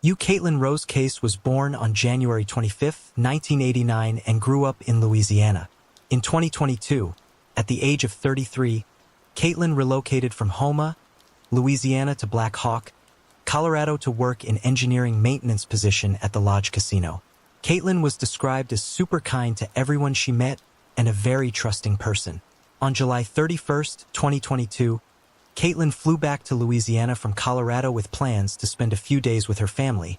Caitlin Rose Case was born on January 25, 1989 and grew up in Louisiana. In 2022, at the age of 33, Caitlin relocated from Houma, Louisiana to Black Hawk, Colorado to work in engineering maintenance position at the Lodge Casino. Caitlin was described as super kind to everyone she met and a very trusting person. On July 31, 2022, Caitlin flew back to Louisiana from Colorado with plans to spend a few days with her family,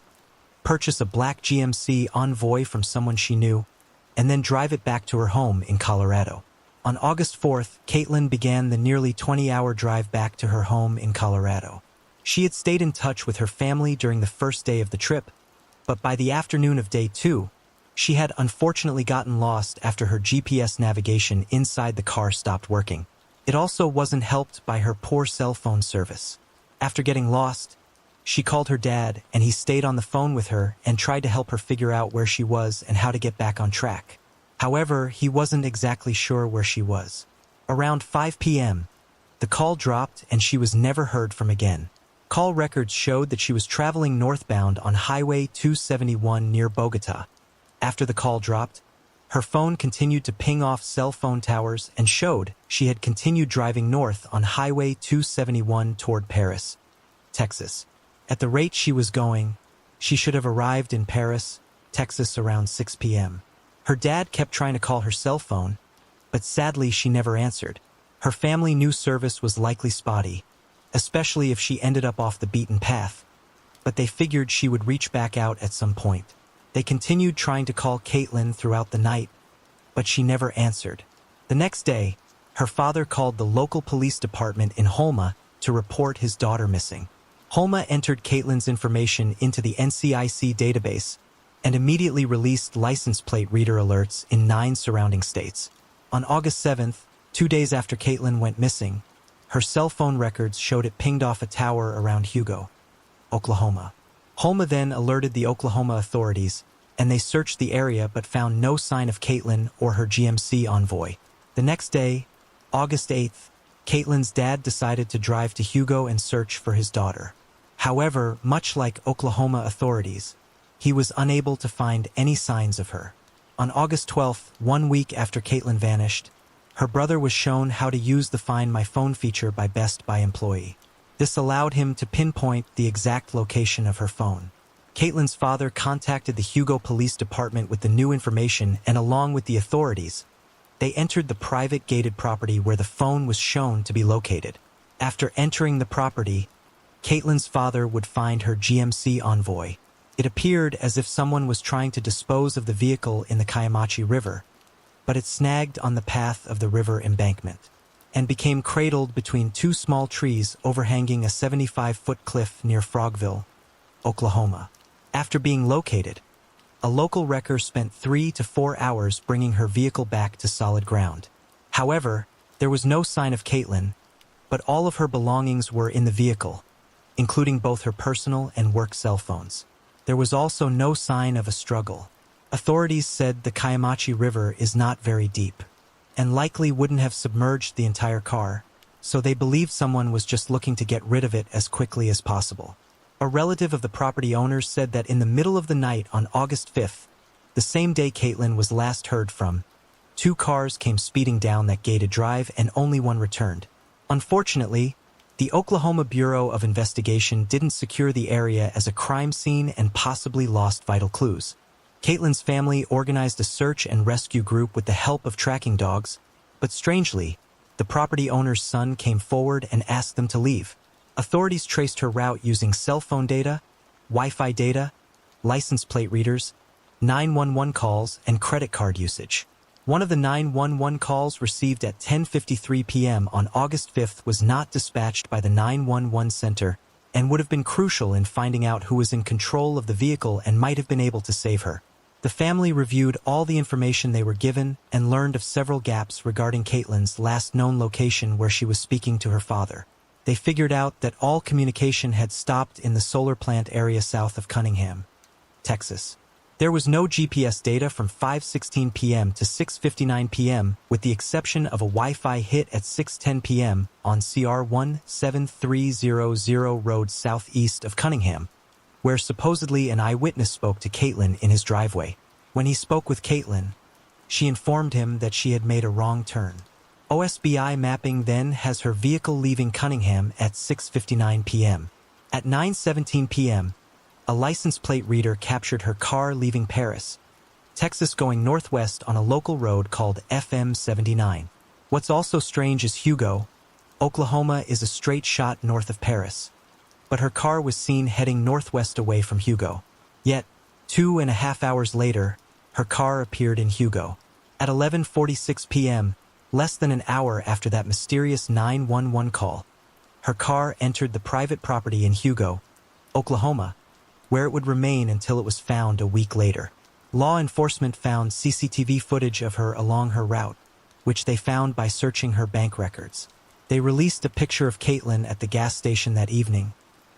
purchase a black GMC Envoy from someone she knew, and then drive it back to her home in Colorado. On August 4th, Caitlin began the nearly 20-hour drive back to her home in Colorado. She had stayed in touch with her family during the first day of the trip, but by the afternoon of day 2, she had unfortunately gotten lost after her GPS navigation inside the car stopped working. It also wasn't helped by her poor cell phone service. After getting lost, she called her dad and he stayed on the phone with her and tried to help her figure out where she was and how to get back on track. However, he wasn't exactly sure where she was. Around 5 p.m., the call dropped and she was never heard from again. Call records showed that she was traveling northbound on Highway 271 near Bogota. After the call dropped, her phone continued to ping off cell phone towers and showed she had continued driving north on Highway 271 toward Paris, Texas. At the rate she was going, she should have arrived in Paris, Texas around 6 p.m. Her dad kept trying to call her cell phone, but sadly she never answered. Her family knew service was likely spotty, especially if she ended up off the beaten path, but they figured she would reach back out at some point. They continued trying to call Caitlin throughout the night, but she never answered. The next day, her father called the local police department in Houma to report his daughter missing. Houma entered Caitlin's information into the NCIC database and immediately released license plate reader alerts in 9 surrounding states. On August 7th, 2 days after Caitlin went missing, her cell phone records showed it pinged off a tower around Hugo, Oklahoma. Houma then alerted the Oklahoma authorities, and they searched the area but found no sign of Caitlin or her GMC Envoy. The next day, August 8th, Caitlin's dad decided to drive to Hugo and search for his daughter. However, much like Oklahoma authorities, he was unable to find any signs of her. On August 12th, 1 week after Caitlin vanished, her brother was shown how to use the Find My Phone feature by Best Buy employee. This allowed him to pinpoint the exact location of her phone. Caitlin's father contacted the Hugo Police Department with the new information, and along with the authorities, they entered the private gated property where the phone was shown to be located. After entering the property, Caitlin's father would find her GMC Envoy. It appeared as if someone was trying to dispose of the vehicle in the Kayamachi River, but it snagged on the path of the river embankment and became cradled between 2 small trees overhanging a 75-foot cliff near Frogville, Oklahoma. After being located, a local wrecker spent 3 to 4 hours bringing her vehicle back to solid ground. However, there was no sign of Caitlin, but all of her belongings were in the vehicle, including both her personal and work cell phones. There was also no sign of a struggle. Authorities said the Kayamachi River is not very deep and likely wouldn't have submerged the entire car, so they believed someone was just looking to get rid of it as quickly as possible. A relative of the property owners said that in the middle of the night on August 5th, the same day Caitlin was last heard from, 2 cars came speeding down that gated drive and only one returned. Unfortunately, the Oklahoma Bureau of Investigation didn't secure the area as a crime scene and possibly lost vital clues. Caitlin's family organized a search and rescue group with the help of tracking dogs, but strangely, the property owner's son came forward and asked them to leave. Authorities traced her route using cell phone data, Wi-Fi data, license plate readers, 911 calls, and credit card usage. One of the 911 calls received at 10:53 p.m. on August 5th was not dispatched by the 911 center and would have been crucial in finding out who was in control of the vehicle and might have been able to save her. The family reviewed all the information they were given and learned of several gaps regarding Caitlin's last known location where she was speaking to her father. They figured out that all communication had stopped in the solar plant area south of Cunningham, Texas. There was no GPS data from 5:16 p.m. to 6:59 p.m., with the exception of a Wi-Fi hit at 6:10 p.m. on CR 17300 road southeast of Cunningham. where supposedly an eyewitness spoke to Caitlin in his driveway. When he spoke with Caitlin, she informed him that she had made a wrong turn. OSBI mapping then has her vehicle leaving Cunningham at 6:59 p.m. At 9:17 p.m., a license plate reader captured her car leaving Paris, Texas, going northwest on a local road called FM 79. What's also strange is Hugo, Oklahoma is a straight shot north of Paris, but her car was seen heading northwest away from Hugo. Yet, 2.5 hours later, her car appeared in Hugo. At 11:46 p.m., less than an hour after that mysterious 911 call, her car entered the private property in Hugo, Oklahoma, where it would remain until it was found a week later. Law enforcement found CCTV footage of her along her route, which they found by searching her bank records. They released a picture of Caitlin at the gas station that evening,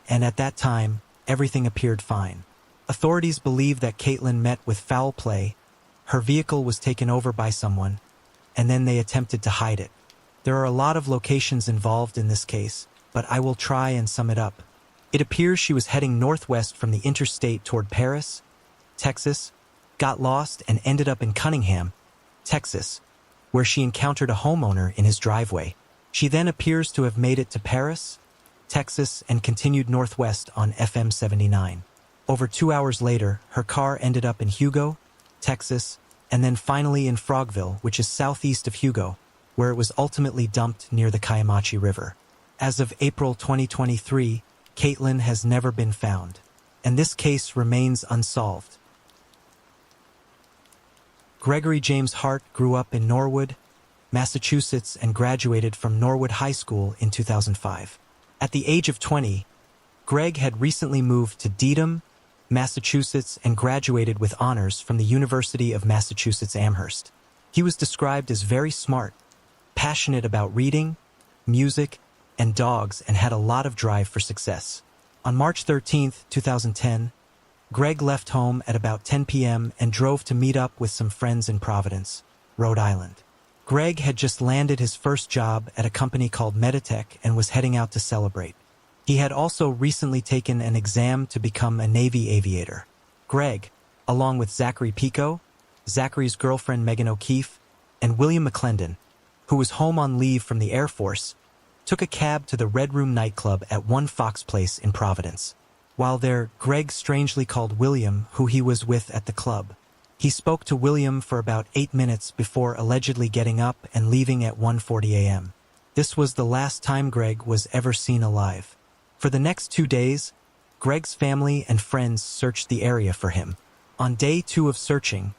and at that time, everything appeared fine. Authorities believe that Caitlin met with foul play, her vehicle was taken over by someone, and then they attempted to hide it. There are a lot of locations involved in this case, but I will try and sum it up. It appears she was heading northwest from the interstate toward Paris, Texas, got lost and ended up in Cunningham, Texas, where she encountered a homeowner in his driveway. She then appears to have made it to Paris, Texas, and continued northwest on FM 79. Over 2 hours later, her car ended up in Hugo, Texas, and then finally in Frogville, which is southeast of Hugo, where it was ultimately dumped near the Kiamachi River. As of April 2023, Caitlin has never been found, and this case remains unsolved. Gregory James Hart grew up in Norwood, Massachusetts, and graduated from Norwood High School in 2005. At the age of 20, Greg had recently moved to Dedham, Massachusetts, and graduated with honors from the University of Massachusetts Amherst. He was described as very smart, passionate about reading, music, and dogs, and had a lot of drive for success. On March 13, 2010, Greg left home at about 10 p.m. and drove to meet up with some friends in Providence, Rhode Island. Greg had just landed his first job at a company called Meditech and was heading out to celebrate. He had also recently taken an exam to become a Navy aviator. Greg, along with Zachary Pico, Zachary's girlfriend Megan O'Keefe, and William McClendon, who was home on leave from the Air Force, took a cab to the Red Room nightclub at One Fox Place in Providence. While there, Greg strangely called William, who he was with at the club. He spoke to William for about 8 minutes before allegedly getting up and leaving at 1:40 a.m. This was the last time Greg was ever seen alive. For the next 2 days, Greg's family and friends searched the area for him. On day 2 of searching,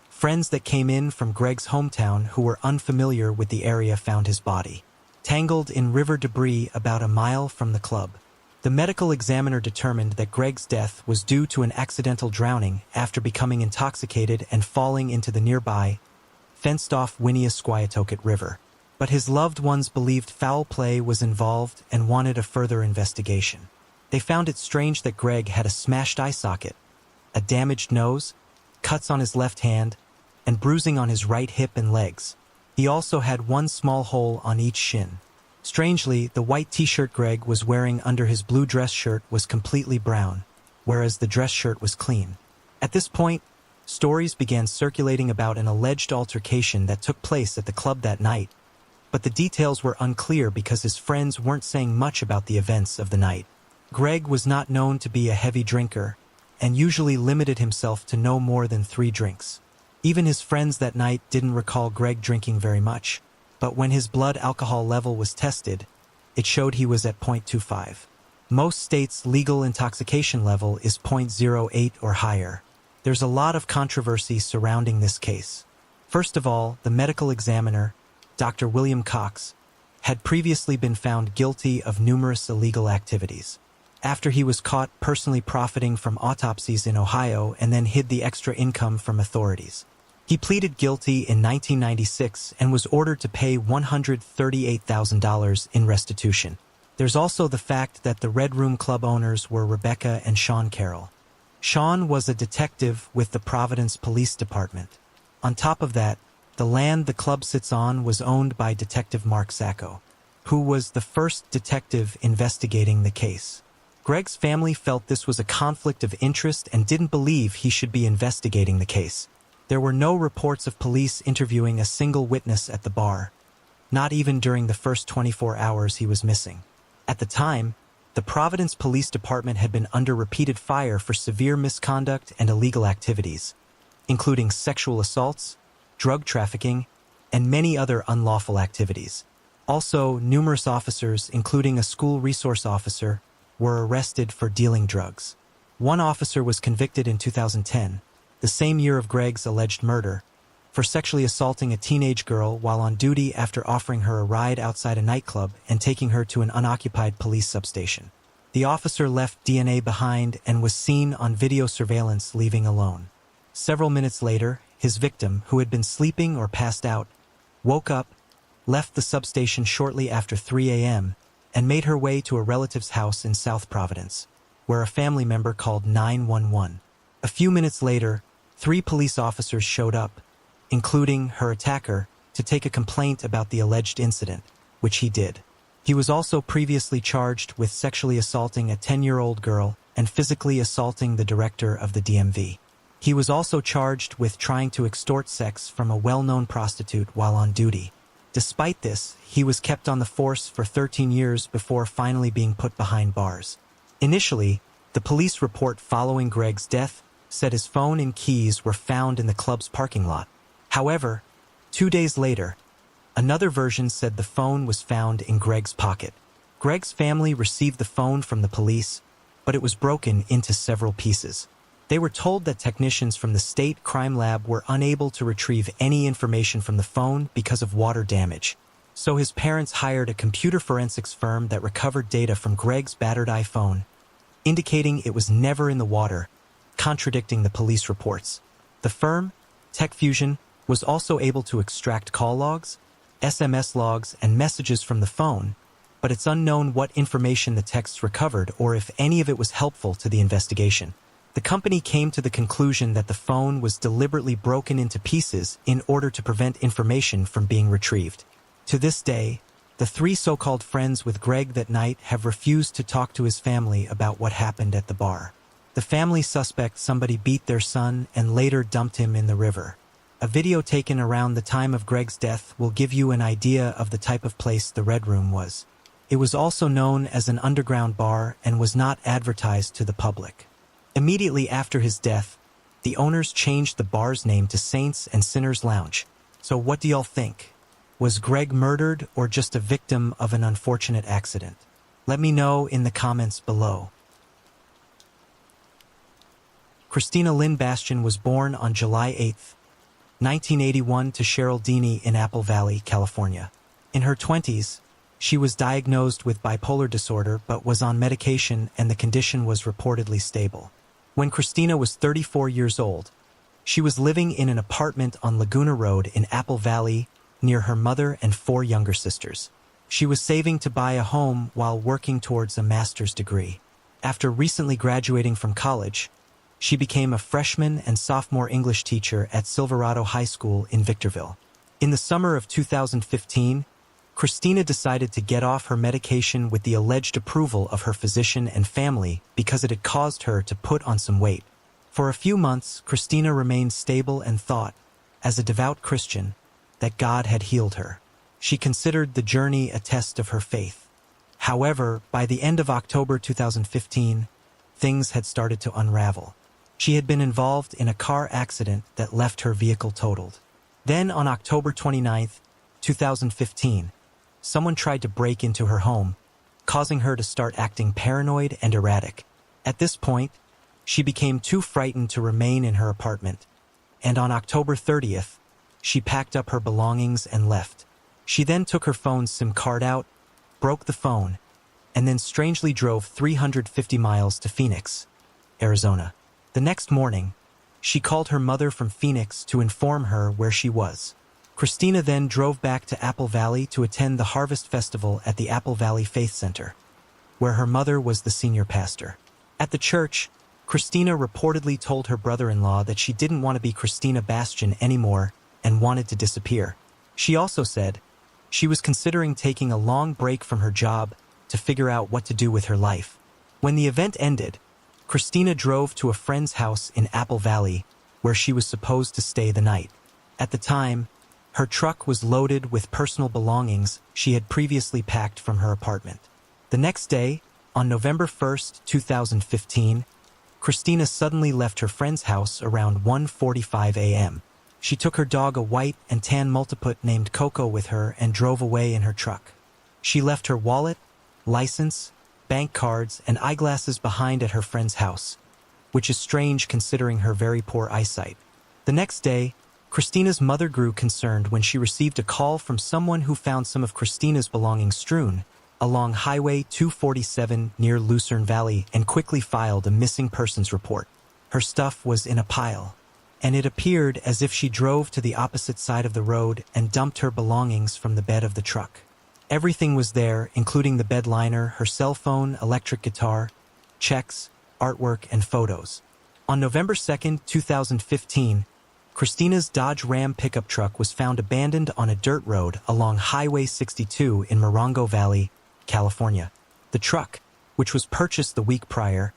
friends that came in from Greg's hometown who were unfamiliar with the area found his body tangled in river debris about a mile from the club. The medical examiner determined that Greg's death was due to an accidental drowning after becoming intoxicated and falling into the nearby, fenced-off Winniesquiotoket River. But his loved ones believed foul play was involved and wanted a further investigation. They found it strange that Greg had a smashed eye socket, a damaged nose, cuts on his left hand, and bruising on his right hip and legs. He also had one small hole on each shin. Strangely, the white t-shirt Greg was wearing under his blue dress shirt was completely brown, whereas the dress shirt was clean. At this point, stories began circulating about an alleged altercation that took place at the club that night, but the details were unclear because his friends weren't saying much about the events of the night. Greg was not known to be a heavy drinker, and usually limited himself to no more than 3 drinks. Even his friends that night didn't recall Greg drinking very much. But when his blood alcohol level was tested, it showed he was at 0.25. Most states' legal intoxication level is 0.08 or higher. There's a lot of controversy surrounding this case. First of all, the medical examiner, Dr. William Cox, had previously been found guilty of numerous illegal activities. After he was caught personally profiting from autopsies in Ohio and then hid the extra income from authorities. He pleaded guilty in 1996 and was ordered to pay $138,000 in restitution. There's also the fact that the Red Room Club owners were Rebecca and Sean Carroll. Sean was a detective with the Providence Police Department. On top of that, the land the club sits on was owned by Detective Mark Sacco, who was the first detective investigating the case. Greg's family felt this was a conflict of interest and didn't believe he should be investigating the case. There were no reports of police interviewing a single witness at the bar, not even during the first 24 hours he was missing. At the time, the Providence Police Department had been under repeated fire for severe misconduct and illegal activities, including sexual assaults, drug trafficking, and many other unlawful activities. Also, numerous officers, including a school resource officer, were arrested for dealing drugs. One officer was convicted in 2010, the same year of Greg's alleged murder, for sexually assaulting a teenage girl while on duty after offering her a ride outside a nightclub and taking her to an unoccupied police substation. The officer left DNA behind and was seen on video surveillance leaving alone. Several minutes later, his victim, who had been sleeping or passed out, woke up, left the substation shortly after 3 a.m., and made her way to a relative's house in South Providence, where a family member called 911. A few minutes later, 3 police officers showed up, including her attacker, to take a complaint about the alleged incident, which he did. He was also previously charged with sexually assaulting a 10-year-old girl and physically assaulting the director of the DMV. He was also charged with trying to extort sex from a well-known prostitute while on duty. Despite this, he was kept on the force for 13 years before finally being put behind bars. Initially, the police report following Greg's death said his phone and keys were found in the club's parking lot. However, 2 days later, another version said the phone was found in Greg's pocket. Greg's family received the phone from the police, but it was broken into several pieces. They were told that technicians from the state crime lab were unable to retrieve any information from the phone because of water damage. So his parents hired a computer forensics firm that recovered data from Greg's battered iPhone, indicating it was never in the water, contradicting the police reports. The firm, TechFusion, was also able to extract call logs, SMS logs, and messages from the phone, but it's unknown what information the texts recovered or if any of it was helpful to the investigation. The company came to the conclusion that the phone was deliberately broken into pieces in order to prevent information from being retrieved. To this day, the 3 so-called friends with Greg that night have refused to talk to his family about what happened at the bar. The family suspect somebody beat their son and later dumped him in the river. A video taken around the time of Greg's death will give you an idea of the type of place the Red Room was. It was also known as an underground bar and was not advertised to the public. Immediately after his death, the owners changed the bar's name to Saints and Sinners Lounge. So what do y'all think? Was Greg murdered or just a victim of an unfortunate accident? Let me know in the comments below. Christina Lynn Bastian was born on July 8, 1981 to Cheryl Deeney in Apple Valley, California. In her 20s, she was diagnosed with bipolar disorder but was on medication and the condition was reportedly stable. When Christina was 34 years old, she was living in an apartment on Laguna Road in Apple Valley near her mother and 4 younger sisters. She was saving to buy a home while working towards a master's degree. After recently graduating from college, she became a freshman and sophomore English teacher at Silverado High School in Victorville. In the summer of 2015, Christina decided to get off her medication with the alleged approval of her physician and family because it had caused her to put on some weight. For a few months, Christina remained stable and thought, as a devout Christian, that God had healed her. She considered the journey a test of her faith. However, by the end of October 2015, things had started to unravel. She had been involved in a car accident that left her vehicle totaled. Then on October 29, 2015, someone tried to break into her home, causing her to start acting paranoid and erratic. At this point, she became too frightened to remain in her apartment, and on October 30th, she packed up her belongings and left. She then took her phone's SIM card out, broke the phone, and then strangely drove 350 miles to Phoenix, Arizona. The next morning, she called her mother from Phoenix to inform her where she was. Christina then drove back to Apple Valley to attend the Harvest Festival at the Apple Valley Faith Center, where her mother was the senior pastor. At the church, Christina reportedly told her brother-in-law that she didn't want to be Christina Bastian anymore and wanted to disappear. She also said she was considering taking a long break from her job to figure out what to do with her life. When the event ended, Christina drove to a friend's house in Apple Valley, where she was supposed to stay the night. At the time, her truck was loaded with personal belongings she had previously packed from her apartment. The next day, on November 1st, 2015, Christina suddenly left her friend's house around 1:45 a.m. She took her dog, a white and tan Maltiput named Coco, with her and drove away in her truck. She left her wallet, license, bank cards, and eyeglasses behind at her friend's house, which is strange considering her very poor eyesight. The next day, Christina's mother grew concerned when she received a call from someone who found some of Christina's belongings strewn along Highway 247 near Lucerne Valley and quickly filed a missing persons report. Her stuff was in a pile, and it appeared as if she drove to the opposite side of the road and dumped her belongings from the bed of the truck. Everything was there, including the bed liner, her cell phone, electric guitar, checks, artwork, and photos. On November 2nd, 2015, Christina's Dodge Ram pickup truck was found abandoned on a dirt road along Highway 62 in Morongo Valley, California. The truck, which was purchased the week prior,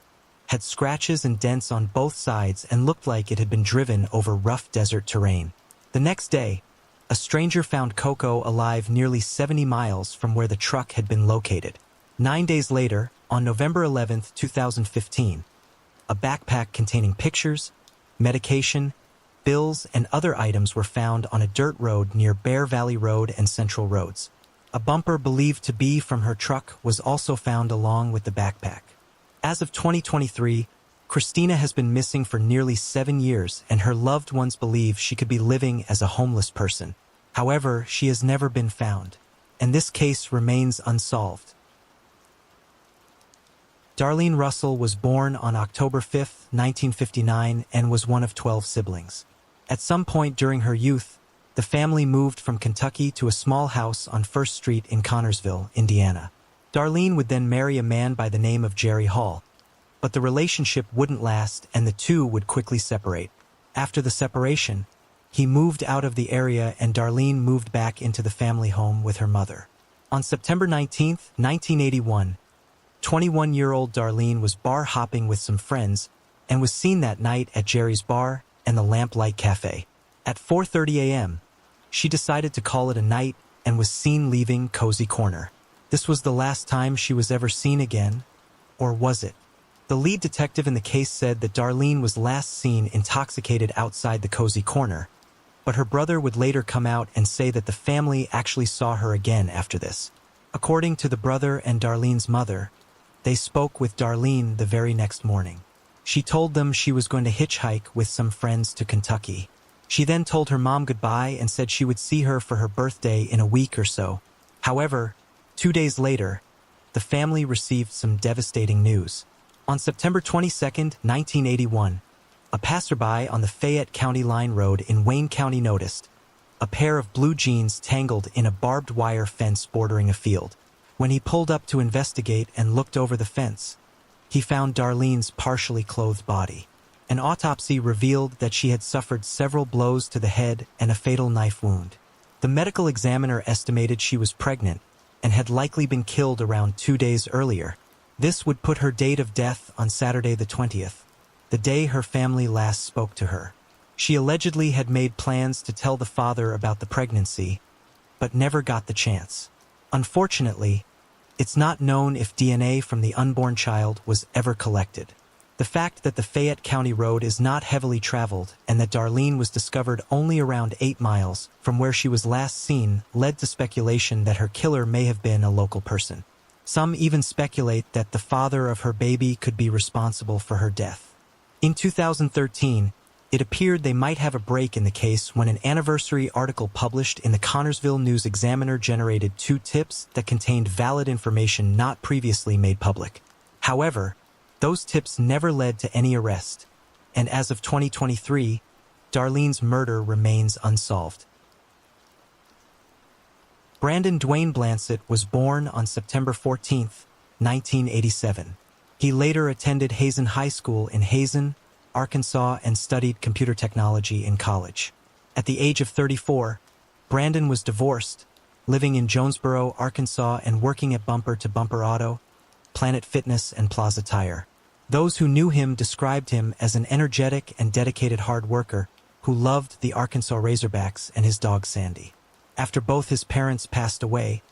had scratches and dents on both sides and looked like it had been driven over rough desert terrain. The next day, a stranger found Coco alive nearly 70 miles from where the truck had been located. 9 days later, on November 11th, 2015, a backpack containing pictures, medication, bills, and other items were found on a dirt road near Bear Valley Road and Central Roads. A bumper believed to be from her truck was also found along with the backpack. As of 2023, Christina has been missing for nearly 7 years, and her loved ones believe she could be living as a homeless person. However, she has never been found, and this case remains unsolved. Darlene Russell was born on October 5, 1959, and was one of 12 siblings. At some point during her youth, the family moved from Kentucky to a small house on First Street in Connorsville, Indiana. Darlene would then marry a man by the name of Jerry Hall, but the relationship wouldn't last and the two would quickly separate. After the separation, he moved out of the area and Darlene moved back into the family home with her mother. On September 19, 1981, 21-year-old Darlene was bar hopping with some friends and was seen that night at Jerry's Bar and the Lamplight Cafe. At 4:30 a.m., she decided to call it a night and was seen leaving Cozy Corner. This was the last time she was ever seen again, or was it? The lead detective in the case said that Darlene was last seen intoxicated outside the Cozy Corner, but her brother would later come out and say that the family actually saw her again after this. According to the brother and Darlene's mother, they spoke with Darlene the very next morning. She told them she was going to hitchhike with some friends to Kentucky. She then told her mom goodbye and said she would see her for her birthday in a week or so. However, 2 days later, the family received some devastating news. On September 22, 1981, a passerby on the Fayette County Line Road in Wayne County noticed a pair of blue jeans tangled in a barbed wire fence bordering a field. When he pulled up to investigate and looked over the fence, he found Darlene's partially clothed body. An autopsy revealed that she had suffered several blows to the head and a fatal knife wound. The medical examiner estimated she was pregnant and had likely been killed around 2 days earlier. This would put her date of death on Saturday the 20th, the day her family last spoke to her. She allegedly had made plans to tell the father about the pregnancy, but never got the chance. Unfortunately, it's not known if DNA from the unborn child was ever collected. The fact that the Fayette County Road is not heavily traveled and that Darlene was discovered only around 8 miles from where she was last seen led to speculation that her killer may have been a local person. Some even speculate that the father of her baby could be responsible for her death. In 2013, it appeared they might have a break in the case when an anniversary article published in the Connorsville News-Examiner generated 2 tips that contained valid information not previously made public. However, those tips never led to any arrest, and as of 2023, Darlene's murder remains unsolved. Brandon Dwayne Blansett was born on September 14, 1987. He later attended Hazen High School in Hazen, Arkansas, and studied computer technology in college. At the age of 34, Brandon was divorced, living in Jonesboro, Arkansas, and working at Bumper to Bumper Auto, Planet Fitness, and Plaza Tire. Those who knew him described him as an energetic and dedicated hard worker who loved the Arkansas Razorbacks and his dog Sandy. After both his parents passed away,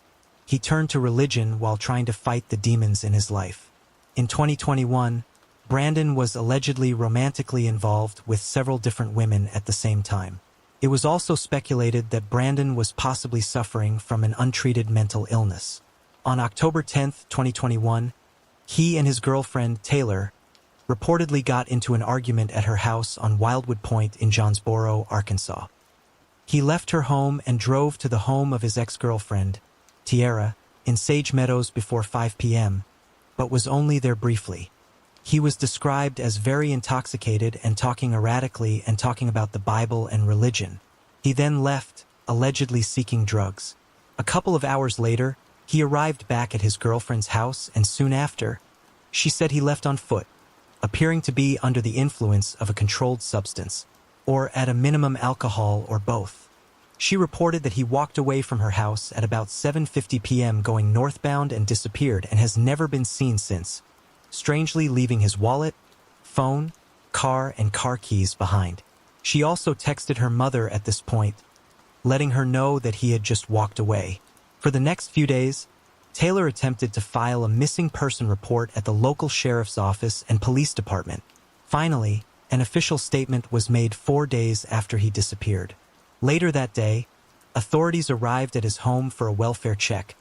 he turned to religion while trying to fight the demons in his life. In 2021, Brandon was allegedly romantically involved with several different women at the same time. It was also speculated that Brandon was possibly suffering from an untreated mental illness. On October 10, 2021, he and his girlfriend, Taylor, reportedly got into an argument at her house on Wildwood Point in Jonesboro, Arkansas. He left her home and drove to the home of his ex-girlfriend, Tiara, in Sage Meadows before 5 p.m., but was only there briefly. He was described as very intoxicated and talking erratically and talking about the Bible and religion. He then left, allegedly seeking drugs. A couple of hours later, he arrived back at his girlfriend's house, and soon after, she said he left on foot, appearing to be under the influence of a controlled substance, or at a minimum alcohol or both. She reported that he walked away from her house at about 7:50 p.m. going northbound and disappeared and has never been seen since, strangely leaving his wallet, phone, car, and car keys behind. She also texted her mother at this point, letting her know that he had just walked away. For the next few days, Taylor attempted to file a missing person report at the local sheriff's office and police department. Finally, an official statement was made 4 days after he disappeared. Later that day, authorities arrived at his home for a welfare check,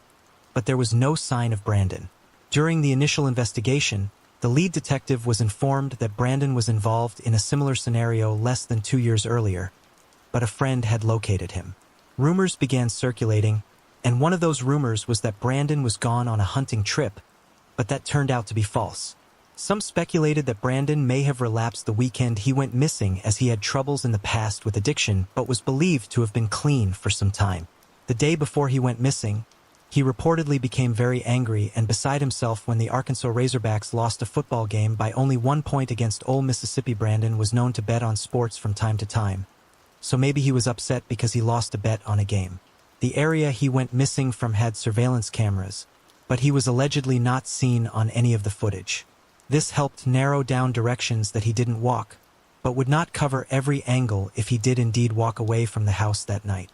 but there was no sign of Brandon. During the initial investigation, the lead detective was informed that Brandon was involved in a similar scenario less than 2 years earlier, but a friend had located him. Rumors began circulating, and one of those rumors was that Brandon was gone on a hunting trip, but that turned out to be false. Some speculated that Brandon may have relapsed the weekend he went missing, as he had troubles in the past with addiction but was believed to have been clean for some time. The day before he went missing, he reportedly became very angry and beside himself when the Arkansas Razorbacks lost a football game by only 1 point against Ole Mississippi. Brandon was known to bet on sports from time to time, so maybe he was upset because he lost a bet on a game. The area he went missing from had surveillance cameras, but he was allegedly not seen on any of the footage. This helped narrow down directions that he didn't walk, but would not cover every angle if he did indeed walk away from the house that night.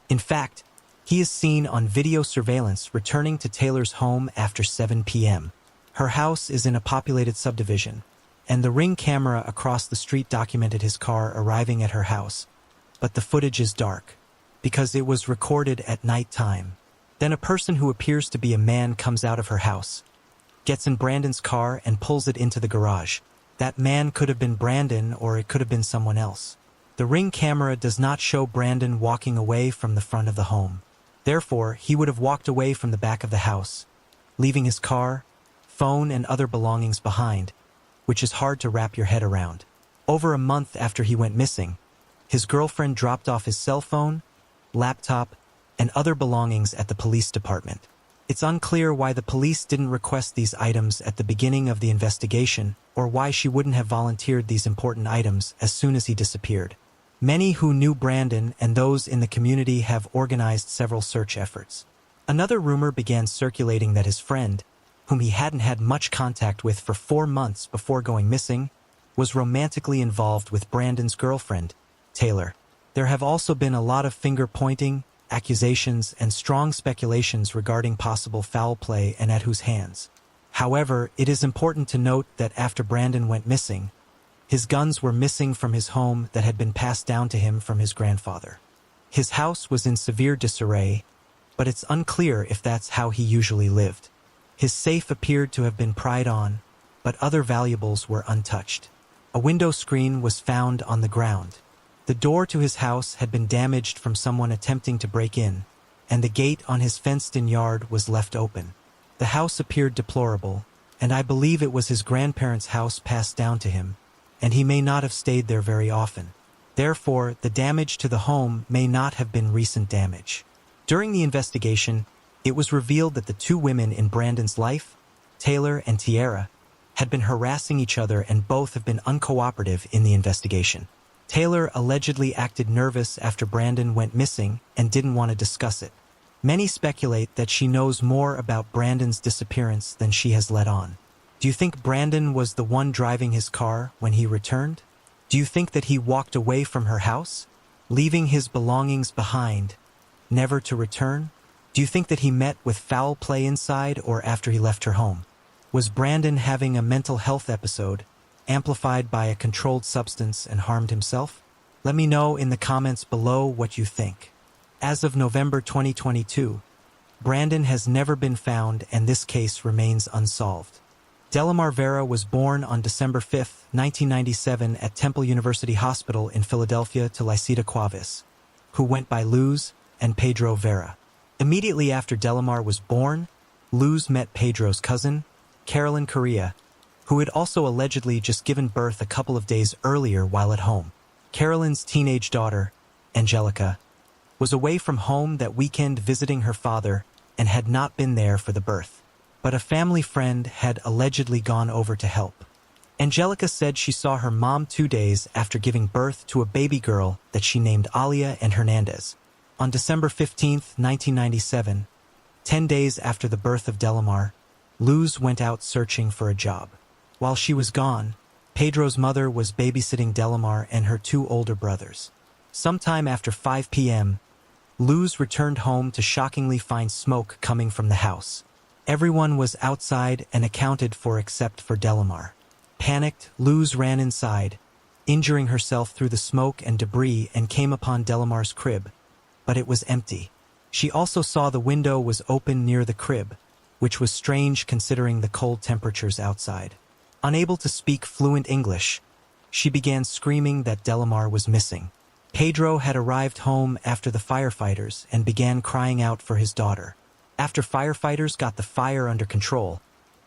In fact, he is seen on video surveillance returning to Taylor's home after 7 p.m. Her house is in a populated subdivision, and the Ring camera across the street documented his car arriving at her house, but the footage is dark, because it was recorded at night time. Then a person who appears to be a man comes out of her house, gets in Brandon's car and pulls it into the garage. That man could have been Brandon, or it could have been someone else. The Ring camera does not show Brandon walking away from the front of the home. Therefore, he would have walked away from the back of the house, leaving his car, phone, and other belongings behind, which is hard to wrap your head around. Over a month after he went missing, his girlfriend dropped off his cell phone, laptop, and other belongings at the police department. It's unclear why the police didn't request these items at the beginning of the investigation, or why she wouldn't have volunteered these important items as soon as he disappeared. Many who knew Brandon and those in the community have organized several search efforts. Another rumor began circulating that his friend, whom he hadn't had much contact with for 4 months before going missing, was romantically involved with Brandon's girlfriend, Taylor. There have also been a lot of finger-pointing, accusations, and strong speculations regarding possible foul play and at whose hands. However, it is important to note that after Brandon went missing, his guns were missing from his home that had been passed down to him from his grandfather. His house was in severe disarray, but it's unclear if that's how he usually lived. His safe appeared to have been pried on, but other valuables were untouched. A window screen was found on the ground. The door to his house had been damaged from someone attempting to break in, and the gate on his fenced-in yard was left open. The house appeared deplorable, and I believe it was his grandparents' house passed down to him, and he may not have stayed there very often. Therefore, the damage to the home may not have been recent damage. During the investigation, it was revealed that the 2 women in Brandon's life, Taylor and Tiara, had been harassing each other, and both have been uncooperative in the investigation. Taylor allegedly acted nervous after Brandon went missing and didn't want to discuss it. Many speculate that she knows more about Brandon's disappearance than she has let on. Do you think Brandon was the one driving his car when he returned? Do you think that he walked away from her house, leaving his belongings behind, never to return? Do you think that he met with foul play inside or after he left her home? Was Brandon having a mental health episode, amplified by a controlled substance, and harmed himself? Let me know in the comments below what you think. As of November 2022, Brandon has never been found and this case remains unsolved. Delamar Vera was born on December 5, 1997 at Temple University Hospital in Philadelphia to Lysita Cuevas, who went by Luz and Pedro Vera. Immediately after Delamar was born, Luz met Pedro's cousin, Carolyn Correa, who had also allegedly just given birth a couple of days earlier while at home. Carolyn's teenage daughter, Angelica, was away from home that weekend visiting her father and had not been there for the birth. But a family friend had allegedly gone over to help. Angelica said she saw her mom 2 days after giving birth to a baby girl that she named Alia and Hernandez. On December 15, 1997, 10 days after the birth of Delamar, Luz went out searching for a job. While she was gone, Pedro's mother was babysitting Delamar and her 2 older brothers. Sometime after 5 p.m., Luz returned home to shockingly find smoke coming from the house. Everyone was outside and accounted for except for Delamar. Panicked, Luz ran inside, injuring herself through the smoke and debris, and came upon Delamar's crib, but it was empty. She also saw the window was open near the crib, which was strange considering the cold temperatures outside. Unable to speak fluent English, she began screaming that Delamar was missing. Pedro had arrived home after the firefighters and began crying out for his daughter. After firefighters got the fire under control,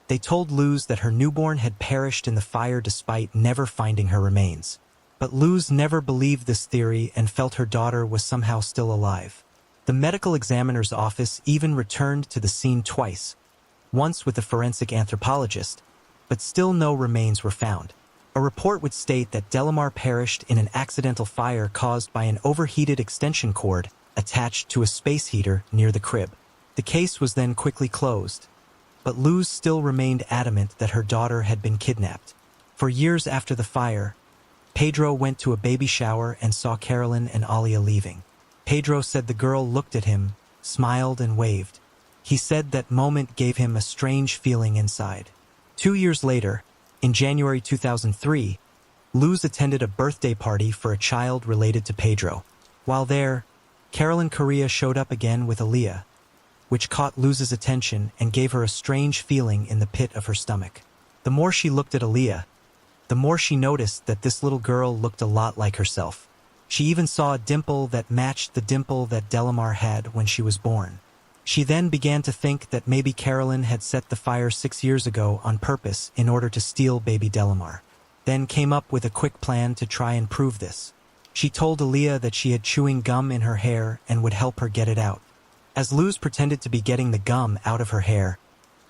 they told Luz that her newborn had perished in the fire despite never finding her remains. But Luz never believed this theory and felt her daughter was somehow still alive. The medical examiner's office even returned to the scene twice, once with a forensic anthropologist, but still no remains were found. A report would state that Delamar perished in an accidental fire caused by an overheated extension cord attached to a space heater near the crib. The case was then quickly closed, but Luz still remained adamant that her daughter had been kidnapped. For years after the fire, Pedro went to a baby shower and saw Carolyn and Alia leaving. Pedro said the girl looked at him, smiled, and waved. He said that moment gave him a strange feeling inside. 2 years later, in January 2003, Luz attended a birthday party for a child related to Pedro. While there, Carolyn Correa showed up again with Alia, which caught Luz's attention and gave her a strange feeling in the pit of her stomach. The more she looked at Alia, the more she noticed that this little girl looked a lot like herself. She even saw a dimple that matched the dimple that Delamar had when she was born. She then began to think that maybe Carolyn had set the fire 6 years ago on purpose in order to steal baby Delamar. Then came up with a quick plan to try and prove this. She told Alia that she had chewing gum in her hair and would help her get it out. As Luz pretended to be getting the gum out of her hair,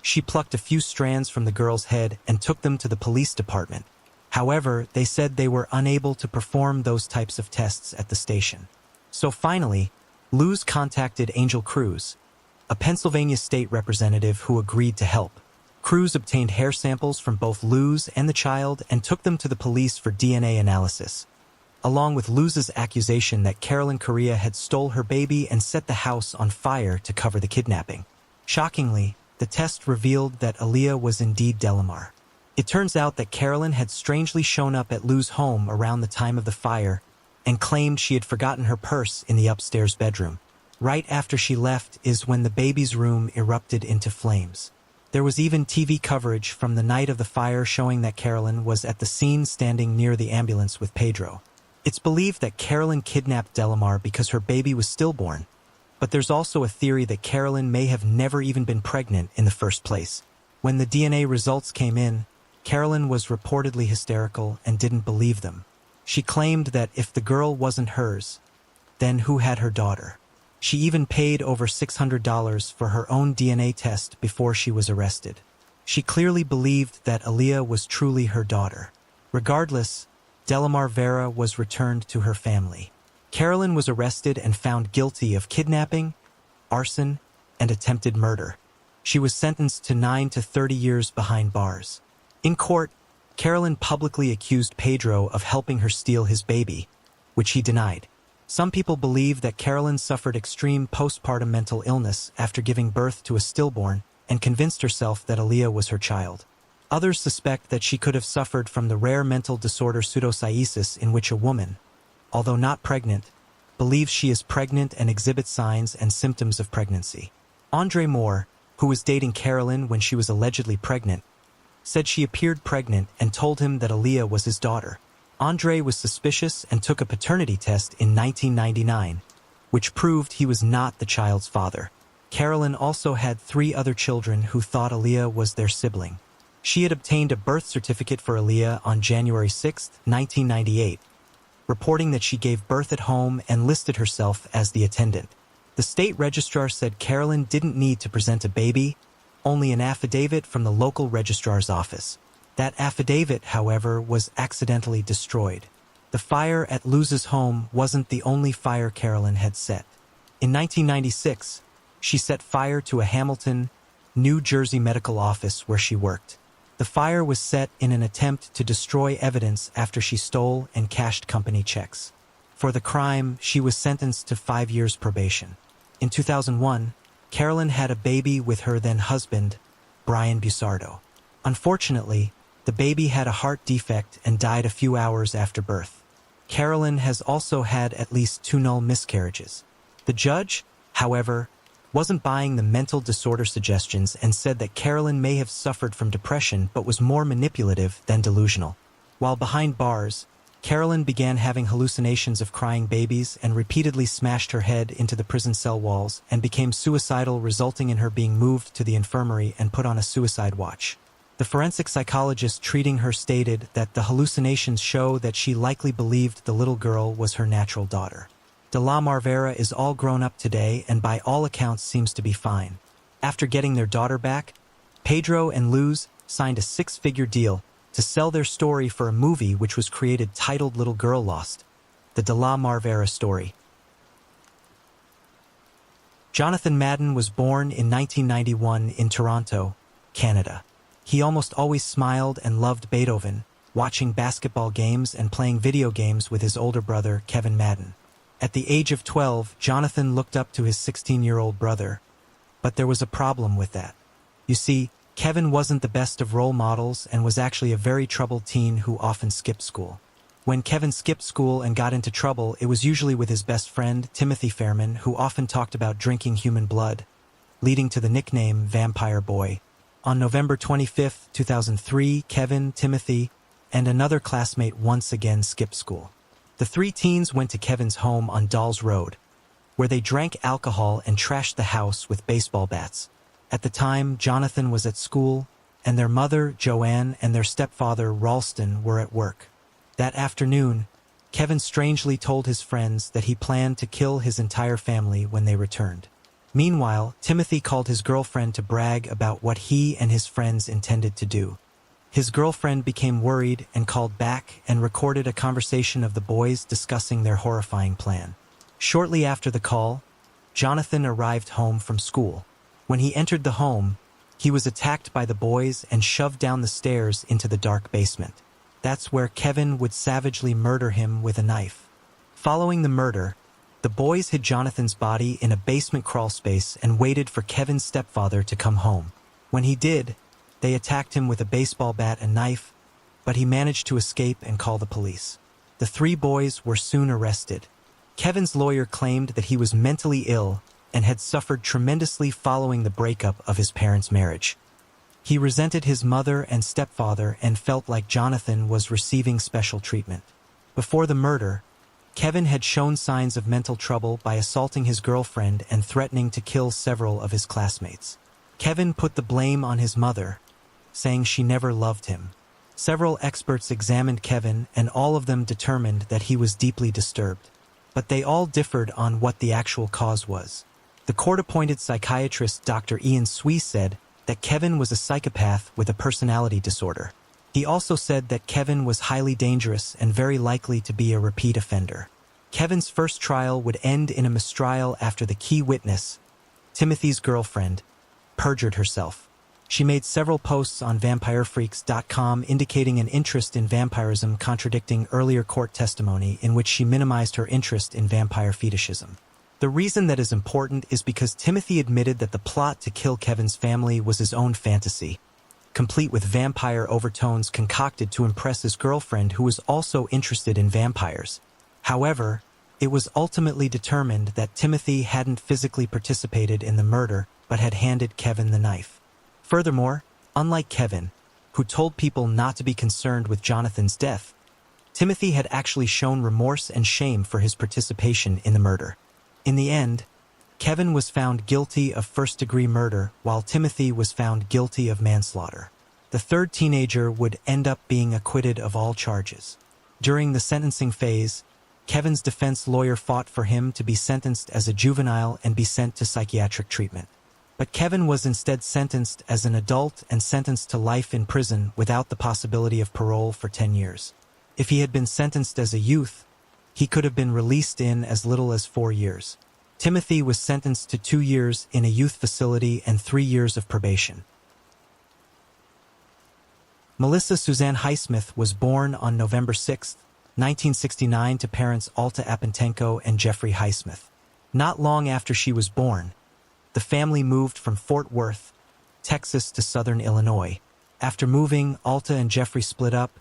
she plucked a few strands from the girl's head and took them to the police department. However, they said they were unable to perform those types of tests at the station. So finally, Luz contacted Angel Cruz, a Pennsylvania state representative who agreed to help. Cruz obtained hair samples from both Luz and the child and took them to the police for DNA analysis, along with Luz's accusation that Carolyn Correa had stole her baby and set the house on fire to cover the kidnapping. Shockingly, the test revealed that Alia was indeed Delamar. It turns out that Carolyn had strangely shown up at Luz's home around the time of the fire and claimed she had forgotten her purse in the upstairs bedroom. Right after she left is when the baby's room erupted into flames. There was even TV coverage from the night of the fire showing that Carolyn was at the scene standing near the ambulance with Pedro. It's believed that Carolyn kidnapped Delamar because her baby was stillborn, but there's also a theory that Carolyn may have never even been pregnant in the first place. When the DNA results came in, Carolyn was reportedly hysterical and didn't believe them. She claimed that if the girl wasn't hers, then who had her daughter? She even paid over $600 for her own DNA test before she was arrested. She clearly believed that Alia was truly her daughter. Regardless, Delamar Vera was returned to her family. Carolyn was arrested and found guilty of kidnapping, arson, and attempted murder. She was sentenced to 9 to 30 years behind bars. In court, Carolyn publicly accused Pedro of helping her steal his baby, which he denied. Some people believe that Carolyn suffered extreme postpartum mental illness after giving birth to a stillborn and convinced herself that Aaliyah was her child. Others suspect that she could have suffered from the rare mental disorder pseudocyesis, in which a woman, although not pregnant, believes she is pregnant and exhibits signs and symptoms of pregnancy. Andre Moore, who was dating Carolyn when she was allegedly pregnant, said she appeared pregnant and told him that Aaliyah was his daughter. Andre was suspicious and took a paternity test in 1999, which proved he was not the child's father. Carolyn also had 3 other children who thought Aaliyah was their sibling. She had obtained a birth certificate for Aaliyah on January 6, 1998, reporting that she gave birth at home and listed herself as the attendant. The state registrar said Carolyn didn't need to present a baby, only an affidavit from the local registrar's office. That affidavit, however, was accidentally destroyed. The fire at Luz's home wasn't the only fire Carolyn had set. In 1996, she set fire to a Hamilton, New Jersey medical office where she worked. The fire was set in an attempt to destroy evidence after she stole and cashed company checks. For the crime, she was sentenced to 5 years probation. In 2001, Carolyn had a baby with her then-husband, Brian Busardo. Unfortunately, the baby had a heart defect and died a few hours after birth. Carolyn has also had at least 2 null miscarriages. The judge, however, wasn't buying the mental disorder suggestions and said that Carolyn may have suffered from depression but was more manipulative than delusional. While behind bars, Carolyn began having hallucinations of crying babies and repeatedly smashed her head into the prison cell walls and became suicidal, resulting in her being moved to the infirmary and put on a suicide watch. The forensic psychologist treating her stated that the hallucinations show that she likely believed the little girl was her natural daughter. De La Marvera is all grown up today and by all accounts seems to be fine. After getting their daughter back, Pedro and Luz signed a 6-figure deal to sell their story for a movie which was created titled Little Girl Lost, the De La Marvera story. Jonathan Madden was born in 1991 in Toronto, Canada. He almost always smiled and loved Beethoven, watching basketball games and playing video games with his older brother, Kevin Madden. At the age of 12, Jonathan looked up to his 16-year-old brother, but there was a problem with that. You see, Kevin wasn't the best of role models and was actually a very troubled teen who often skipped school. When Kevin skipped school and got into trouble, it was usually with his best friend, Timothy Fairman, who often talked about drinking human blood, leading to the nickname Vampire Boy. On November 25, 2003, Kevin, Timothy, and another classmate once again skipped school. The 3 teens went to Kevin's home on Dolls Road, where they drank alcohol and trashed the house with baseball bats. At the time, Jonathan was at school, and their mother, Joanne, and their stepfather, Ralston, were at work. That afternoon, Kevin strangely told his friends that he planned to kill his entire family when they returned. Meanwhile, Timothy called his girlfriend to brag about what he and his friends intended to do. His girlfriend became worried and called back and recorded a conversation of the boys discussing their horrifying plan. Shortly after the call, Jonathan arrived home from school. When he entered the home, he was attacked by the boys and shoved down the stairs into the dark basement. That's where Kevin would savagely murder him with a knife. Following the murder, the boys hid Jonathan's body in a basement crawlspace and waited for Kevin's stepfather to come home. When he did, they attacked him with a baseball bat and knife, but he managed to escape and call the police. The 3 boys were soon arrested. Kevin's lawyer claimed that he was mentally ill and had suffered tremendously following the breakup of his parents' marriage. He resented his mother and stepfather and felt like Jonathan was receiving special treatment. Before the murder, Kevin had shown signs of mental trouble by assaulting his girlfriend and threatening to kill several of his classmates. Kevin put the blame on his mother, saying she never loved him. Several experts examined Kevin, and all of them determined that he was deeply disturbed. But they all differed on what the actual cause was. The court-appointed psychiatrist Dr. Ian Swee said that Kevin was a psychopath with a personality disorder. He also said that Kevin was highly dangerous and very likely to be a repeat offender. Kevin's first trial would end in a mistrial after the key witness, Timothy's girlfriend, perjured herself. She made several posts on vampirefreaks.com indicating an interest in vampirism, contradicting earlier court testimony in which she minimized her interest in vampire fetishism. The reason that is important is because Timothy admitted that the plot to kill Kevin's family was his own fantasy, complete with vampire overtones concocted to impress his girlfriend who was also interested in vampires. However, it was ultimately determined that Timothy hadn't physically participated in the murder but had handed Kevin the knife. Furthermore, unlike Kevin, who told people not to be concerned with Jonathan's death, Timothy had actually shown remorse and shame for his participation in the murder. In the end, Kevin was found guilty of first-degree murder while Timothy was found guilty of manslaughter. The third teenager would end up being acquitted of all charges. During the sentencing phase, Kevin's defense lawyer fought for him to be sentenced as a juvenile and be sent to psychiatric treatment. But Kevin was instead sentenced as an adult and sentenced to life in prison without the possibility of parole for 10 years. If he had been sentenced as a youth, he could have been released in as little as 4 years. Timothy was sentenced to 2 years in a youth facility and 3 years of probation. Melissa Suzanne Highsmith was born on November 6, 1969 to parents Alta Apentenko and Jeffrey Highsmith. Not long after she was born, the family moved from Fort Worth, Texas to southern Illinois. After moving, Alta and Jeffrey split up,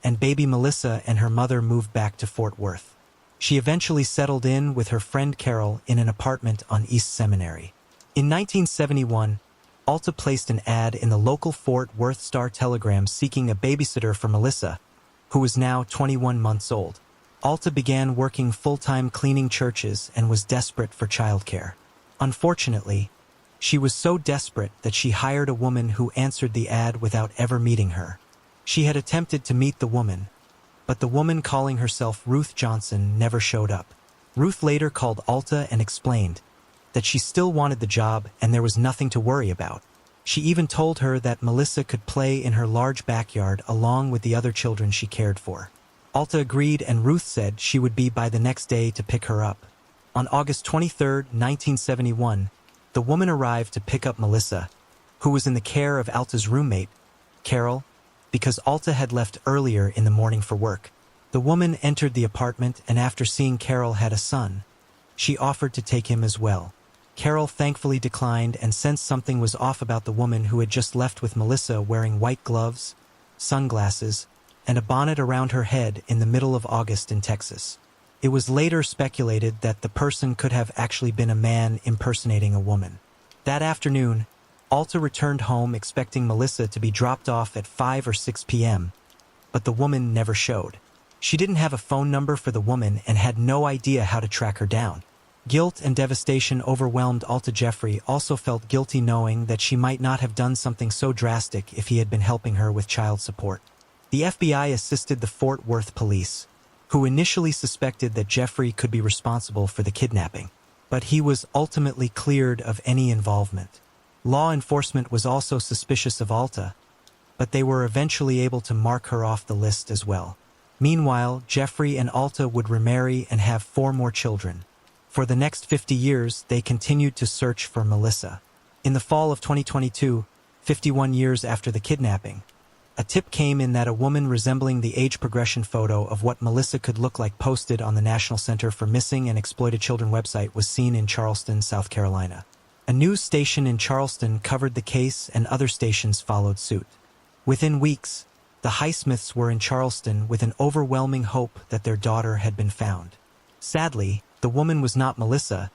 and baby Melissa and her mother moved back to Fort Worth. She eventually settled in with her friend Carol in an apartment on East Seminary. In 1971, Alta placed an ad in the local Fort Worth Star-Telegram seeking a babysitter for Melissa, who was now 21 months old. Alta began working full-time cleaning churches and was desperate for childcare. Unfortunately, she was so desperate that she hired a woman who answered the ad without ever meeting her. She had attempted to meet the woman, but the woman calling herself Ruth Johnson never showed up. Ruth later called Alta and explained that she still wanted the job and there was nothing to worry about. She even told her that Melissa could play in her large backyard along with the other children she cared for. Alta agreed and Ruth said she would be by the next day to pick her up. On August 23, 1971, the woman arrived to pick up Melissa, who was in the care of Alta's roommate, Carol, because Alta had left earlier in the morning for work. The woman entered the apartment and after seeing Carol had a son, she offered to take him as well. Carol thankfully declined and sensed something was off about the woman who had just left with Melissa wearing white gloves, sunglasses, and a bonnet around her head in the middle of August in Texas. It was later speculated that the person could have actually been a man impersonating a woman. That afternoon, Alta returned home expecting Melissa to be dropped off at 5 or 6 p.m., but the woman never showed. She didn't have a phone number for the woman and had no idea how to track her down. Guilt and devastation overwhelmed Alta. Jeffrey also felt guilty knowing that she might not have done something so drastic if he had been helping her with child support. The FBI assisted the Fort Worth police, who initially suspected that Jeffrey could be responsible for the kidnapping, but he was ultimately cleared of any involvement. Law enforcement was also suspicious of Alta, but they were eventually able to mark her off the list as well. Meanwhile, Jeffrey and Alta would remarry and have 4 more children. For the next 50 years, they continued to search for Melissa. In the fall of 2022, 51 years after the kidnapping, a tip came in that a woman resembling the age progression photo of what Melissa could look like posted on the National Center for Missing and Exploited Children website was seen in Charleston, South Carolina. A news station in Charleston covered the case and other stations followed suit. Within weeks, the Highsmiths were in Charleston with an overwhelming hope that their daughter had been found. Sadly, the woman was not Melissa,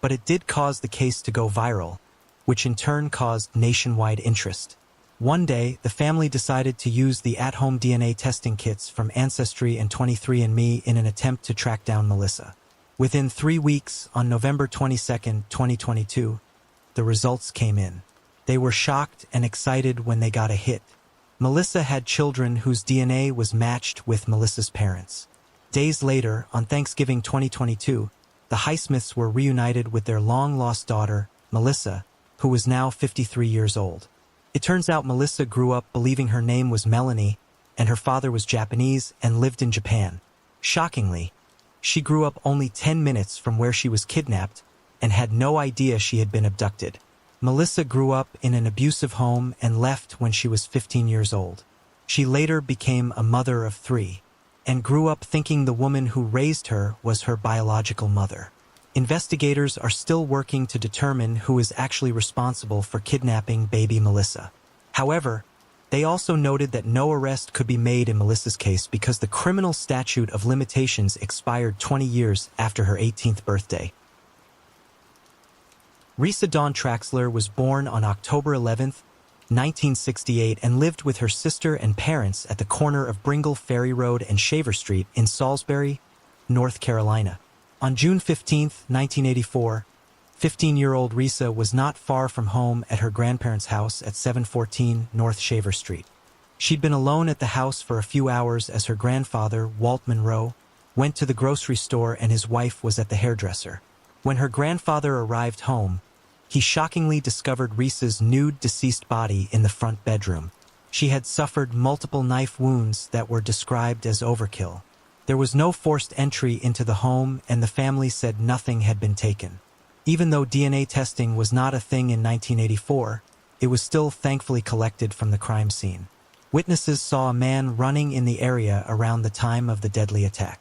but it did cause the case to go viral, which in turn caused nationwide interest. One day, the family decided to use the at-home DNA testing kits from Ancestry and 23andMe in an attempt to track down Melissa. Within 3 weeks, on November 22, 2022, the results came in. They were shocked and excited when they got a hit. Melissa had children whose DNA was matched with Melissa's parents. Days later, on Thanksgiving 2022, the Highsmiths were reunited with their long-lost daughter, Melissa, who was now 53 years old. It turns out Melissa grew up believing her name was Melanie, and her father was Japanese and lived in Japan. Shockingly, she grew up only 10 minutes from where she was kidnapped and had no idea she had been abducted. Melissa grew up in an abusive home and left when she was 15 years old. She later became a mother of 3 and grew up thinking the woman who raised her was her biological mother. Investigators are still working to determine who is actually responsible for kidnapping baby Melissa. However, they also noted that no arrest could be made in Melissa's case because the criminal statute of limitations expired 20 years after her 18th birthday. Risa Dawn Traxler was born on October 11, 1968, and lived with her sister and parents at the corner of Bringle Ferry Road and Shaver Street in Salisbury, North Carolina. On June 15, 1984, 15-year-old Risa was not far from home at her grandparents' house at 714 North Shaver Street. She'd been alone at the house for a few hours as her grandfather, Walt Monroe, went to the grocery store and his wife was at the hairdresser. When her grandfather arrived home, he shockingly discovered Risa's nude deceased body in the front bedroom. She had suffered multiple knife wounds that were described as overkill. There was no forced entry into the home and the family said nothing had been taken. Even though DNA testing was not a thing in 1984, it was still thankfully collected from the crime scene. Witnesses saw a man running in the area around the time of the deadly attack.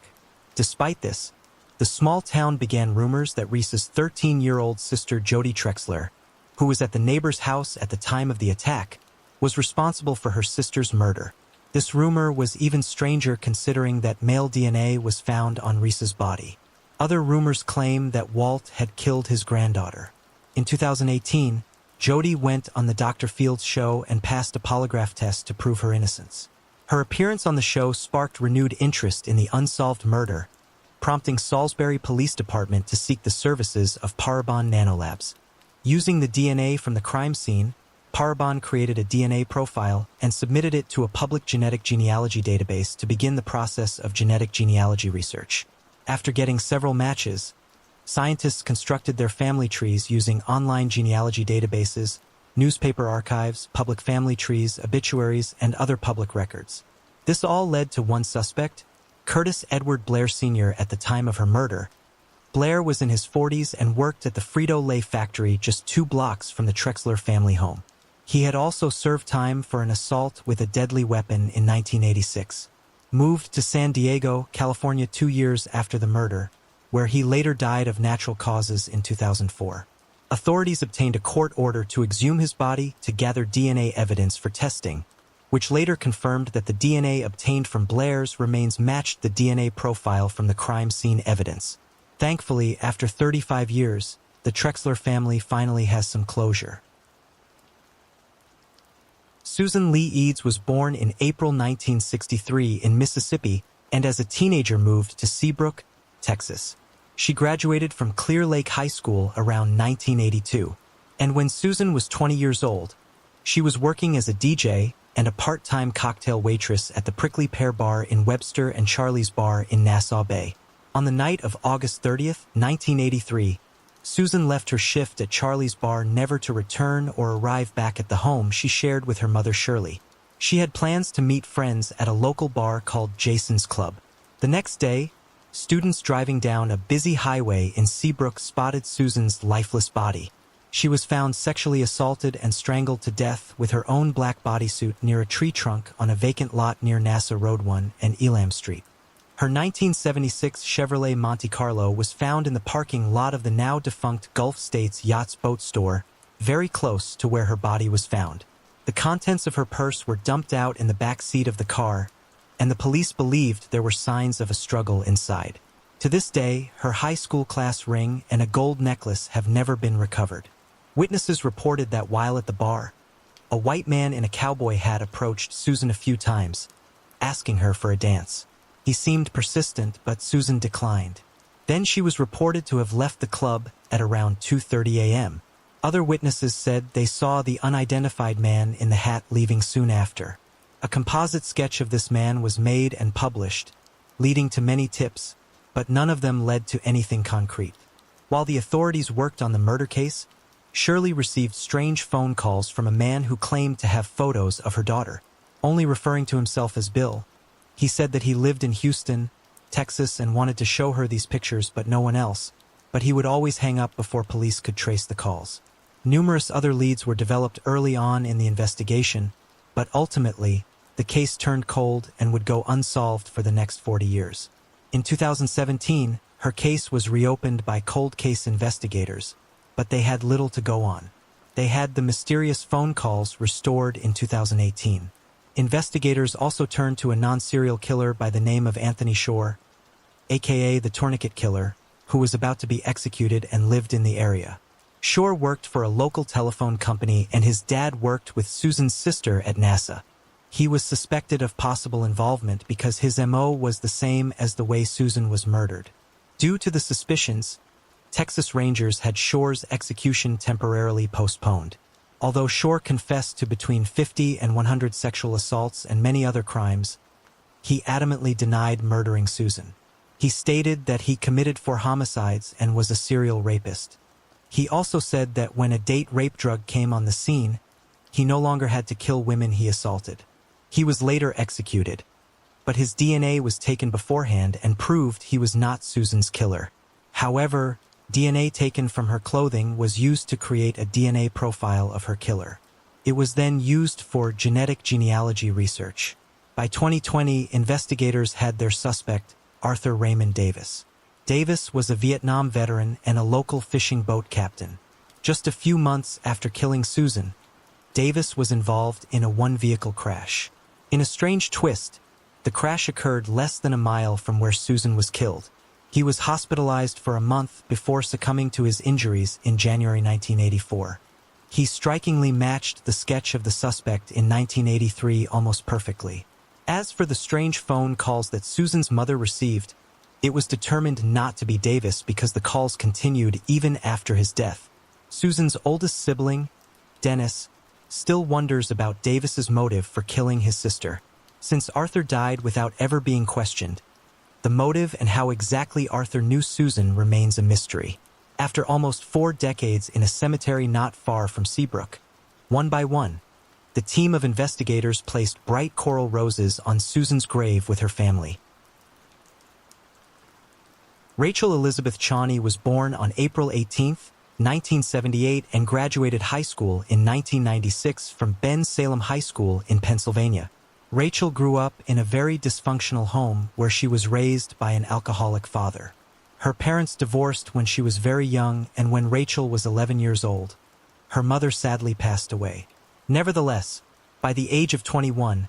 Despite this, the small town began rumors that Risa's 13-year-old sister Jody Trexler, who was at the neighbor's house at the time of the attack, was responsible for her sister's murder. This rumor was even stranger considering that male DNA was found on Risa's body. Other rumors claim that Walt had killed his granddaughter. In 2018, Jody went on the Dr. Fields show and passed a polygraph test to prove her innocence. Her appearance on the show sparked renewed interest in the unsolved murder, prompting Salisbury Police Department to seek the services of Parabon Nanolabs. Using the DNA from the crime scene, Parabon created a DNA profile and submitted it to a public genetic genealogy database to begin the process of genetic genealogy research. After getting several matches, scientists constructed their family trees using online genealogy databases, newspaper archives, public family trees, obituaries, and other public records. This all led to one suspect, Curtis Edward Blair Sr. At the time of her murder, Blair was in his 40s and worked at the Frito-Lay factory just 2 blocks from the Trexler family home. He had also served time for an assault with a deadly weapon in 1986. Moved to San Diego, California 2 years after the murder, where he later died of natural causes in 2004. Authorities obtained a court order to exhume his body to gather DNA evidence for testing, which later confirmed that the DNA obtained from Blair's remains matched the DNA profile from the crime scene evidence. Thankfully, after 35 years, the Trexler family finally has some closure. Susan Lee Eads was born in April 1963 in Mississippi and as a teenager moved to Seabrook, Texas. She graduated from Clear Lake High School around 1982, and when Susan was 20 years old, she was working as a DJ and a part-time cocktail waitress at the Prickly Pear Bar in Webster and Charlie's Bar in Nassau Bay. On the night of August 30th, 1983, Susan left her shift at Charlie's Bar never to return or arrive back at the home she shared with her mother Shirley. She had plans to meet friends at a local bar called Jason's Club. The next day, students driving down a busy highway in Seabrook spotted Susan's lifeless body. She was found sexually assaulted and strangled to death with her own black bodysuit near a tree trunk on a vacant lot near NASA Road 1 and Elam Street. Her 1976 Chevrolet Monte Carlo was found in the parking lot of the now-defunct Gulf States Yachts Boat Store, very close to where her body was found. The contents of her purse were dumped out in the back seat of the car, and the police believed there were signs of a struggle inside. To this day, her high school class ring and a gold necklace have never been recovered. Witnesses reported that while at the bar, a white man in a cowboy hat approached Susan a few times, asking her for a dance. He seemed persistent, but Susan declined. Then she was reported to have left the club at around 2:30 a.m. Other witnesses said they saw the unidentified man in the hat leaving soon after. A composite sketch of this man was made and published, leading to many tips, but none of them led to anything concrete. While the authorities worked on the murder case, Shirley received strange phone calls from a man who claimed to have photos of her daughter, only referring to himself as Bill. He said that he lived in Houston, Texas, and wanted to show her these pictures, but no one else. but he would always hang up before police could trace the calls. Numerous other leads were developed early on in the investigation, but ultimately, the case turned cold and would go unsolved for the next 40 years. In 2017, her case was reopened by cold case investigators, but they had little to go on. They had the mysterious phone calls restored in 2018. Investigators also turned to a non-serial killer by the name of Anthony Shore, aka the Tourniquet Killer, who was about to be executed and lived in the area. Shore worked for a local telephone company and his dad worked with Susan's sister at NASA. He was suspected of possible involvement because his MO was the same as the way Susan was murdered. Due to the suspicions, Texas Rangers had Shore's execution temporarily postponed. Although Shore confessed to between 50 and 100 sexual assaults and many other crimes, he adamantly denied murdering Susan. He stated that he committed 4 homicides and was a serial rapist. He also said that when a date rape drug came on the scene, he no longer had to kill women he assaulted. He was later executed, but his DNA was taken beforehand and proved he was not Susan's killer. However, DNA taken from her clothing was used to create a DNA profile of her killer. It was then used for genetic genealogy research. By 2020, investigators had their suspect, Arthur Raymond Davis. Davis was a Vietnam veteran and a local fishing boat captain. Just a few months after killing Susan, Davis was involved in a one-vehicle crash. In a strange twist, the crash occurred less than a mile from where Susan was killed. He was hospitalized for a month before succumbing to his injuries in January 1984. He strikingly matched the sketch of the suspect in 1983 almost perfectly. As for the strange phone calls that Susan's mother received, it was determined not to be Davis because the calls continued even after his death. Susan's oldest sibling, Dennis, still wonders about Davis's motive for killing his sister. Since Arthur died without ever being questioned, the motive and how exactly Arthur knew Susan remains a mystery. After almost 4 decades in a cemetery not far from Seabrook, one by one, the team of investigators placed bright coral roses on Susan's grave with her family. Rachel Elizabeth Chauny was born on April 18, 1978 and graduated high school in 1996 from Ben Salem High School in Pennsylvania. Rachel grew up in a very dysfunctional home where she was raised by an alcoholic father. Her parents divorced when she was very young, and when Rachel was 11 years old, her mother sadly passed away. Nevertheless, by the age of 21,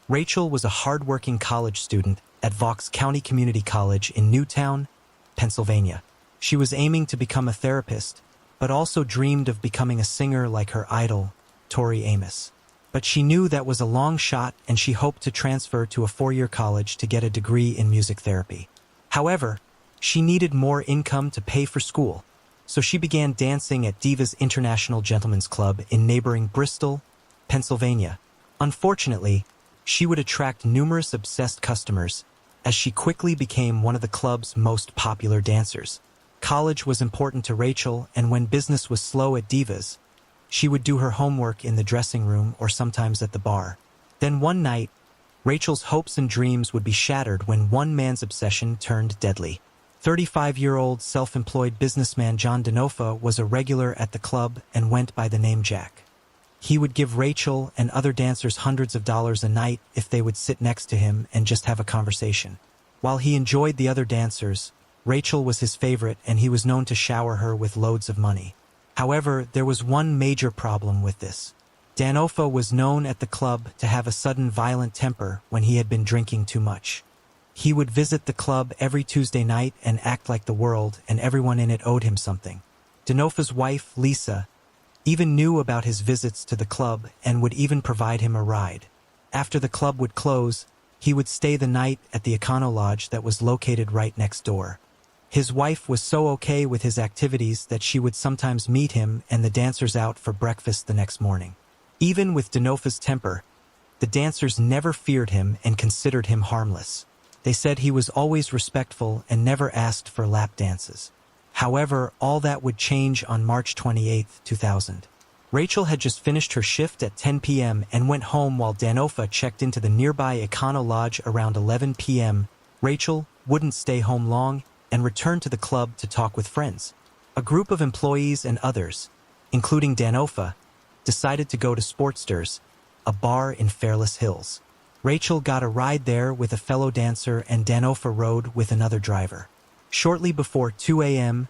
Rachel was a hard-working college student at Vaux County Community College in Newtown, Pennsylvania. She was aiming to become a therapist, but also dreamed of becoming a singer like her idol, Tori Amos. But she knew that was a long shot, and she hoped to transfer to a 4-year college to get a degree in music therapy. However, she needed more income to pay for school, so she began dancing at Divas International Gentlemen's Club in neighboring Bristol, Pennsylvania. Unfortunately, she would attract numerous obsessed customers, as she quickly became one of the club's most popular dancers. College was important to Rachel, and when business was slow at Divas, she would do her homework in the dressing room or sometimes at the bar. Then one night, Rachel's hopes and dreams would be shattered when one man's obsession turned deadly. 35-year-old self-employed businessman John Denofa was a regular at the club and went by the name Jack. He would give Rachel and other dancers hundreds of dollars a night if they would sit next to him and just have a conversation. While he enjoyed the other dancers, Rachel was his favorite and he was known to shower her with loads of money. However, there was one major problem with this. Danofa was known at the club to have a sudden violent temper when he had been drinking too much. He would visit the club every Tuesday night and act like the world and everyone in it owed him something. Danofa's wife, Lisa, even knew about his visits to the club and would even provide him a ride. After the club would close, he would stay the night at the Econo Lodge that was located right next door. His wife was so okay with his activities that she would sometimes meet him and the dancers out for breakfast the next morning. Even with Danofa's temper, the dancers never feared him and considered him harmless. They said he was always respectful and never asked for lap dances. However, all that would change on March 28, 2000. Rachel had just finished her shift at 10 p.m. and went home while Danofa checked into the nearby Econo Lodge around 11 p.m. Rachel wouldn't stay home long and returned to the club to talk with friends. A group of employees and others, including Danofa, decided to go to Sportsters, a bar in Fairless Hills. Rachel got a ride there with a fellow dancer and Danofa rode with another driver. Shortly before 2 a.m.,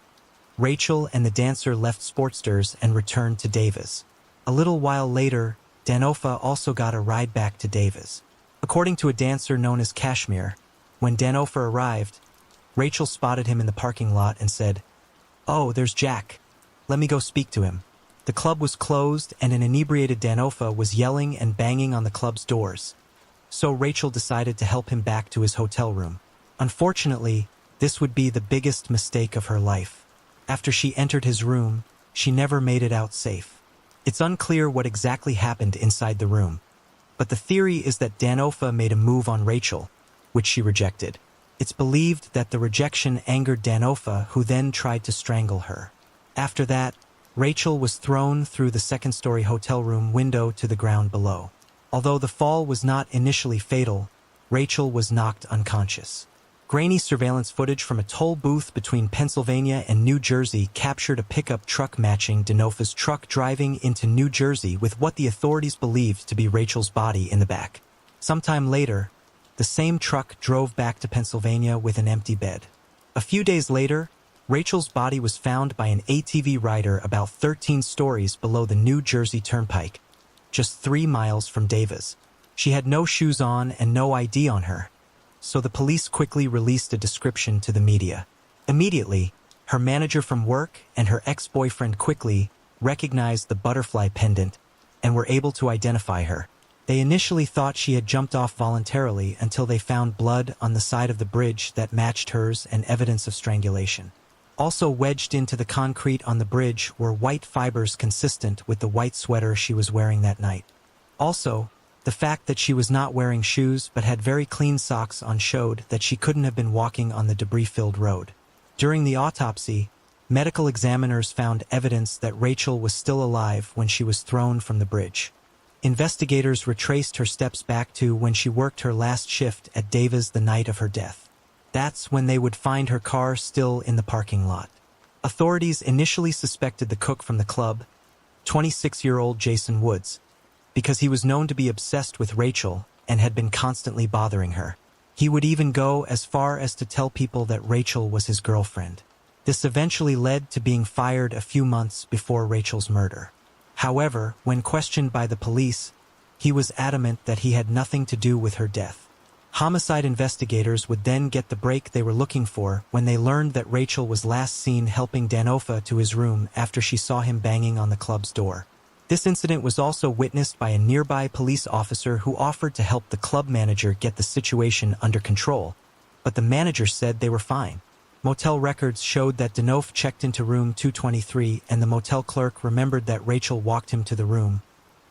Rachel and the dancer left Sportsters and returned to Davis. A little while later, Danofa also got a ride back to Davis. According to a dancer known as Kashmir, when Danofa arrived, Rachel spotted him in the parking lot and said, "Oh, there's Jack. Let me go speak to him." The club was closed and an inebriated Danofa was yelling and banging on the club's doors. So Rachel decided to help him back to his hotel room. Unfortunately, this would be the biggest mistake of her life. After she entered his room, she never made it out safe. It's unclear what exactly happened inside the room, but the theory is that Danofa made a move on Rachel, which she rejected. It's believed that the rejection angered Danofa, who then tried to strangle her. After that, Rachel was thrown through the second-story hotel room window to the ground below. Although the fall was not initially fatal, Rachel was knocked unconscious. Grainy surveillance footage from a toll booth between Pennsylvania and New Jersey captured a pickup truck matching Danofa's truck driving into New Jersey with what the authorities believed to be Rachel's body in the back. Sometime later, the same truck drove back to Pennsylvania with an empty bed. A few days later, Rachel's body was found by an ATV rider about 13 stories below the New Jersey Turnpike, just 3 miles from Davis. She had no shoes on and no ID on her, so the police quickly released a description to the media. Immediately, her manager from work and her ex-boyfriend quickly recognized the butterfly pendant and were able to identify her. They initially thought she had jumped off voluntarily until they found blood on the side of the bridge that matched hers and evidence of strangulation. Also wedged into the concrete on the bridge were white fibers consistent with the white sweater she was wearing that night. Also, the fact that she was not wearing shoes but had very clean socks on showed that she couldn't have been walking on the debris-filled road. During the autopsy, medical examiners found evidence that Rachel was still alive when she was thrown from the bridge. Investigators retraced her steps back to when she worked her last shift at Davis the night of her death. That's when they would find her car still in the parking lot. Authorities initially suspected the cook from the club, 26-year-old Jason Woods, because he was known to be obsessed with Rachel and had been constantly bothering her. He would even go as far as to tell people that Rachel was his girlfriend. This eventually led to being fired a few months before Rachel's murder. However, when questioned by the police, he was adamant that he had nothing to do with her death. Homicide investigators would then get the break they were looking for when they learned that Rachel was last seen helping Danofa to his room after she saw him banging on the club's door. This incident was also witnessed by a nearby police officer who offered to help the club manager get the situation under control, but the manager said they were fine. Motel records showed that Danofa checked into room 223 and the motel clerk remembered that Rachel walked him to the room,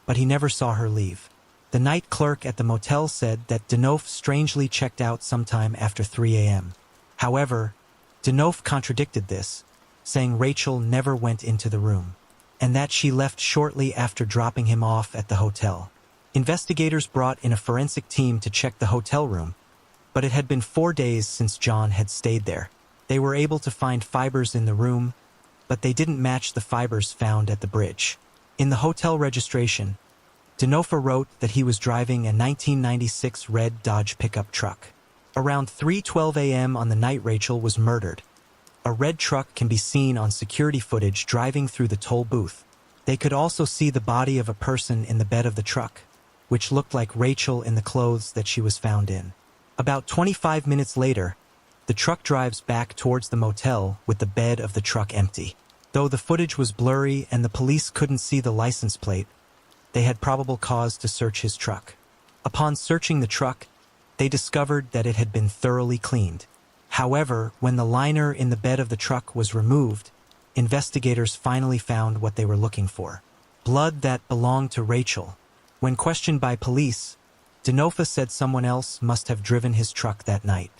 but he never saw her leave. The night clerk at the motel said that Danofa strangely checked out sometime after 3 a.m. However, Danofa contradicted this, saying Rachel never went into the room, and that she left shortly after dropping him off at the hotel. Investigators brought in a forensic team to check the hotel room, but it had been 4 days since John had stayed there. They were able to find fibers in the room, but they didn't match the fibers found at the bridge. In the hotel registration, Danofa wrote that he was driving a 1996 red Dodge pickup truck. Around 3:12 a.m. on the night Rachel was murdered, a red truck can be seen on security footage driving through the toll booth. They could also see the body of a person in the bed of the truck, which looked like Rachel in the clothes that she was found in. About 25 minutes later, the truck drives back towards the motel with the bed of the truck empty. Though the footage was blurry and the police couldn't see the license plate, they had probable cause to search his truck. Upon searching the truck, they discovered that it had been thoroughly cleaned. However, when the liner in the bed of the truck was removed, investigators finally found what they were looking for: blood that belonged to Rachel. When questioned by police, Danofa said someone else must have driven his truck that night.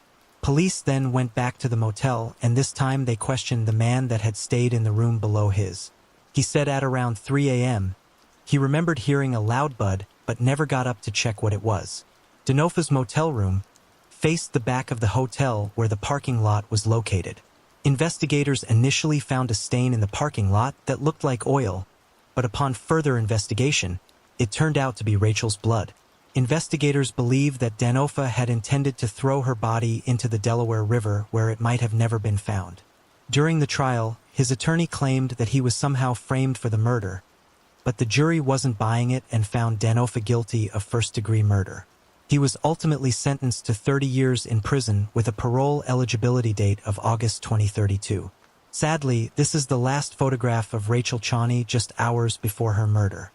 Police then went back to the motel, and this time they questioned the man that had stayed in the room below his. He said at around 3 a.m., he remembered hearing a loud bud, but never got up to check what it was. Danofa's motel room, faced the back of the hotel where the parking lot was located. Investigators initially found a stain in the parking lot that looked like oil, but upon further investigation, it turned out to be Rachel's blood. Investigators believe that Danofa had intended to throw her body into the Delaware River where it might have never been found. During the trial, his attorney claimed that he was somehow framed for the murder, but the jury wasn't buying it and found Danofa guilty of first-degree murder. He was ultimately sentenced to 30 years in prison with a parole eligibility date of August 2032. Sadly, this is the last photograph of Rachel Chani just hours before her murder.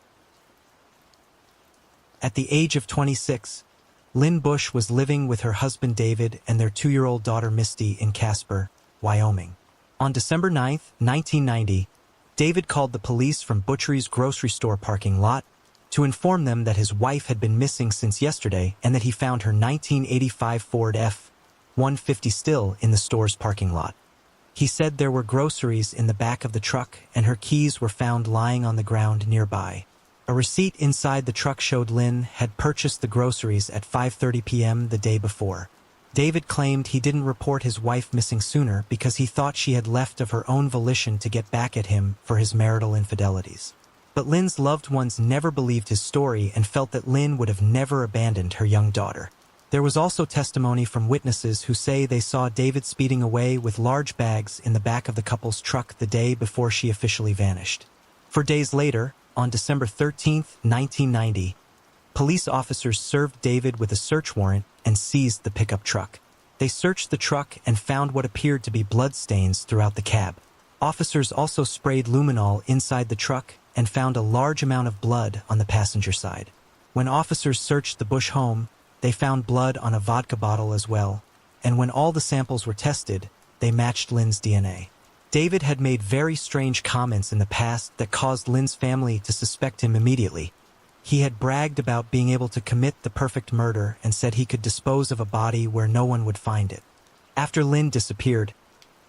At the age of 26, Lynn Bush was living with her husband David and their 2-year-old daughter Misty in Casper, Wyoming. On December 9, 1990, David called the police from Butchery's grocery store parking lot to inform them that his wife had been missing since yesterday and that he found her 1985 Ford F-150 still in the store's parking lot. He said there were groceries in the back of the truck and her keys were found lying on the ground nearby. A receipt inside the truck showed Lynn had purchased the groceries at 5:30 p.m. the day before. David claimed he didn't report his wife missing sooner because he thought she had left of her own volition to get back at him for his marital infidelities. But Lynn's loved ones never believed his story and felt that Lynn would have never abandoned her young daughter. There was also testimony from witnesses who say they saw David speeding away with large bags in the back of the couple's truck the day before she officially vanished. 4 days later, on December 13, 1990, police officers served David with a search warrant and seized the pickup truck. They searched the truck and found what appeared to be blood stains throughout the cab. Officers also sprayed luminol inside the truck and found a large amount of blood on the passenger side. When officers searched the Bush home, they found blood on a vodka bottle as well, and when all the samples were tested, they matched Lynn's DNA. David had made very strange comments in the past that caused Lynn's family to suspect him immediately. He had bragged about being able to commit the perfect murder and said he could dispose of a body where no one would find it. After Lynn disappeared,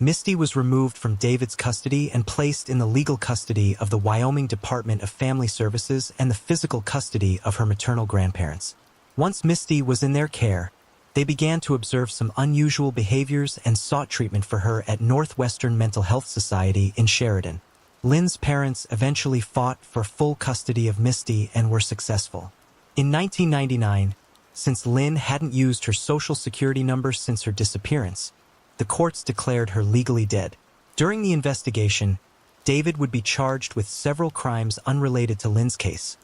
Misty was removed from David's custody and placed in the legal custody of the Wyoming Department of Family Services and the physical custody of her maternal grandparents. Once Misty was in their care, they began to observe some unusual behaviors and sought treatment for her at Northwestern Mental Health Society in Sheridan. Lynn's parents eventually fought for full custody of Misty and were successful. In 1999, since Lynn hadn't used her social security number since her disappearance, the courts declared her legally dead. During the investigation, David would be charged with several crimes unrelated to Lynn's case,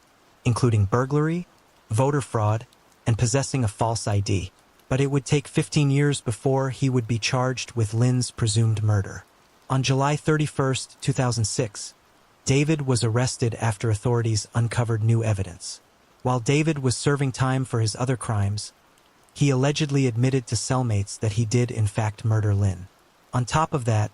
including burglary, voter fraud, and possessing a false ID. But it would take 15 years before he would be charged with Lynn's presumed murder. On July 31, 2006, David was arrested after authorities uncovered new evidence. While David was serving time for his other crimes, he allegedly admitted to cellmates that he did in fact murder Lynn. On top of that,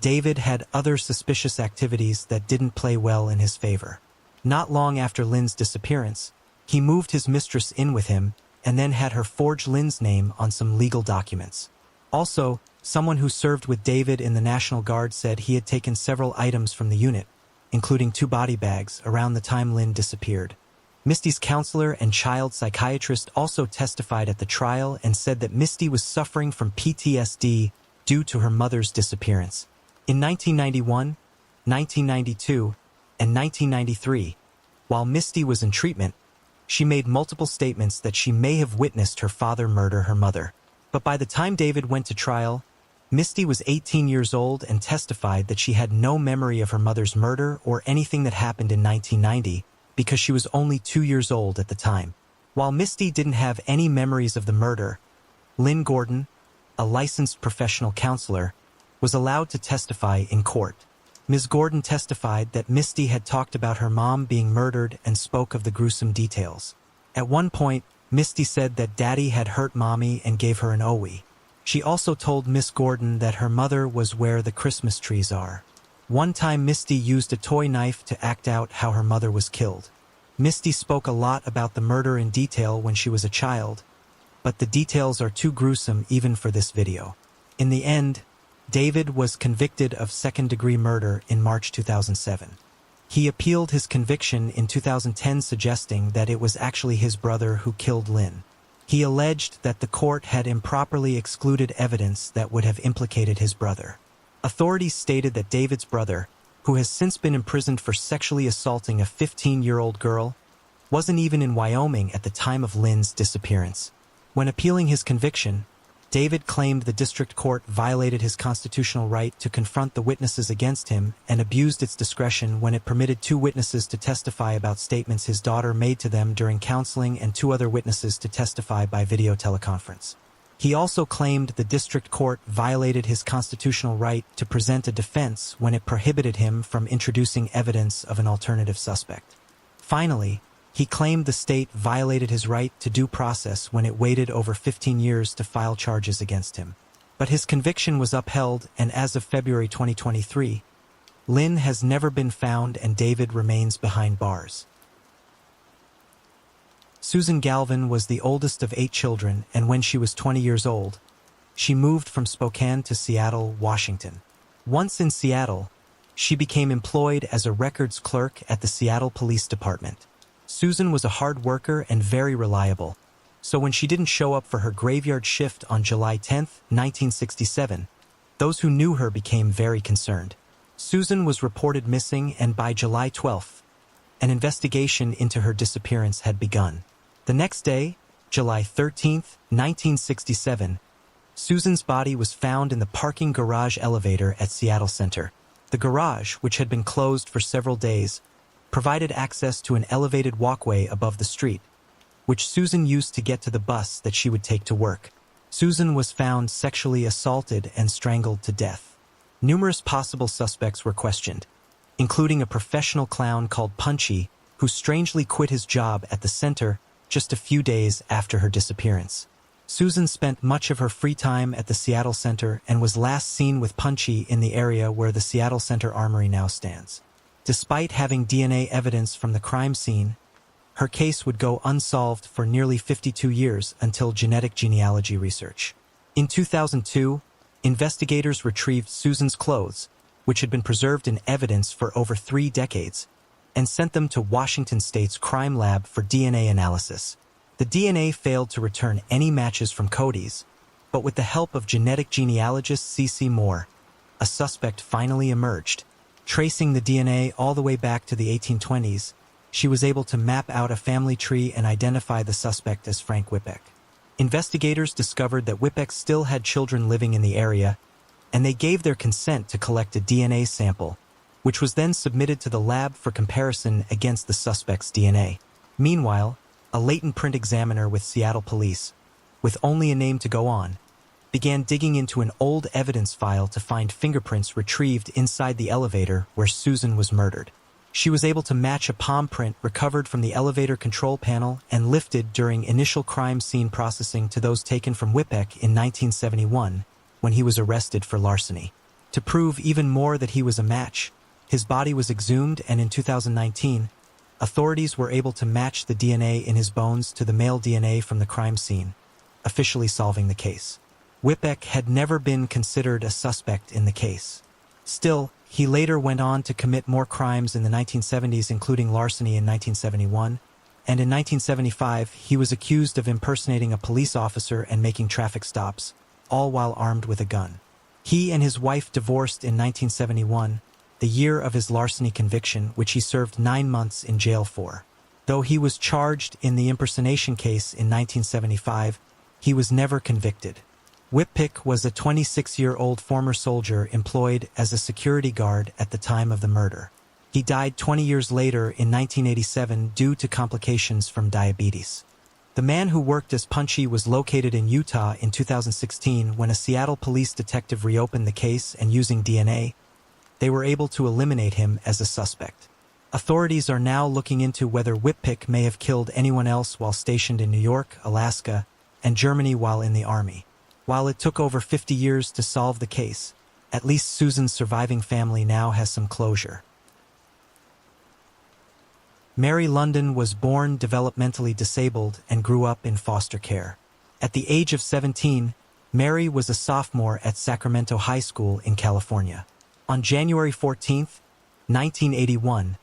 David had other suspicious activities that didn't play well in his favor. Not long after Lynn's disappearance, he moved his mistress in with him and then had her forge Lynn's name on some legal documents. Also, someone who served with David in the National Guard said he had taken several items from the unit, including 2 body bags, around the time Lynn disappeared. Misty's counselor and child psychiatrist also testified at the trial and said that Misty was suffering from PTSD due to her mother's disappearance. In 1991, 1992, and 1993, while Misty was in treatment, she made multiple statements that she may have witnessed her father murder her mother. But by the time David went to trial, Misty was 18 years old and testified that she had no memory of her mother's murder or anything that happened in 1990 because she was only 2 years old at the time. While Misty didn't have any memories of the murder, Lynn Gordon, a licensed professional counselor, was allowed to testify in court. Ms. Gordon testified that Misty had talked about her mom being murdered and spoke of the gruesome details. At one point, Misty said that Daddy had hurt Mommy and gave her an owie. She also told Miss Gordon that her mother was where the Christmas trees are. One time Misty used a toy knife to act out how her mother was killed. Misty spoke a lot about the murder in detail when she was a child, but the details are too gruesome even for this video. In the end, David was convicted of second-degree murder in March 2007. He appealed his conviction in 2010, suggesting that it was actually his brother who killed Lynn. He alleged that the court had improperly excluded evidence that would have implicated his brother. Authorities stated that David's brother, who has since been imprisoned for sexually assaulting a 15-year-old girl, wasn't even in Wyoming at the time of Lynn's disappearance. When appealing his conviction, David claimed the district court violated his constitutional right to confront the witnesses against him and abused its discretion when it permitted 2 witnesses to testify about statements his daughter made to them during counseling and 2 other witnesses to testify by video teleconference. He also claimed the district court violated his constitutional right to present a defense when it prohibited him from introducing evidence of an alternative suspect. Finally, he claimed the state violated his right to due process when it waited over 15 years to file charges against him. But his conviction was upheld, and as of February 2023, Lynn has never been found and David remains behind bars. Susan Galvin was the oldest of 8 children, and when she was 20 years old, she moved from Spokane to Seattle, Washington. Once in Seattle, she became employed as a records clerk at the Seattle Police Department. Susan was a hard worker and very reliable, so when she didn't show up for her graveyard shift on July 10, 1967, those who knew her became very concerned. Susan was reported missing, and by July 12, an investigation into her disappearance had begun. The next day, July 13, 1967, Susan's body was found in the parking garage elevator at Seattle Center. The garage, which had been closed for several days, provided access to an elevated walkway above the street, which Susan used to get to the bus that she would take to work. Susan was found sexually assaulted and strangled to death. Numerous possible suspects were questioned, including a professional clown called Punchy, who strangely quit his job at the center just a few days after her disappearance. Susan spent much of her free time at the Seattle Center and was last seen with Punchy in the area where the Seattle Center Armory now stands. Despite having DNA evidence from the crime scene, her case would go unsolved for nearly 52 years until genetic genealogy research. In 2002, investigators retrieved Susan's clothes, which had been preserved in evidence for over 3 decades, and sent them to Washington State's crime lab for DNA analysis. The DNA failed to return any matches from Cody's, but with the help of genetic genealogist C.C. Moore, a suspect finally emerged. Tracing the DNA all the way back to the 1820s, she was able to map out a family tree and identify the suspect as Frank Whippeck. Investigators discovered that Whippeck still had children living in the area, and they gave their consent to collect a DNA sample, which was then submitted to the lab for comparison against the suspect's DNA. Meanwhile, a latent print examiner with Seattle Police, with only a name to go on, began digging into an old evidence file to find fingerprints retrieved inside the elevator where Susan was murdered. She was able to match a palm print recovered from the elevator control panel and lifted during initial crime scene processing to those taken from Whippeck in 1971 when he was arrested for larceny. To prove even more that he was a match, his body was exhumed, and in 2019, authorities were able to match the DNA in his bones to the male DNA from the crime scene, officially solving the case. Whippeck had never been considered a suspect in the case. Still, he later went on to commit more crimes in the 1970s, including larceny in 1971, and in 1975 he was accused of impersonating a police officer and making traffic stops, all while armed with a gun. He and his wife divorced in 1971, the year of his larceny conviction, which he served 9 months in jail for. Though he was charged in the impersonation case in 1975, he was never convicted. Whippeck was a 26-year-old former soldier employed as a security guard at the time of the murder. He died 20 years later in 1987 due to complications from diabetes. The man who worked as Punchy was located in Utah in 2016 when a Seattle police detective reopened the case, and using DNA, they were able to eliminate him as a suspect. Authorities are now looking into whether Whippeck may have killed anyone else while stationed in New York, Alaska, and Germany while in the Army. While it took over 50 years to solve the case, at least Susan's surviving family now has some closure. Mary London was born developmentally disabled and grew up in foster care. At the age of 17, Mary was a sophomore at Sacramento High School in California. On January 14, 1981,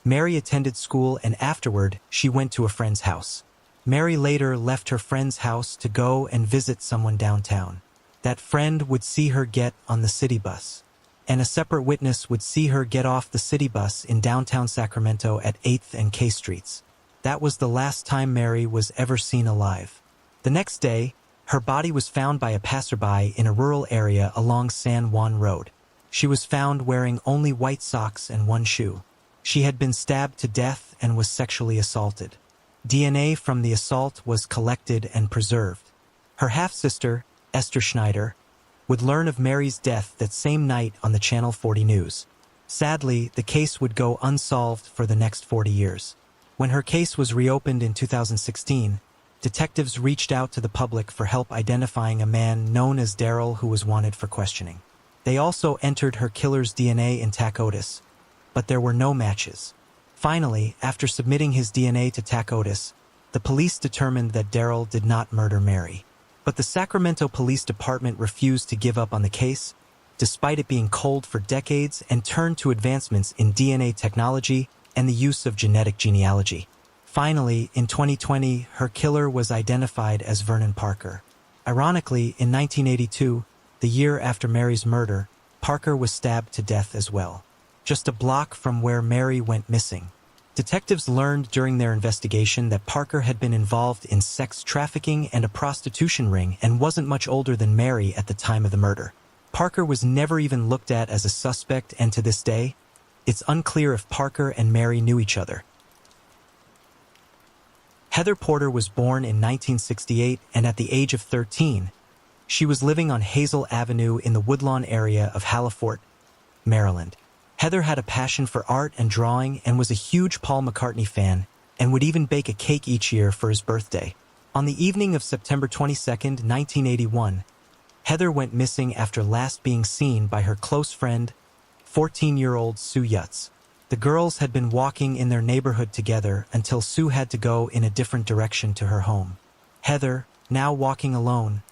Mary attended school, and afterward she went to a friend's house. Mary later left her friend's house to go and visit someone downtown. That friend would see her get on the city bus, and a separate witness would see her get off the city bus in downtown Sacramento at 8th and K Streets. That was the last time Mary was ever seen alive. The next day, her body was found by a passerby in a rural area along San Juan Road. She was found wearing only white socks and one shoe. She had been stabbed to death and was sexually assaulted. DNA from the assault was collected and preserved. Her half-sister, Esther Schneider, would learn of Mary's death that same night on the Channel 40 News. Sadly, the case would go unsolved for the next 40 years. When her case was reopened in 2016, detectives reached out to the public for help identifying a man known as Daryl who was wanted for questioning. They also entered her killer's DNA in Tacotus, but there were no matches. Finally, after submitting his DNA to Tacotus, the police determined that Daryl did not murder Mary. But the Sacramento Police Department refused to give up on the case, despite it being cold for decades, and turned to advancements in DNA technology and the use of genetic genealogy. Finally, in 2020, her killer was identified as Vernon Parker. Ironically, in 1982, the year after Mary's murder, Parker was stabbed to death as well, just a block from where Mary went missing. Detectives learned during their investigation that Parker had been involved in sex trafficking and a prostitution ring and wasn't much older than Mary at the time of the murder. Parker was never even looked at as a suspect, and to this day, it's unclear if Parker and Mary knew each other. Heather Porter was born in 1968, and at the age of 13, she was living on Hazel Avenue in the Woodlawn area of Hallifort, Maryland. Heather had a passion for art and drawing and was a huge Paul McCartney fan and would even bake a cake each year for his birthday. On the evening of September 22, 1981, Heather went missing after last being seen by her close friend, 14-year-old Sue Yutz. The girls had been walking in their neighborhood together until Sue had to go in a different direction to her home. Heather, now walking alone,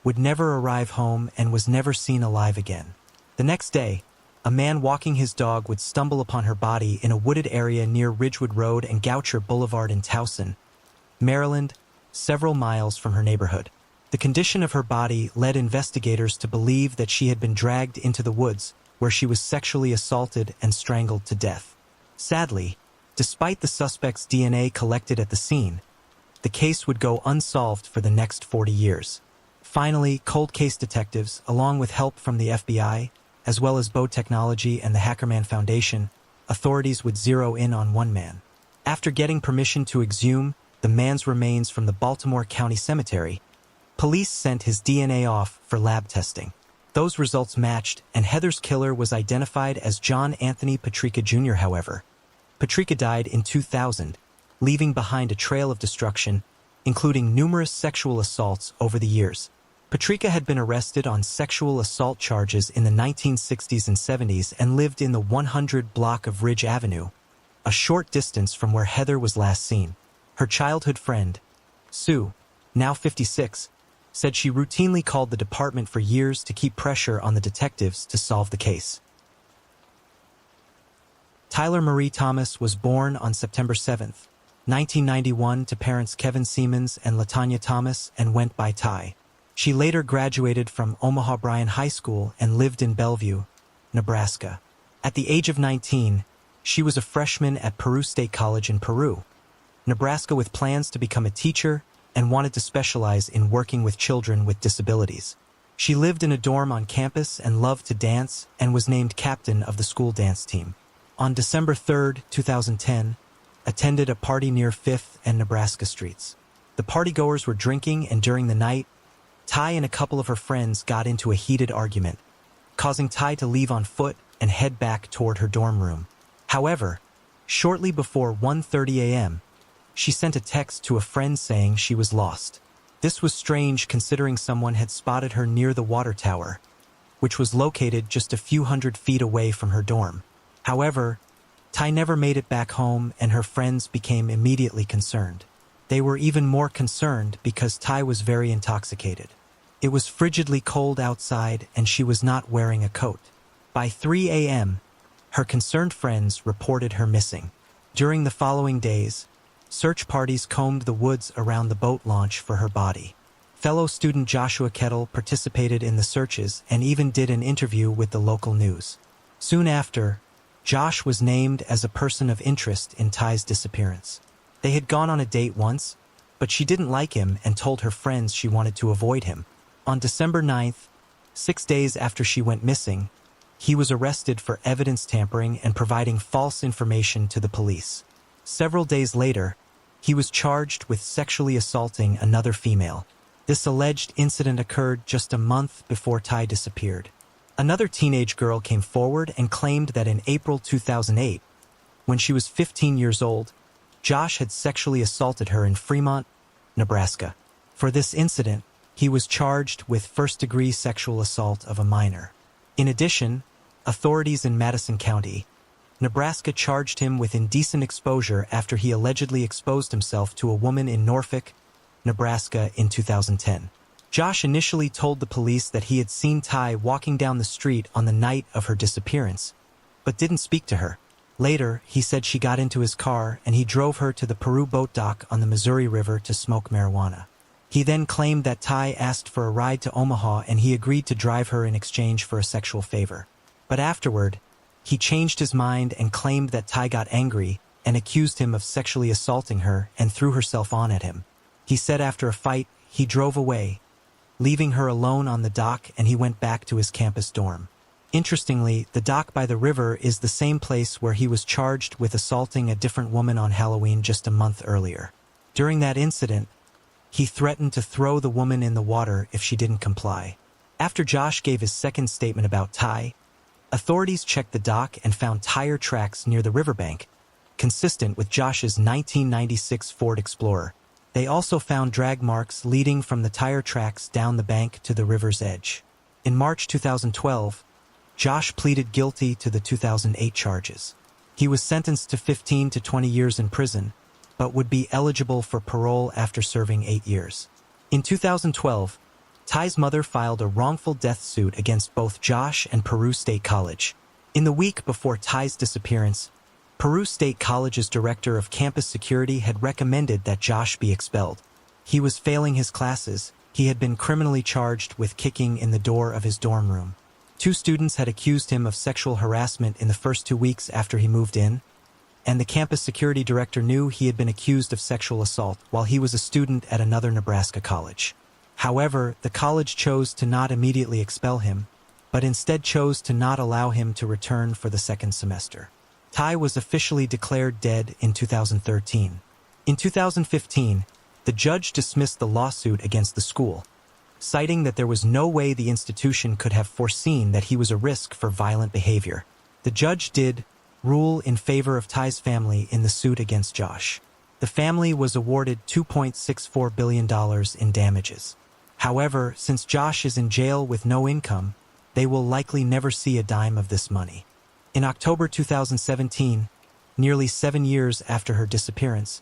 would never arrive home and was never seen alive again. The next day, a man walking his dog would stumble upon her body in a wooded area near Ridgewood Road and Goucher Boulevard in Towson, Maryland, several miles from her neighborhood. The condition of her body led investigators to believe that she had been dragged into the woods, where she was sexually assaulted and strangled to death. Sadly, despite the suspect's DNA collected at the scene, the case would go unsolved for the next 40 years. Finally, cold case detectives, along with help from the FBI, as well as Bode Technology and the Hackerman Foundation, authorities would zero in on one man. After getting permission to exhume the man's remains from the Baltimore County Cemetery, police sent his DNA off for lab testing. Those results matched, and Heather's killer was identified as John Anthony Patrica Jr. However, Patrica died in 2000, leaving behind a trail of destruction, including numerous sexual assaults over the years. Patrica had been arrested on sexual assault charges in the 1960s and 70s and lived in the 100 block of Ridge Avenue, a short distance from where Heather was last seen. Her childhood friend, Sue, now 56, said she routinely called the department for years to keep pressure on the detectives to solve the case. Tyler Marie Thomas was born on September 7, 1991 to parents Kevin Siemens and Latanya Thomas and went by Ty. She later graduated from Omaha Bryan High School and lived in Bellevue, Nebraska. At the age of 19, she was a freshman at Peru State College in Peru, Nebraska, with plans to become a teacher and wanted to specialize in working with children with disabilities. She lived in a dorm on campus and loved to dance and was named captain of the school dance team. On December 3, 2010, attended a party near 5th and Nebraska Streets. The partygoers were drinking, and during the night, Ty and a couple of her friends got into a heated argument, causing Ty to leave on foot and head back toward her dorm room. However, shortly before 1:30 a.m., she sent a text to a friend saying she was lost. This was strange considering someone had spotted her near the water tower, which was located just a few hundred feet away from her dorm. However, Ty never made it back home, and her friends became immediately concerned. They were even more concerned because Ty was very intoxicated. It was frigidly cold outside, and she was not wearing a coat. By 3 a.m., her concerned friends reported her missing. During the following days, Search parties combed the woods around the boat launch for her body. Fellow student Joshua Kettle participated in the searches and even did an interview with the local news. Soon after, Josh was named as a person of interest in Ty's disappearance. They had gone on a date once, but she didn't like him and told her friends she wanted to avoid him. On December 9th, 6 days after she went missing, he was arrested for evidence tampering and providing false information to the police. Several days later, he was charged with sexually assaulting another female. This alleged incident occurred just a month before Ty disappeared. Another teenage girl came forward and claimed that in April 2008, when she was 15 years old, Josh had sexually assaulted her in Fremont, Nebraska. For this incident, he was charged with first-degree sexual assault of a minor. In addition, authorities in Madison County, Nebraska charged him with indecent exposure after he allegedly exposed himself to a woman in Norfolk, Nebraska in 2010. Josh initially told the police that he had seen Ty walking down the street on the night of her disappearance, but didn't speak to her. Later, he said she got into his car and he drove her to the Peru boat dock on the Missouri River to smoke marijuana. He then claimed that Ty asked for a ride to Omaha and he agreed to drive her in exchange for a sexual favor. But afterward, he changed his mind and claimed that Ty got angry and accused him of sexually assaulting her and threw herself on at him. He said after a fight, he drove away, leaving her alone on the dock, and he went back to his campus dorm. Interestingly, the dock by the river is the same place where he was charged with assaulting a different woman on Halloween just a month earlier. During that incident, he threatened to throw the woman in the water if she didn't comply. After Josh gave his second statement about Ty, authorities checked the dock and found tire tracks near the riverbank, consistent with Josh's 1996 Ford Explorer. They also found drag marks leading from the tire tracks down the bank to the river's edge. In March 2012, Josh pleaded guilty to the 2008 charges. He was sentenced to 15 to 20 years in prison, but would be eligible for parole after serving 8 years. In 2012, Ty's mother filed a wrongful death suit against both Josh and Peru State College. In the week before Ty's disappearance, Peru State College's director of campus security had recommended that Josh be expelled. He was failing his classes. He had been criminally charged with kicking in the door of his dorm room. 2 students had accused him of sexual harassment in the first 2 weeks after he moved in, and the campus security director knew he had been accused of sexual assault while he was a student at another Nebraska college. However, the college chose to not immediately expel him, but instead chose to not allow him to return for the second semester. Ty was officially declared dead in 2013. In 2015, the judge dismissed the lawsuit against the school, citing that there was no way the institution could have foreseen that he was a risk for violent behavior. The judge did rule in favor of Ty's family in the suit against Josh. The family was awarded $2.64 billion in damages. However, since Josh is in jail with no income, they will likely never see a dime of this money. In October 2017, nearly 7 years after her disappearance,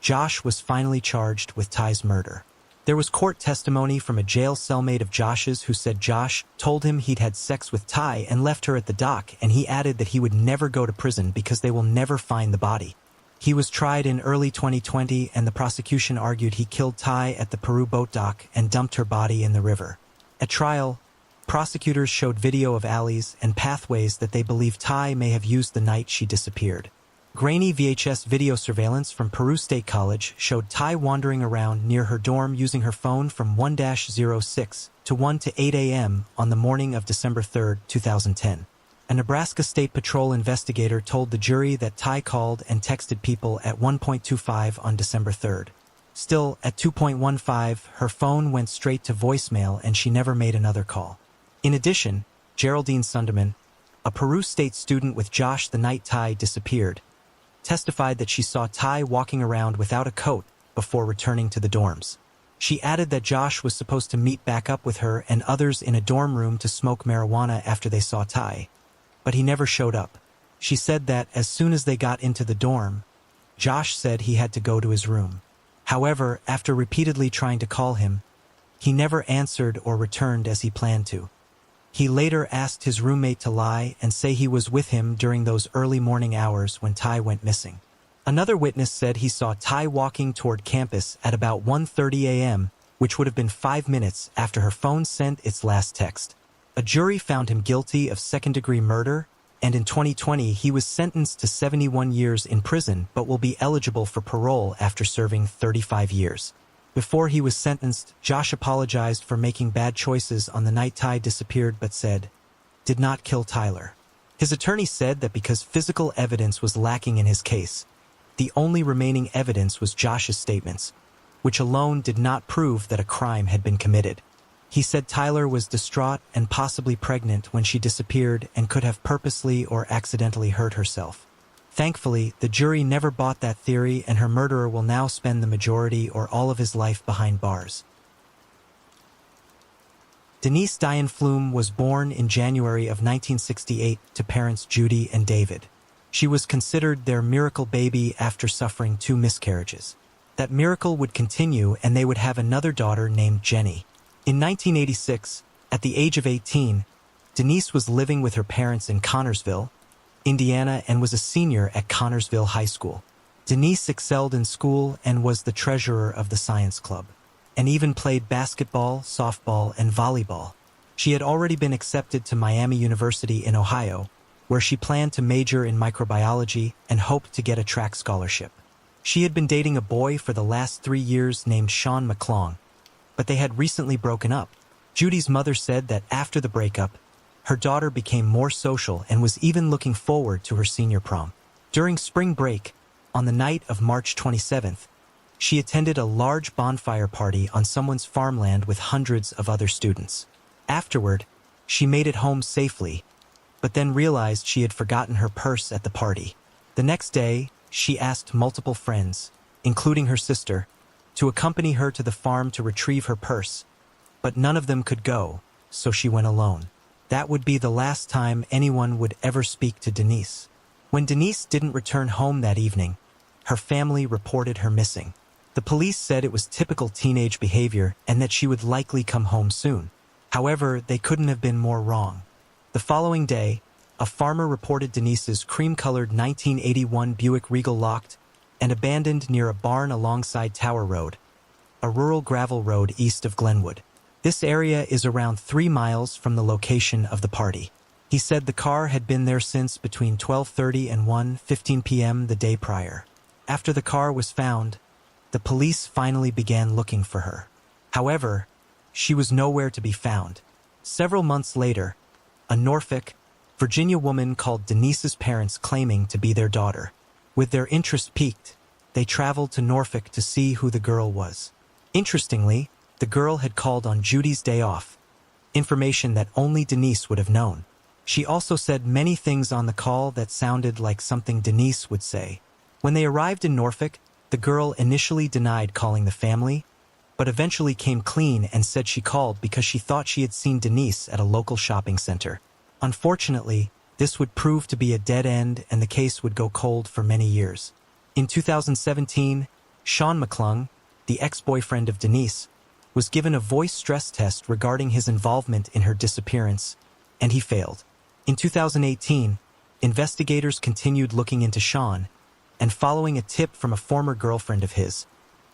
Josh was finally charged with Ty's murder. There was court testimony from a jail cellmate of Josh's who said Josh told him he'd had sex with Ty and left her at the dock, and he added that he would never go to prison because they will never find the body. He was tried in early 2020, and the prosecution argued he killed Ty at the Peru boat dock and dumped her body in the river. At trial, prosecutors showed video of alleys and pathways that they believe Ty may have used the night she disappeared. Grainy VHS video surveillance from Peru State College showed Ty wandering around near her dorm using her phone from 1-06 to 1 to 8 a.m. on the morning of December 3, 2010. A Nebraska State Patrol investigator told the jury that Ty called and texted people at 1.25 on December 3. Still, at 2.15, her phone went straight to voicemail and she never made another call. In addition, Geraldine Sunderman, a Peru State student with Josh the night Ty disappeared, testified that she saw Ty walking around without a coat before returning to the dorms. She added that Josh was supposed to meet back up with her and others in a dorm room to smoke marijuana after they saw Ty, but he never showed up. She said that as soon as they got into the dorm, Josh said he had to go to his room. However, after repeatedly trying to call him, he never answered or returned as he planned to. He later asked his roommate to lie and say he was with him during those early morning hours when Ty went missing. Another witness said he saw Ty walking toward campus at about 1:30 a.m., which would have been 5 minutes after her phone sent its last text. A jury found him guilty of second-degree murder, and in 2020 he was sentenced to 71 years in prison but will be eligible for parole after serving 35 years. Before he was sentenced, Josh apologized for making bad choices on the night Ty disappeared but said, "Did not kill Tyler." His attorney said that because physical evidence was lacking in his case, the only remaining evidence was Josh's statements, which alone did not prove that a crime had been committed. He said Tyler was distraught and possibly pregnant when she disappeared and could have purposely or accidentally hurt herself. Thankfully, the jury never bought that theory, and her murderer will now spend the majority or all of his life behind bars. Denise Diane Flume was born in January of 1968 to parents Judy and David. She was considered their miracle baby after suffering 2 miscarriages. That miracle would continue and they would have another daughter named Jenny. In 1986, at the age of 18, Denise was living with her parents in Connorsville, Indiana, and was a senior at Connorsville High School. Denise excelled in school and was the treasurer of the science club, and even played basketball, softball, and volleyball. She had already been accepted to Miami University in Ohio, where she planned to major in microbiology and hoped to get a track scholarship. She had been dating a boy for the last 3 years named Sean McClung, but they had recently broken up. Judy's mother said that after the breakup, her daughter became more social and was even looking forward to her senior prom. During spring break, on the night of March 27th, she attended a large bonfire party on someone's farmland with hundreds of other students. Afterward, she made it home safely, but then realized she had forgotten her purse at the party. The next day, she asked multiple friends, including her sister, to accompany her to the farm to retrieve her purse, but none of them could go, so she went alone. That would be the last time anyone would ever speak to Denise. When Denise didn't return home that evening, her family reported her missing. The police said it was typical teenage behavior and that she would likely come home soon. However, they couldn't have been more wrong. The following day, a farmer reported Denise's cream-colored 1981 Buick Regal locked and abandoned near a barn alongside Tower Road, a rural gravel road east of Glenwood. This area is around 3 miles from the location of the party. He said the car had been there since between 12:30 and 1:15 p.m. the day prior. After the car was found, the police finally began looking for her. However, she was nowhere to be found. Several months later, a Norfolk, Virginia woman called Denise's parents claiming to be their daughter. With their interest piqued, they traveled to Norfolk to see who the girl was. Interestingly, the girl had called on Judy's day off, information that only Denise would have known. She also said many things on the call that sounded like something Denise would say. When they arrived in Norfolk, the girl initially denied calling the family, but eventually came clean and said she called because she thought she had seen Denise at a local shopping center. Unfortunately, this would prove to be a dead end and the case would go cold for many years. In 2017, Sean McClung, the ex-boyfriend of Denise, was given a voice stress test regarding his involvement in her disappearance, and he failed. In 2018, investigators continued looking into Sean, and following a tip from a former girlfriend of his,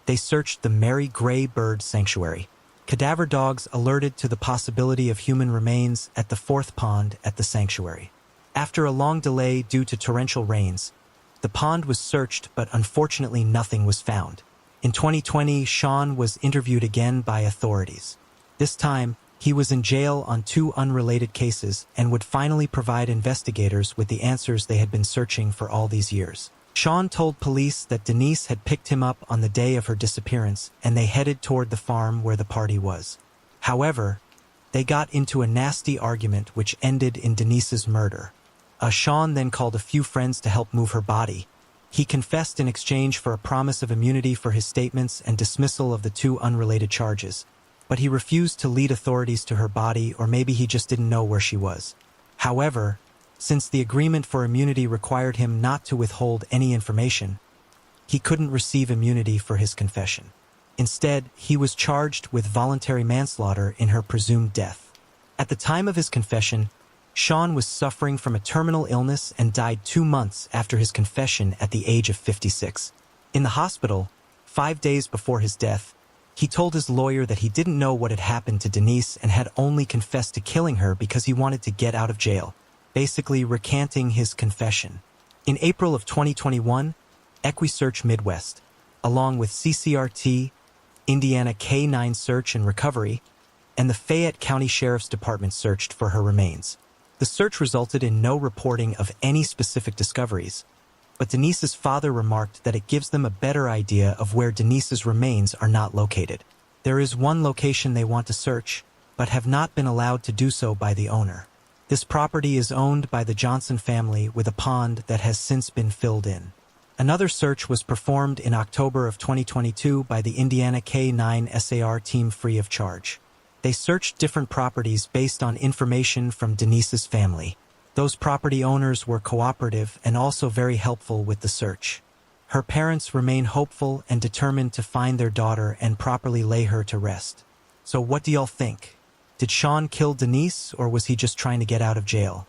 they searched the Mary Gray Bird Sanctuary. Cadaver dogs alerted to the possibility of human remains at the 4th pond at the sanctuary. After a long delay due to torrential rains, the pond was searched, but unfortunately nothing was found. In 2020, Sean was interviewed again by authorities. This time, he was in jail on 2 unrelated cases and would finally provide investigators with the answers they had been searching for all these years. Sean told police that Denise had picked him up on the day of her disappearance and they headed toward the farm where the party was. However, they got into a nasty argument which ended in Denise's murder. Sean then called a few friends to help move her body. He confessed in exchange for a promise of immunity for his statements and dismissal of the 2 unrelated charges, but he refused to lead authorities to her body, or maybe he just didn't know where she was. However, since the agreement for immunity required him not to withhold any information, he couldn't receive immunity for his confession. Instead, he was charged with voluntary manslaughter in her presumed death. At the time of his confession, Sean was suffering from a terminal illness and died 2 months after his confession at the age of 56. In the hospital, 5 days before his death, he told his lawyer that he didn't know what had happened to Denise and had only confessed to killing her because he wanted to get out of jail, basically recanting his confession. In April of 2021, EquiSearch Midwest, along with CCRT, Indiana K-9 Search and Recovery, and the Fayette County Sheriff's Department searched for her remains. The search resulted in no reporting of any specific discoveries, but Denise's father remarked that it gives them a better idea of where Denise's remains are not located. There is one location they want to search, but have not been allowed to do so by the owner. This property is owned by the Johnson family with a pond that has since been filled in. Another search was performed in October of 2022 by the Indiana K-9 SAR team free of charge. They searched different properties based on information from Denise's family. Those property owners were cooperative and also very helpful with the search. Her parents remain hopeful and determined to find their daughter and properly lay her to rest. So what do y'all think? Did Sean kill Denise, or was he just trying to get out of jail?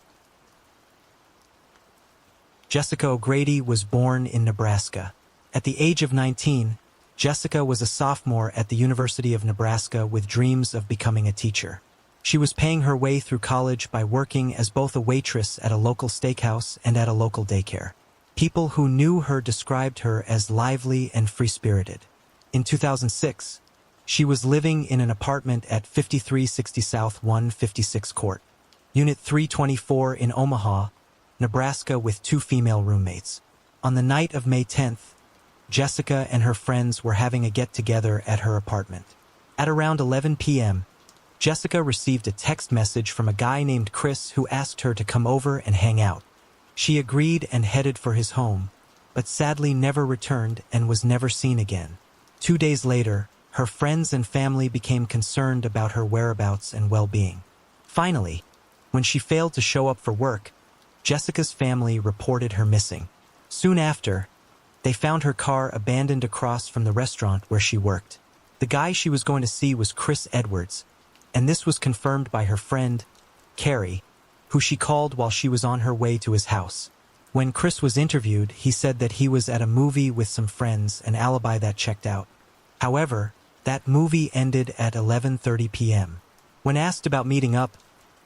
Jessica O'Grady was born in Nebraska. At the age of 19, Jessica was a sophomore at the University of Nebraska with dreams of becoming a teacher. She was paying her way through college by working as both a waitress at a local steakhouse and at a local daycare. People who knew her described her as lively and free-spirited. In 2006, she was living in an apartment at 5360 South 156 Court, Unit 324 in Omaha, Nebraska, with 2 female roommates. On the night of May 10th, Jessica and her friends were having a get-together at her apartment. At around 11 p.m., Jessica received a text message from a guy named Chris who asked her to come over and hang out. She agreed and headed for his home, but sadly never returned and was never seen again. 2 days later, her friends and family became concerned about her whereabouts and well-being. Finally, when she failed to show up for work, Jessica's family reported her missing. Soon after, they found her car abandoned across from the restaurant where she worked. The guy she was going to see was Chris Edwards, and this was confirmed by her friend, Carrie, who she called while she was on her way to his house. When Chris was interviewed, he said that he was at a movie with some friends, an alibi that checked out. However, that movie ended at 11:30 p.m. When asked about meeting up,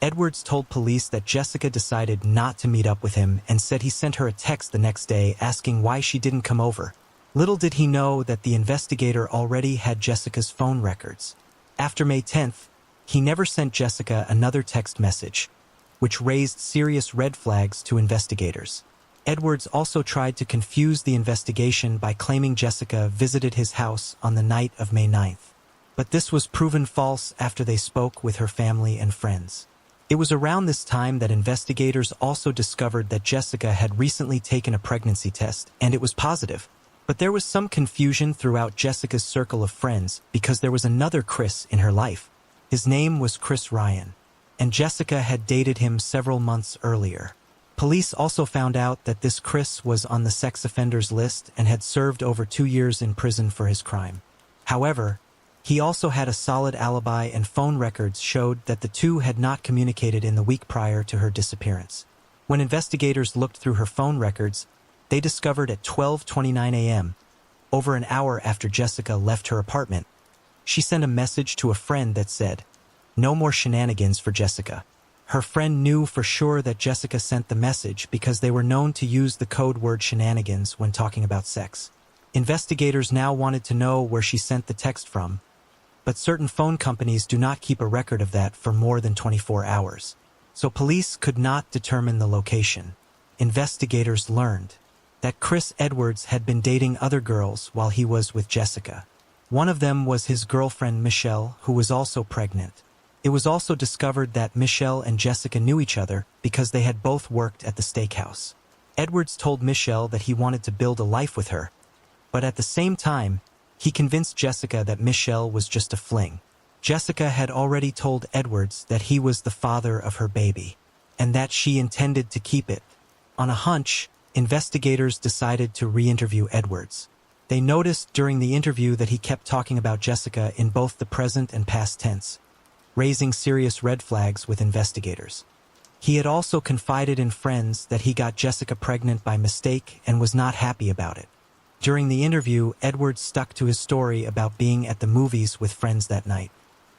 Edwards told police that Jessica decided not to meet up with him and said he sent her a text the next day asking why she didn't come over. Little did he know that the investigator already had Jessica's phone records. After May 10th, he never sent Jessica another text message, which raised serious red flags to investigators. Edwards also tried to confuse the investigation by claiming Jessica visited his house on the night of May 9th. But this was proven false after they spoke with her family and friends. It was around this time that investigators also discovered that Jessica had recently taken a pregnancy test, and it was positive. But there was some confusion throughout Jessica's circle of friends because there was another Chris in her life. His name was Chris Ryan, and Jessica had dated him several months earlier. Police also found out that this Chris was on the sex offenders list and had served over 2 years in prison for his crime. However, he also had a solid alibi, and phone records showed that the two had not communicated in the week prior to her disappearance. When investigators looked through her phone records, they discovered at 12:29 a.m., over an hour after Jessica left her apartment, she sent a message to a friend that said, "No more shenanigans for Jessica." Her friend knew for sure that Jessica sent the message because they were known to use the code word shenanigans when talking about sex. Investigators now wanted to know where she sent the text from, but certain phone companies do not keep a record of that for more than 24 hours. So police could not determine the location. Investigators learned that Chris Edwards had been dating other girls while he was with Jessica. One of them was his girlfriend Michelle, who was also pregnant. It was also discovered that Michelle and Jessica knew each other because they had both worked at the steakhouse. Edwards told Michelle that he wanted to build a life with her, but at the same time, he convinced Jessica that Michelle was just a fling. Jessica had already told Edwards that he was the father of her baby, and that she intended to keep it. On a hunch, investigators decided to re-interview Edwards. They noticed during the interview that he kept talking about Jessica in both the present and past tense, raising serious red flags with investigators. He had also confided in friends that he got Jessica pregnant by mistake and was not happy about it. During the interview, Edwards stuck to his story about being at the movies with friends that night,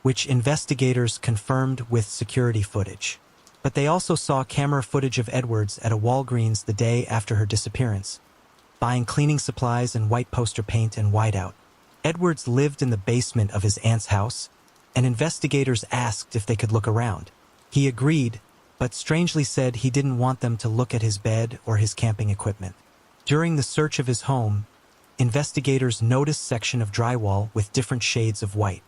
which investigators confirmed with security footage. But they also saw camera footage of Edwards at a Walgreens the day after her disappearance, buying cleaning supplies and white poster paint and whiteout. Edwards lived in the basement of his aunt's house, and investigators asked if they could look around. He agreed, but strangely said he didn't want them to look at his bed or his camping equipment. During the search of his home, investigators noticed a section of drywall with different shades of white.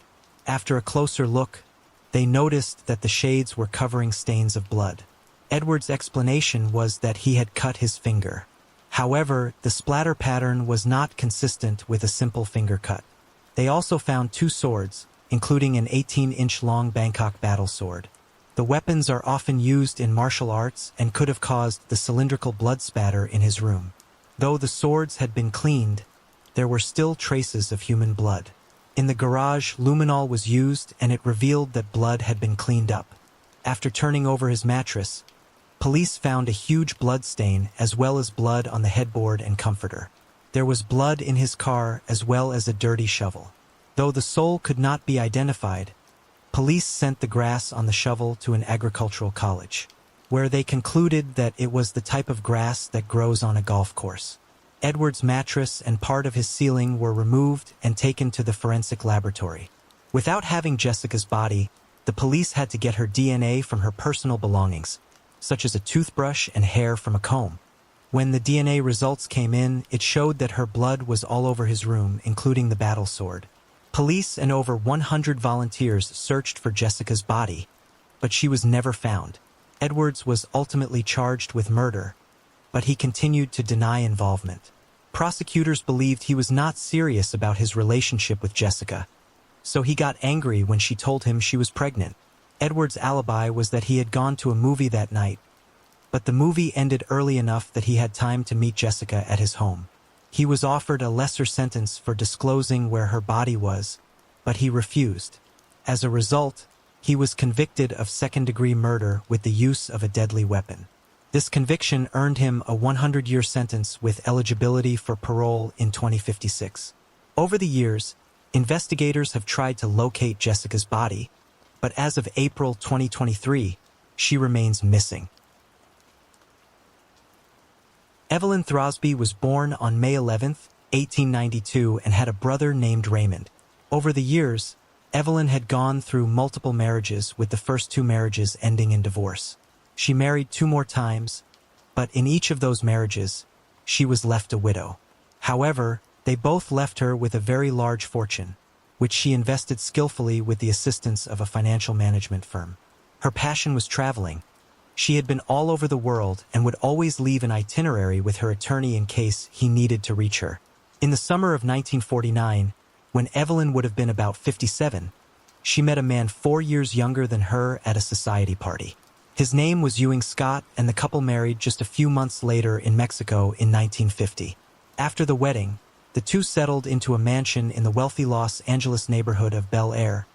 After a closer look, they noticed that the shades were covering stains of blood. Edwards' explanation was that he had cut his finger. However, the splatter pattern was not consistent with a simple finger cut. They also found 2 swords, including an 18-inch long Bangkok battle sword. The weapons are often used in martial arts and could have caused the cylindrical blood spatter in his room. Though the swords had been cleaned, there were still traces of human blood. In the garage, luminol was used and it revealed that blood had been cleaned up. After turning over his mattress, police found a huge blood stain as well as blood on the headboard and comforter. There was blood in his car as well as a dirty shovel. Though the soul could not be identified, police sent the grass on the shovel to an agricultural college, where they concluded that it was the type of grass that grows on a golf course. Edwards' mattress and part of his ceiling were removed and taken to the forensic laboratory. Without having Jessica's body, the police had to get her DNA from her personal belongings, such as a toothbrush and hair from a comb. When the DNA results came in, it showed that her blood was all over his room, including the battle sword. Police and over 100 volunteers searched for Jessica's body, but she was never found. Edwards was ultimately charged with murder, but he continued to deny involvement. Prosecutors believed he was not serious about his relationship with Jessica, so he got angry when she told him she was pregnant. Edwards' alibi was that he had gone to a movie that night, but the movie ended early enough that he had time to meet Jessica at his home. He was offered a lesser sentence for disclosing where her body was, but he refused. As a result, he was convicted of second-degree murder with the use of a deadly weapon. This conviction earned him a 100-year sentence with eligibility for parole in 2056. Over the years, investigators have tried to locate Jessica's body, but as of April 2023, she remains missing. Evelyn Throsby was born on May 11, 1892, and had a brother named Raymond. Over the years, Evelyn had gone through multiple marriages, with the first 2 marriages ending in divorce. She married 2 more times, but in each of those marriages, she was left a widow. However, they both left her with a very large fortune, which she invested skillfully with the assistance of a financial management firm. Her passion was traveling. She had been all over the world and would always leave an itinerary with her attorney in case he needed to reach her. In the summer of 1949, when Evelyn would have been about 57, she met a man 4 years younger than her at a society party. His name was Ewing Scott, and the couple married just a few months later in Mexico in 1950. After the wedding, the two settled into a mansion in the wealthy Los Angeles neighborhood of Bel Air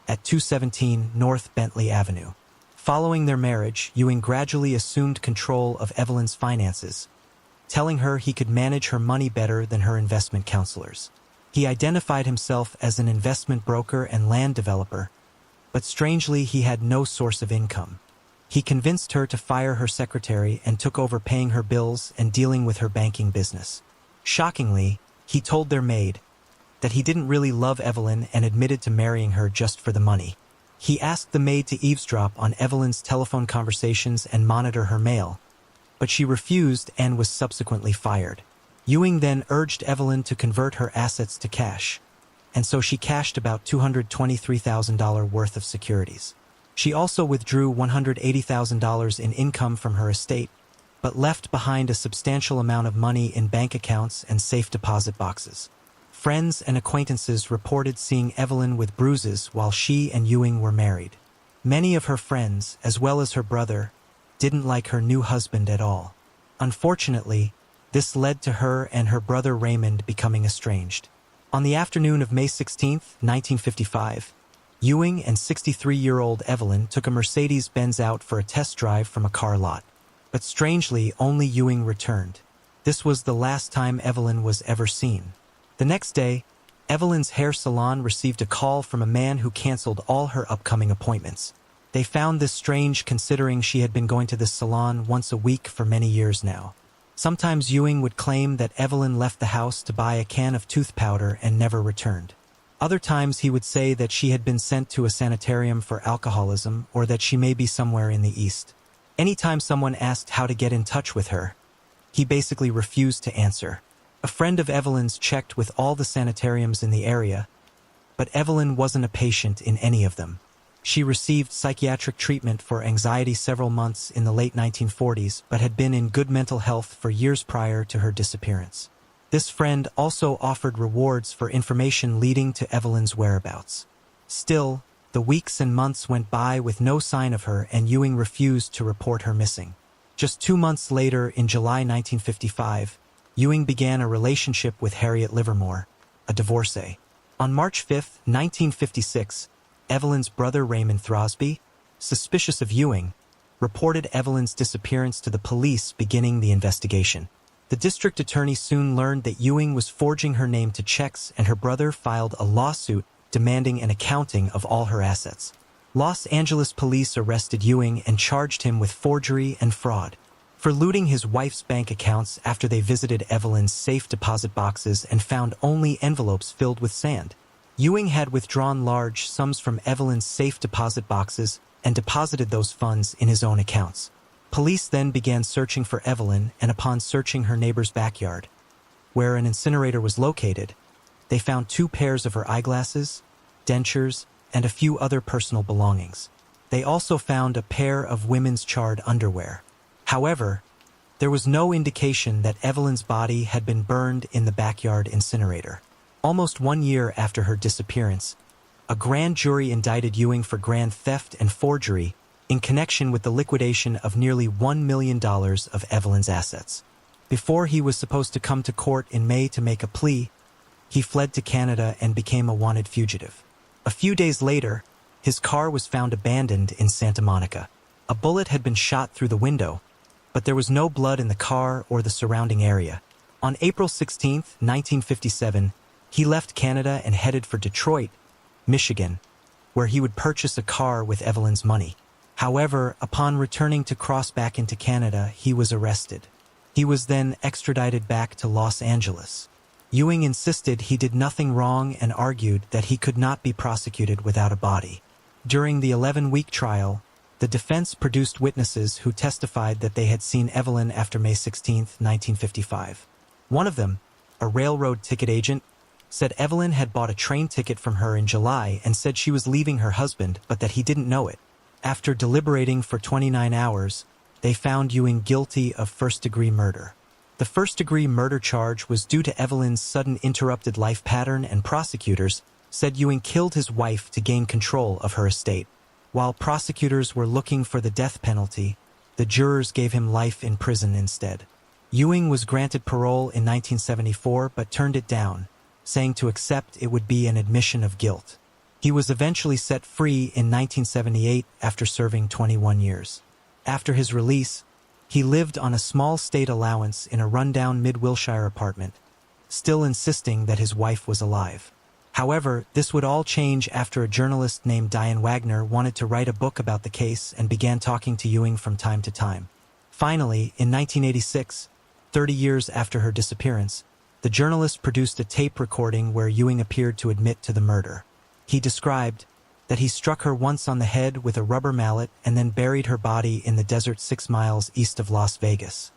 at 217 North Bentley Avenue. Following their marriage, Ewing gradually assumed control of Evelyn's finances, telling her he could manage her money better than her investment counselors. He identified himself as an investment broker and land developer, but strangely he had no source of income. He convinced her to fire her secretary and took over paying her bills and dealing with her banking business. Shockingly, he told their maid that he didn't really love Evelyn and admitted to marrying her just for the money. He asked the maid to eavesdrop on Evelyn's telephone conversations and monitor her mail, but she refused and was subsequently fired. Ewing then urged Evelyn to convert her assets to cash, and so she cashed about $223,000 worth of securities. She also withdrew $180,000 in income from her estate, but left behind a substantial amount of money in bank accounts and safe deposit boxes. Friends and acquaintances reported seeing Evelyn with bruises while she and Ewing were married. Many of her friends, as well as her brother, didn't like her new husband at all. Unfortunately, this led to her and her brother Raymond becoming estranged. On the afternoon of May 16, 1955, Ewing and 63-year-old Evelyn took a Mercedes-Benz out for a test drive from a car lot. But strangely, only Ewing returned. This was the last time Evelyn was ever seen. The next day, Evelyn's hair salon received a call from a man who canceled all her upcoming appointments. They found this strange considering she had been going to this salon once a week for many years now. Sometimes Ewing would claim that Evelyn left the house to buy a can of tooth powder and never returned. Other times he would say that she had been sent to a sanitarium for alcoholism or that she may be somewhere in the East. Anytime someone asked how to get in touch with her, he basically refused to answer. A friend of Evelyn's checked with all the sanitariums in the area, but Evelyn wasn't a patient in any of them. She received psychiatric treatment for anxiety several months in the late 1940s, but had been in good mental health for years prior to her disappearance. This friend also offered rewards for information leading to Evelyn's whereabouts. Still, the weeks and months went by with no sign of her, and Ewing refused to report her missing. Just 2 months later, in July 1955, Ewing began a relationship with Harriet Livermore, a divorcee. On March 5, 1956, Evelyn's brother Raymond Throsby, suspicious of Ewing, reported Evelyn's disappearance to the police, beginning the investigation. The district attorney soon learned that Ewing was forging her name to checks, and her brother filed a lawsuit demanding an accounting of all her assets. Los Angeles police arrested Ewing and charged him with forgery and fraud for looting his wife's bank accounts after they visited Evelyn's safe deposit boxes and found only envelopes filled with sand. Ewing had withdrawn large sums from Evelyn's safe deposit boxes and deposited those funds in his own accounts. Police then began searching for Evelyn, and upon searching her neighbor's backyard, where an incinerator was located, they found 2 pairs of her eyeglasses, dentures, and a few other personal belongings. They also found a pair of women's charred underwear. However, there was no indication that Evelyn's body had been burned in the backyard incinerator. Almost 1 year after her disappearance, a grand jury indicted Ewing for grand theft and forgery in connection with the liquidation of nearly $1 million of Evelyn's assets. Before he was supposed to come to court in May to make a plea, he fled to Canada and became a wanted fugitive. A few days later, his car was found abandoned in Santa Monica. A bullet had been shot through the window, but there was no blood in the car or the surrounding area. On April 16, 1957, he left Canada and headed for Detroit, Michigan, where he would purchase a car with Evelyn's money. However, upon returning to cross back into Canada, he was arrested. He was then extradited back to Los Angeles. Ewing insisted he did nothing wrong and argued that he could not be prosecuted without a body. During the 11-week trial, the defense produced witnesses who testified that they had seen Evelyn after May 16, 1955. One of them, a railroad ticket agent, said Evelyn had bought a train ticket from her in July and said she was leaving her husband, but that he didn't know it. After deliberating for 29 hours, they found Ewing guilty of first-degree murder. The first-degree murder charge was due to Evelyn's sudden interrupted life pattern, and prosecutors said Ewing killed his wife to gain control of her estate. While prosecutors were looking for the death penalty, the jurors gave him life in prison instead. Ewing was granted parole in 1974 but turned it down, saying to accept it would be an admission of guilt. He was eventually set free in 1978 after serving 21 years. After his release, he lived on a small state allowance in a rundown mid-Wilshire apartment, still insisting that his wife was alive. However, this would all change after a journalist named Diane Wagner wanted to write a book about the case and began talking to Ewing from time to time. Finally, in 1986, 30 years after her disappearance, the journalist produced a tape recording where Ewing appeared to admit to the murder. He described that he struck her once on the head with a rubber mallet and then buried her body in the desert 6 miles east of Las Vegas,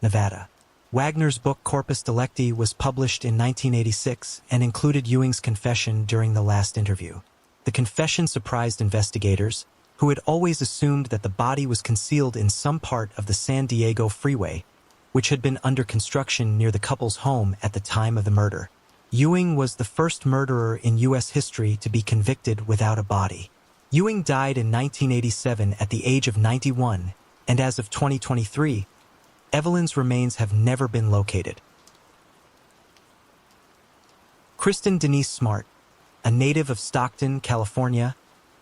Nevada. Wagner's book Corpus Delicti was published in 1986 and included Ewing's confession during the last interview. The confession surprised investigators, who had always assumed that the body was concealed in some part of the San Diego freeway, which had been under construction near the couple's home at the time of the murder. Ewing was the first murderer in U.S. history to be convicted without a body. Ewing died in 1987 at the age of 91, and as of 2023, Evelyn's remains have never been located. Kristen Denise Smart, a native of Stockton, California,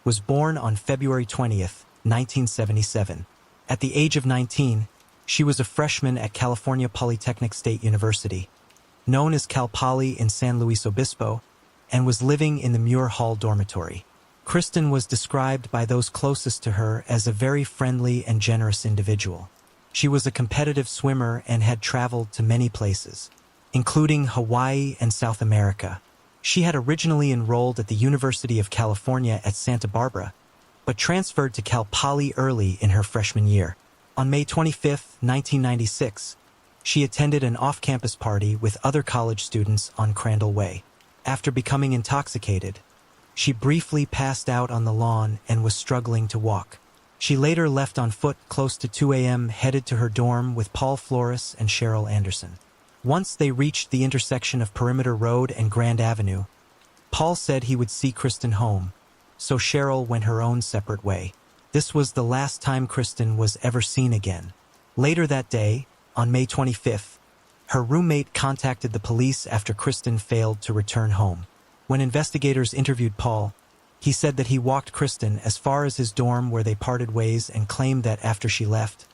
was born on February 20th, 1977. At the age of 19, she was a freshman at California Polytechnic State University, known as Cal Poly in San Luis Obispo, and was living in the Muir Hall dormitory. Kristen was described by those closest to her as a very friendly and generous individual. She was a competitive swimmer and had traveled to many places, including Hawaii and South America. She had originally enrolled at the University of California at Santa Barbara, but transferred to Cal Poly early in her freshman year. On May 25, 1996, she attended an off-campus party with other college students on Crandall Way. After becoming intoxicated, she briefly passed out on the lawn and was struggling to walk. She later left on foot close to 2 a.m., headed to her dorm with Paul Flores and Cheryl Anderson. Once they reached the intersection of Perimeter Road and Grand Avenue, Paul said he would see Kristen home, so Cheryl went her own separate way. This was the last time Kristen was ever seen again. Later that day, on May 25th, her roommate contacted the police after Kristen failed to return home. When investigators interviewed Paul, he said that he walked Kristen as far as his dorm where they parted ways and claimed that after she left,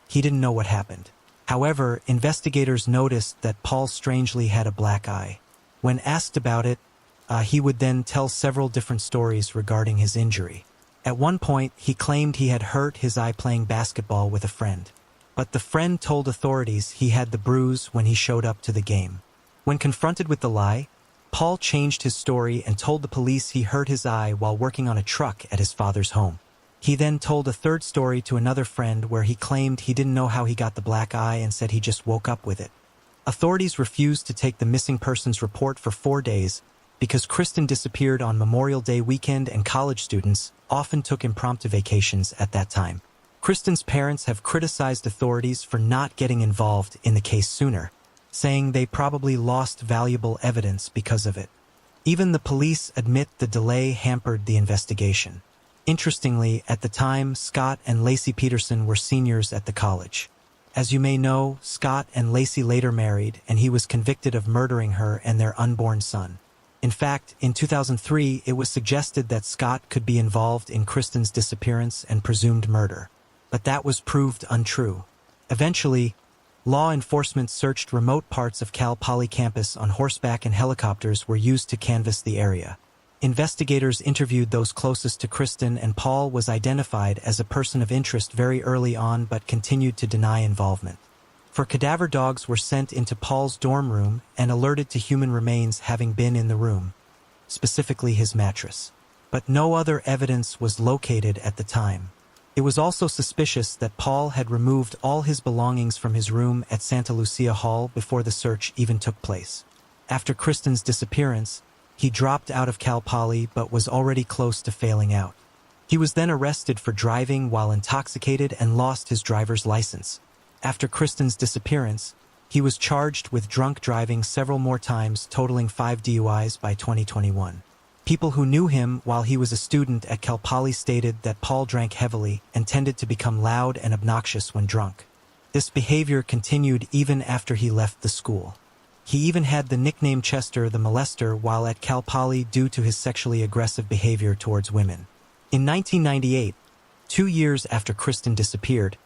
he didn't know what happened. However, investigators noticed that Paul strangely had a black eye. When asked about it, he would then tell several different stories regarding his injury. At one point, he claimed he had hurt his eye playing basketball with a friend. But the friend told authorities he had the bruise when he showed up to the game. When confronted with the lie, Paul changed his story and told the police he hurt his eye while working on a truck at his father's home. He then told a third story to another friend where he claimed he didn't know how he got the black eye and said he just woke up with it. Authorities refused to take the missing persons report for 4 days because Kristen disappeared on Memorial Day weekend and college students often took impromptu vacations at that time. Kristen's parents have criticized authorities for not getting involved in the case sooner, saying they probably lost valuable evidence because of it. Even the police admit the delay hampered the investigation. Interestingly, at the time, Scott and Lacey Peterson were seniors at the college. As you may know, Scott and Lacey later married, and he was convicted of murdering her and their unborn son. In fact, in 2003, it was suggested that Scott could be involved in Kristen's disappearance and presumed murder. But that was proved untrue. Eventually, law enforcement searched remote parts of Cal Poly campus on horseback, and helicopters were used to canvass the area. Investigators interviewed those closest to Kristen, and Paul was identified as a person of interest very early on but continued to deny involvement. Cadaver dogs were sent into Paul's dorm room and alerted to human remains having been in the room, specifically his mattress. But no other evidence was located at the time. It was also suspicious that Paul had removed all his belongings from his room at Santa Lucia Hall before the search even took place. After Kristen's disappearance, he dropped out of Cal Poly but was already close to failing out. He was then arrested for driving while intoxicated and lost his driver's license. After Kristen's disappearance, he was charged with drunk driving several more times, totaling 5 DUIs by 2021. People who knew him while he was a student at Cal Poly stated that Paul drank heavily and tended to become loud and obnoxious when drunk. This behavior continued even after he left the school. He even had the nickname Chester the Molester while at Cal Poly due to his sexually aggressive behavior towards women. In 1998, 2 years after Kristen disappeared,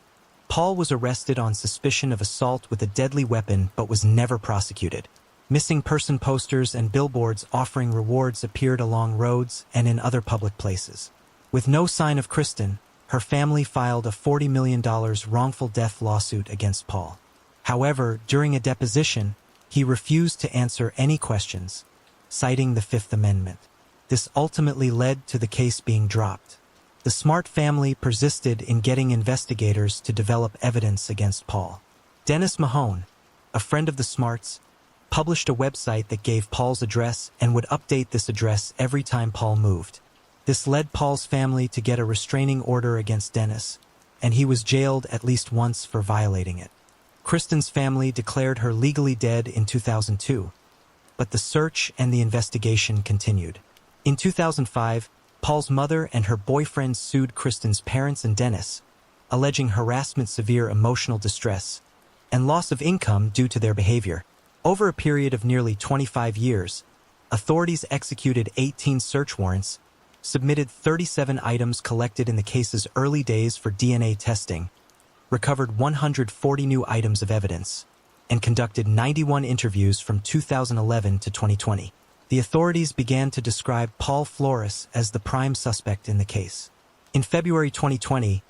Paul was arrested on suspicion of assault with a deadly weapon but was never prosecuted. Missing person posters and billboards offering rewards appeared along roads and in other public places. With no sign of Kristen, her family filed a $40 million wrongful death lawsuit against Paul. However, during a deposition, he refused to answer any questions, citing the Fifth Amendment. This ultimately led to the case being dropped. The Smart family persisted in getting investigators to develop evidence against Paul. Dennis Mahone, a friend of the Smarts, published a website that gave Paul's address and would update this address every time Paul moved. This led Paul's family to get a restraining order against Dennis, and he was jailed at least once for violating it. Kristen's family declared her legally dead in 2002, but the search and the investigation continued. In 2005, Paul's mother and her boyfriend sued Kristen's parents and Dennis, alleging harassment, severe emotional distress, and loss of income due to their behavior. Over a period of nearly 25 years, authorities executed 18 search warrants, submitted 37 items collected in the case's early days for DNA testing, recovered 140 new items of evidence, and conducted 91 interviews from 2011 to 2020. The authorities began to describe Paul Flores as the prime suspect in the case. In February 2020,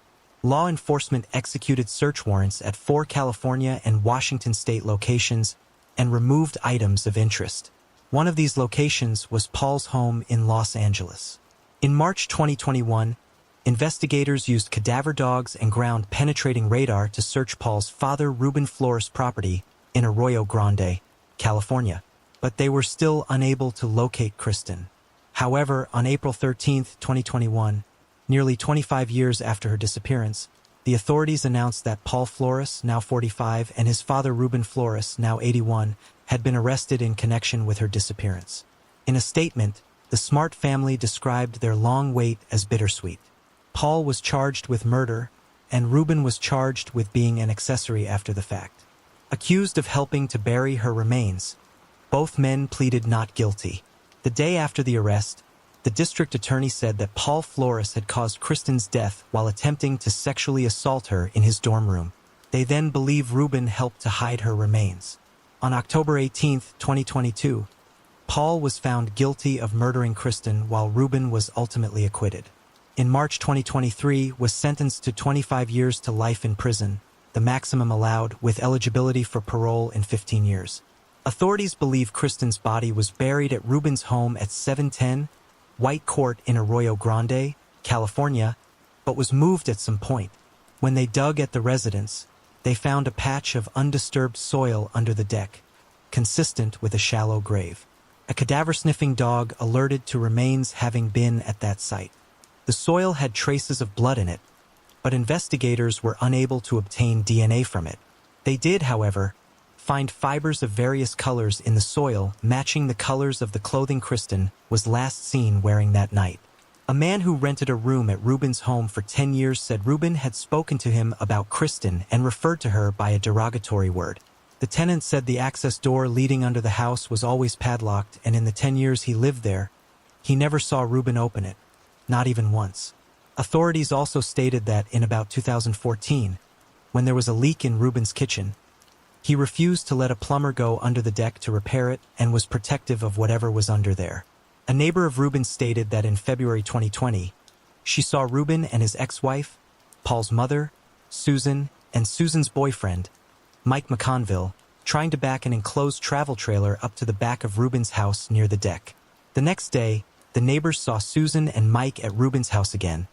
law enforcement executed search warrants at 4 California and Washington state locations and removed items of interest. One of these locations was Paul's home in Los Angeles. In March 2021, investigators used cadaver dogs and ground-penetrating radar to search Paul's father Ruben Flores' property in Arroyo Grande, California, but they were still unable to locate Kristen. However, on April 13, 2021, nearly 25 years after her disappearance, the authorities announced that Paul Flores, now 45, and his father Ruben Flores, now 81, had been arrested in connection with her disappearance. In a statement, the Smart family described their long wait as bittersweet. Paul was charged with murder, and Ruben was charged with being an accessory after the fact. Accused of helping to bury her remains, both men pleaded not guilty. The day after the arrest, the district attorney said that Paul Flores had caused Kristen's death while attempting to sexually assault her in his dorm room. They then believe Ruben helped to hide her remains. On October 18, 2022, Paul was found guilty of murdering Kristen while Ruben was ultimately acquitted. In March 2023, was sentenced to 25 years to life in prison, the maximum allowed, with eligibility for parole in 15 years. Authorities believe Kristen's body was buried at Ruben's home at 710 White Court in Arroyo Grande, California, but was moved at some point. When they dug at the residence, they found a patch of undisturbed soil under the deck, consistent with a shallow grave. A cadaver-sniffing dog alerted to remains having been at that site. The soil had traces of blood in it, but investigators were unable to obtain DNA from it. They did, however, find fibers of various colors in the soil matching the colors of the clothing Kristen was last seen wearing that night. A man who rented a room at Ruben's home for 10 years said Ruben had spoken to him about Kristen and referred to her by a derogatory word. The tenant said the access door leading under the house was always padlocked, and in the 10 years he lived there, he never saw Ruben open it, not even once. Authorities also stated that in about 2014, when there was a leak in Ruben's kitchen, he refused to let a plumber go under the deck to repair it and was protective of whatever was under there. A neighbor of Ruben stated that in February 2020, she saw Ruben and his ex-wife, Paul's mother, Susan, and Susan's boyfriend, Mike McConville, trying to back an enclosed travel trailer up to the back of Ruben's house near the deck. The next day, the neighbors saw Susan and Mike at Ruben's house again,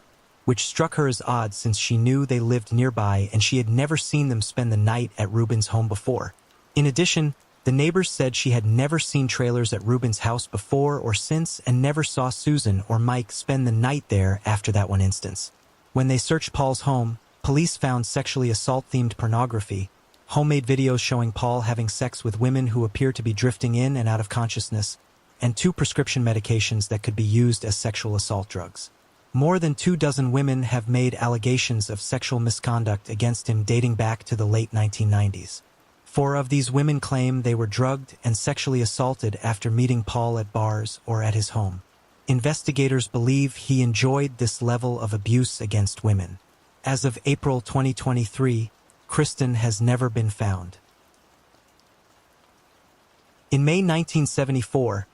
which struck her as odd since she knew they lived nearby and she had never seen them spend the night at Ruben's home before. In addition, the neighbors said she had never seen trailers at Ruben's house before or since and never saw Susan or Mike spend the night there after that one instance. When they searched Paul's home, police found sexually assault-themed pornography, homemade videos showing Paul having sex with women who appear to be drifting in and out of consciousness, and 2 prescription medications that could be used as sexual assault drugs. More than 24 women have made allegations of sexual misconduct against him dating back to the late 1990s. 4 of these women claim they were drugged and sexually assaulted after meeting Paul at bars or at his home. Investigators believe he enjoyed this level of abuse against women. As of April 2023, Kristen has never been found. In May 1974,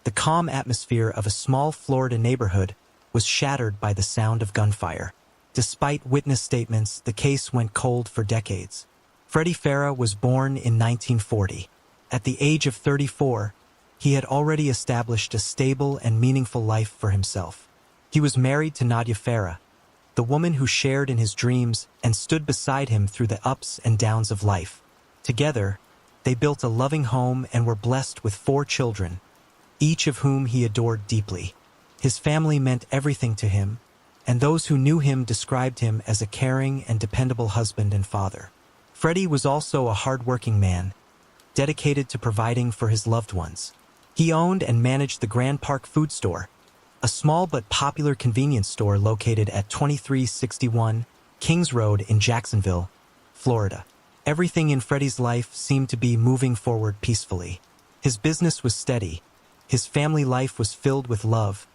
the calm atmosphere of a small Florida neighborhood was shattered by the sound of gunfire. Despite witness statements, the case went cold for decades. Freddie Farah was born in 1940. At the age of 34, he had already established a stable and meaningful life for himself. He was married to Nadia Farah, the woman who shared in his dreams and stood beside him through the ups and downs of life. Together, they built a loving home and were blessed with 4 children, each of whom he adored deeply. His family meant everything to him, and those who knew him described him as a caring and dependable husband and father. Freddie was also a hard-working man, dedicated to providing for his loved ones. He owned and managed the Grand Park Food Store, a small but popular convenience store located at 2361 Kings Road in Jacksonville, Florida. Everything in Freddie's life seemed to be moving forward peacefully. His business was steady, his family life was filled with love,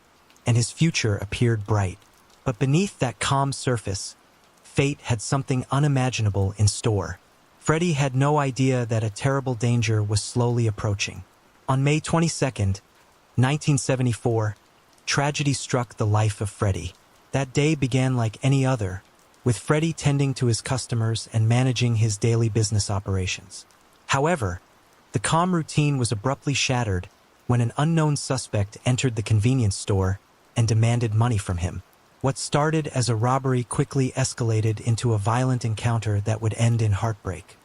and his future appeared bright. But beneath that calm surface, fate had something unimaginable in store. Freddie had no idea that a terrible danger was slowly approaching. On May 22nd, 1974, tragedy struck the life of Freddie. That day began like any other, with Freddie tending to his customers and managing his daily business operations. However, the calm routine was abruptly shattered when an unknown suspect entered the convenience store and demanded money from him. What started as a robbery quickly escalated into a violent encounter that would end in heartbreak.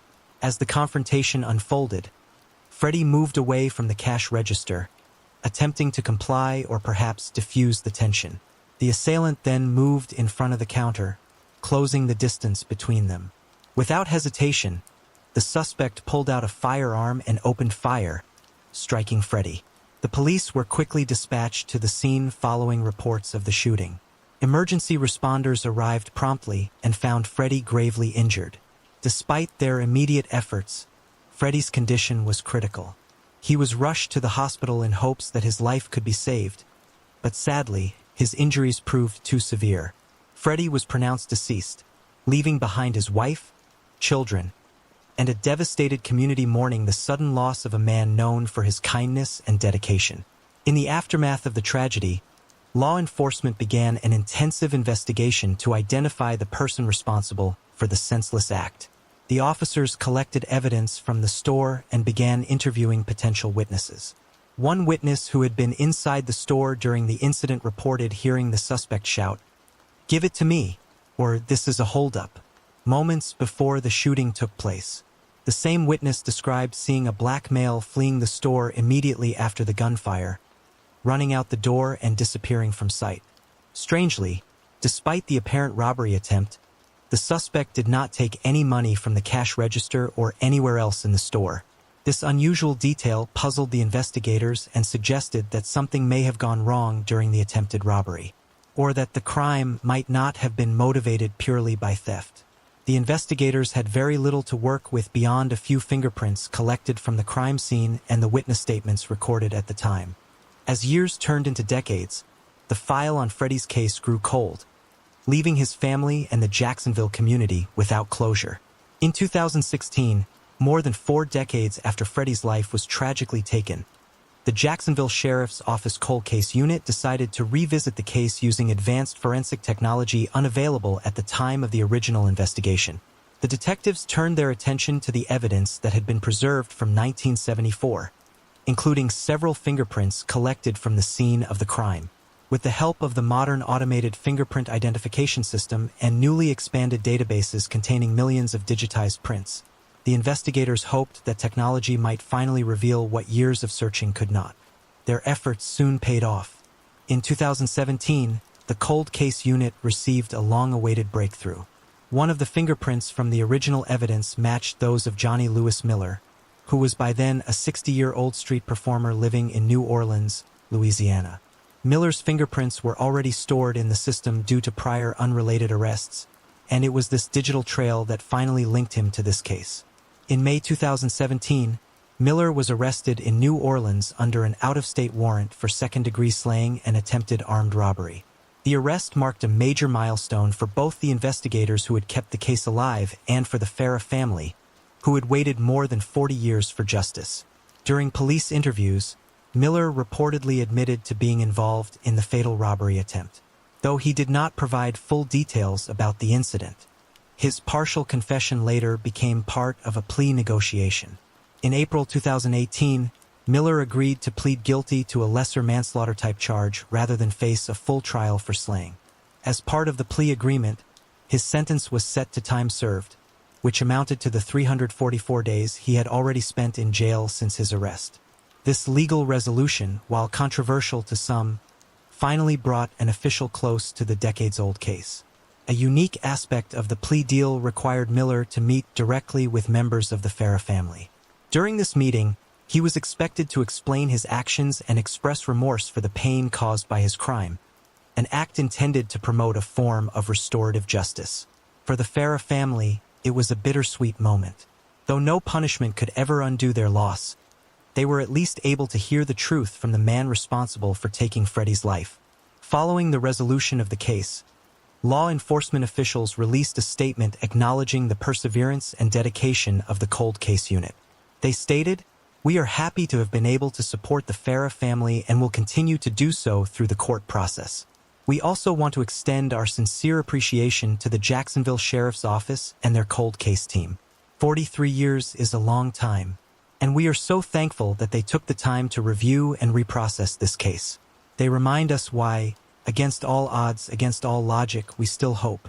As the confrontation unfolded, Freddie moved away from the cash register, attempting to comply or perhaps diffuse the tension. The assailant then moved in front of the counter, closing the distance between them. Without hesitation, the suspect pulled out a firearm and opened fire, striking Freddie. The police were quickly dispatched to the scene following reports of the shooting. Emergency responders arrived promptly and found Freddie gravely injured. Despite their immediate efforts, Freddie's condition was critical. He was rushed to the hospital in hopes that his life could be saved, but sadly, his injuries proved too severe. Freddie was pronounced deceased, leaving behind his wife, children, and a devastated community mourning the sudden loss of a man known for his kindness and dedication. In the aftermath of the tragedy, law enforcement began an intensive investigation to identify the person responsible for the senseless act. The officers collected evidence from the store and began interviewing potential witnesses. One witness who had been inside the store during the incident reported hearing the suspect shout, "Give it to me," or "This is a holdup," moments before the shooting took place. The same witness described seeing a black male fleeing the store immediately after the gunfire, running out the door and disappearing from sight. Strangely, despite the apparent robbery attempt, the suspect did not take any money from the cash register or anywhere else in the store. This unusual detail puzzled the investigators and suggested that something may have gone wrong during the attempted robbery, or that the crime might not have been motivated purely by theft. The investigators had very little to work with beyond a few fingerprints collected from the crime scene and the witness statements recorded at the time. As years turned into decades, the file on Freddie's case grew cold, leaving his family and the Jacksonville community without closure. In 2016, more than 4 decades after Freddie's life was tragically taken, the Jacksonville Sheriff's Office Cold Case Unit decided to revisit the case using advanced forensic technology unavailable at the time of the original investigation. The detectives turned their attention to the evidence that had been preserved from 1974, including several fingerprints collected from the scene of the crime. With the help of the modern automated fingerprint identification system and newly expanded databases containing millions of digitized prints, the investigators hoped that technology might finally reveal what years of searching could not. Their efforts soon paid off. In 2017, the Cold Case Unit received a long-awaited breakthrough. One of the fingerprints from the original evidence matched those of Johnny Lewis Miller, who was by then a 60-year-old street performer living in New Orleans, Louisiana. Miller's fingerprints were already stored in the system due to prior unrelated arrests, and it was this digital trail that finally linked him to this case. In May 2017, Miller was arrested in New Orleans under an out-of-state warrant for second-degree slaying and attempted armed robbery. The arrest marked a major milestone for both the investigators who had kept the case alive and for the Farah family, who had waited more than 40 years for justice. During police interviews, Miller reportedly admitted to being involved in the fatal robbery attempt, though he did not provide full details about the incident. His partial confession later became part of a plea negotiation. In April 2018, Miller agreed to plead guilty to a lesser manslaughter-type charge rather than face a full trial for slaying. As part of the plea agreement, his sentence was set to time served, which amounted to the 344 days he had already spent in jail since his arrest. This legal resolution, while controversial to some, finally brought an official close to the decades-old case. A unique aspect of the plea deal required Miller to meet directly with members of the Farah family. During this meeting, he was expected to explain his actions and express remorse for the pain caused by his crime, an act intended to promote a form of restorative justice. For the Farah family, it was a bittersweet moment. Though no punishment could ever undo their loss, they were at least able to hear the truth from the man responsible for taking Freddie's life. Following the resolution of the case, law enforcement officials released a statement acknowledging the perseverance and dedication of the cold case unit. They stated, "We are happy to have been able to support the Farah family and will continue to do so through the court process. We also want to extend our sincere appreciation to the Jacksonville Sheriff's Office and their cold case team. 43 years is a long time, and we are so thankful that they took the time to review and reprocess this case. They remind us why, against all odds, against all logic, we still hope."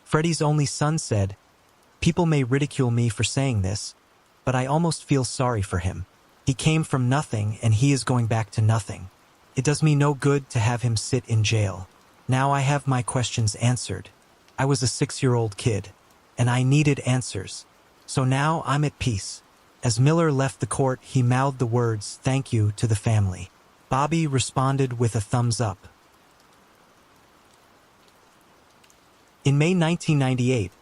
Freddie's only son said, "People may ridicule me for saying this, but I almost feel sorry for him. He came from nothing and he is going back to nothing. It does me no good to have him sit in jail. Now I have my questions answered. I was a 6-year-old kid, and I needed answers. So now I'm at peace." As Miller left the court, he mouthed the words, "Thank you," to the family. Bobby responded with a thumbs up. In May 1998,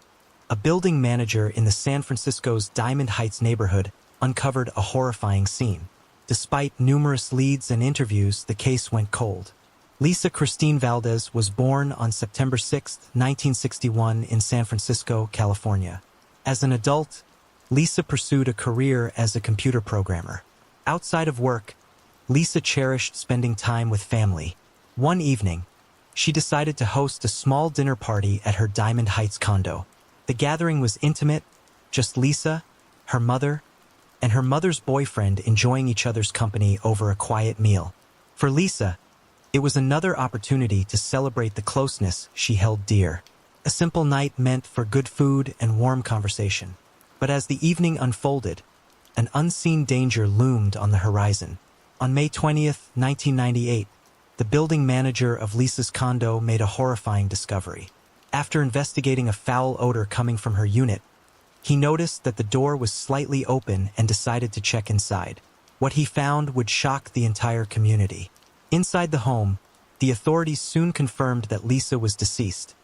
a building manager in the San Francisco's Diamond Heights neighborhood uncovered a horrifying scene. Despite numerous leads and interviews, the case went cold. Lisa Christine Valdez was born on September 6, 1961 in San Francisco, California. As an adult, Lisa pursued a career as a computer programmer. Outside of work, Lisa cherished spending time with family. One evening, she decided to host a small dinner party at her Diamond Heights condo. The gathering was intimate, just Lisa, her mother, and her mother's boyfriend enjoying each other's company over a quiet meal. For Lisa, it was another opportunity to celebrate the closeness she held dear. A simple night meant for good food and warm conversation. But as the evening unfolded, an unseen danger loomed on the horizon. On May 20th, 1998, the building manager of Lisa's condo made a horrifying discovery. After investigating a foul odor coming from her unit, he noticed that the door was slightly open and decided to check inside. What he found would shock the entire community. Inside the home, the authorities soon confirmed that Lisa was deceased,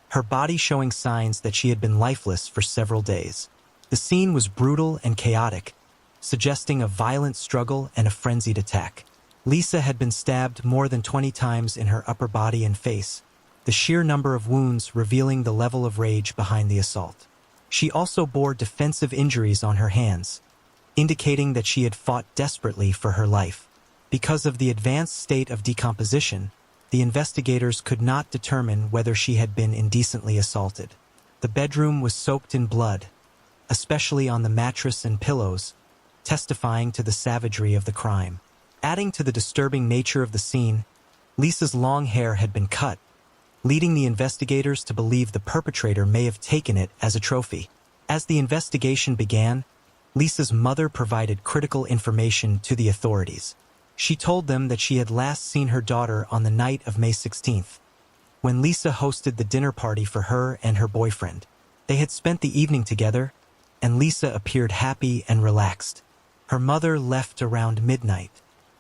her body showing signs that she had been lifeless for several days. The scene was brutal and chaotic, suggesting a violent struggle and a frenzied attack. Lisa had been stabbed more than 20 times in her upper body and face, the sheer number of wounds revealing the level of rage behind the assault. She also bore defensive injuries on her hands, indicating that she had fought desperately for her life. Because of the advanced state of decomposition, the investigators could not determine whether she had been indecently assaulted. The bedroom was soaked in blood, especially on the mattress and pillows, testifying to the savagery of the crime. Adding to the disturbing nature of the scene, Lisa's long hair had been cut, leading the investigators to believe the perpetrator may have taken it as a trophy. As the investigation began, Lisa's mother provided critical information to the authorities. She told them that she had last seen her daughter on the night of May 16th, when Lisa hosted the dinner party for her and her boyfriend. They had spent the evening together, and Lisa appeared happy and relaxed. Her mother left around midnight,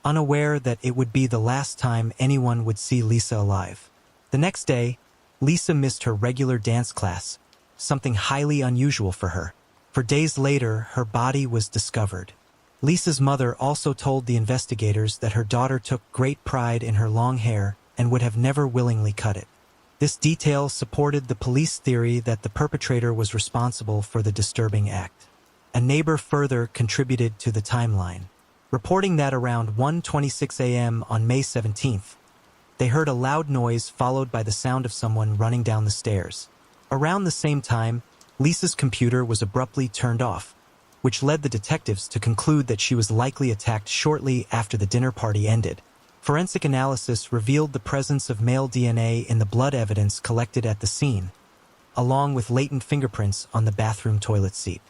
unaware that it would be the last time anyone would see Lisa alive. The next day, Lisa missed her regular dance class, something highly unusual for her. For days later, her body was discovered. Lisa's mother also told the investigators that her daughter took great pride in her long hair and would have never willingly cut it. This detail supported the police theory that the perpetrator was responsible for the disturbing act. A neighbor further contributed to the timeline, reporting that around 1:26 a.m. on May 17th, they heard a loud noise followed by the sound of someone running down the stairs. Around the same time, Lisa's computer was abruptly turned off, which led the detectives to conclude that she was likely attacked shortly after the dinner party ended. Forensic analysis revealed the presence of male DNA in the blood evidence collected at the scene, along with latent fingerprints on the bathroom toilet seat.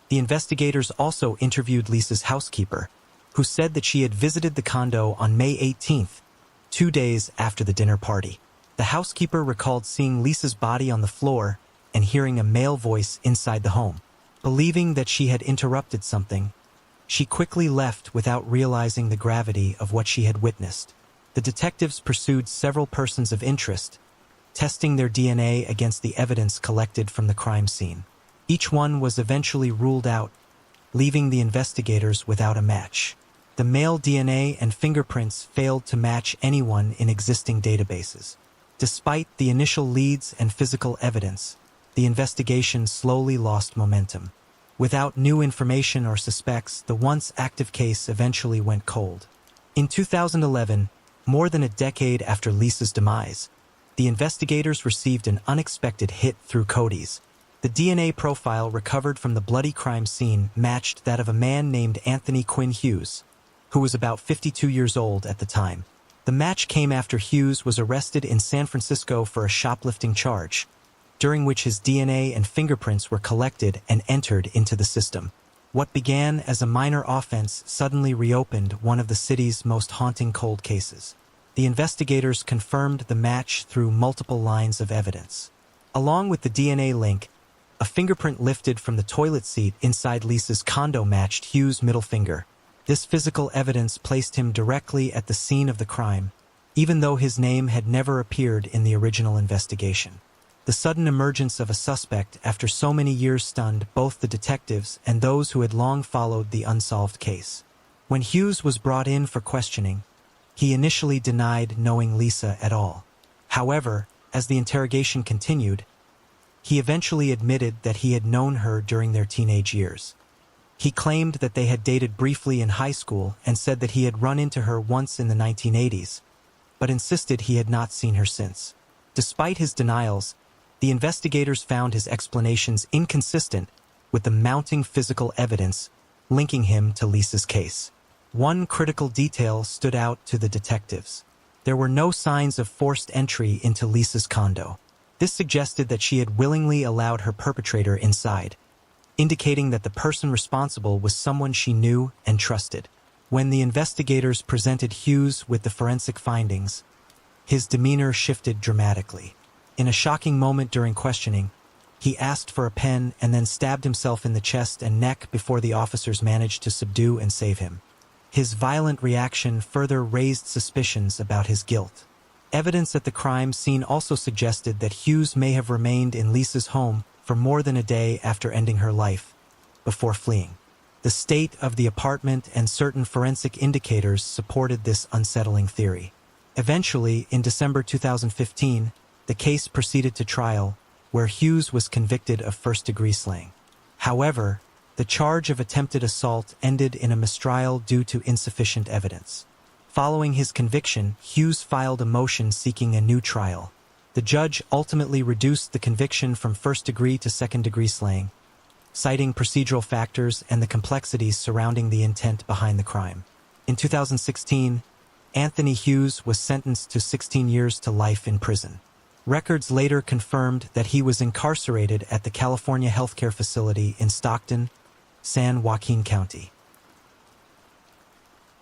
The investigators also interviewed Lisa's housekeeper, who said that she had visited the condo on May 18th, 2 days after the dinner party. The housekeeper recalled seeing Lisa's body on the floor and hearing a male voice inside the home. Believing that she had interrupted something, she quickly left without realizing the gravity of what she had witnessed. The detectives pursued several persons of interest, testing their DNA against the evidence collected from the crime scene. Each one was eventually ruled out, leaving the investigators without a match. The male DNA and fingerprints failed to match anyone in existing databases. Despite the initial leads and physical evidence, the investigation slowly lost momentum. Without new information or suspects, the once active case eventually went cold. In 2011, more than a decade after Lisa's demise, the investigators received an unexpected hit through Cody's. The DNA profile recovered from the bloody crime scene matched that of a man named Anthony Quinn Hughes, who was about 52 years old at the time. The match came after Hughes was arrested in San Francisco for a shoplifting charge, during which his DNA and fingerprints were collected and entered into the system. What began as a minor offense suddenly reopened one of the city's most haunting cold cases. The investigators confirmed the match through multiple lines of evidence. Along with the DNA link, a fingerprint lifted from the toilet seat inside Lisa's condo matched Hughes' middle finger. This physical evidence placed him directly at the scene of the crime, even though his name had never appeared in the original investigation. The sudden emergence of a suspect after so many years stunned both the detectives and those who had long followed the unsolved case. When Hughes was brought in for questioning, he initially denied knowing Lisa at all. However, as the interrogation continued, he eventually admitted that he had known her during their teenage years. He claimed that they had dated briefly in high school and said that he had run into her once in the 1980s, but insisted he had not seen her since. Despite his denials, the investigators found his explanations inconsistent with the mounting physical evidence linking him to Lisa's case. One critical detail stood out to the detectives. There were no signs of forced entry into Lisa's condo. This suggested that she had willingly allowed her perpetrator inside, indicating that the person responsible was someone she knew and trusted. When the investigators presented Hughes with the forensic findings, his demeanor shifted dramatically. In a shocking moment during questioning, he asked for a pen and then stabbed himself in the chest and neck before the officers managed to subdue and save him. His violent reaction further raised suspicions about his guilt. Evidence at the crime scene also suggested that Hughes may have remained in Lisa's home for more than a day after ending her life, before fleeing. The state of the apartment and certain forensic indicators supported this unsettling theory. Eventually, in December 2015, the case proceeded to trial, where Hughes was convicted of first-degree slaying. However, the charge of attempted assault ended in a mistrial due to insufficient evidence. Following his conviction, Hughes filed a motion seeking a new trial. The judge ultimately reduced the conviction from first-degree to second-degree slaying, citing procedural factors and the complexities surrounding the intent behind the crime. In 2016, Anthony Hughes was sentenced to 16 years to life in prison. Records later confirmed that he was incarcerated at the California healthcare facility in Stockton, San Joaquin County.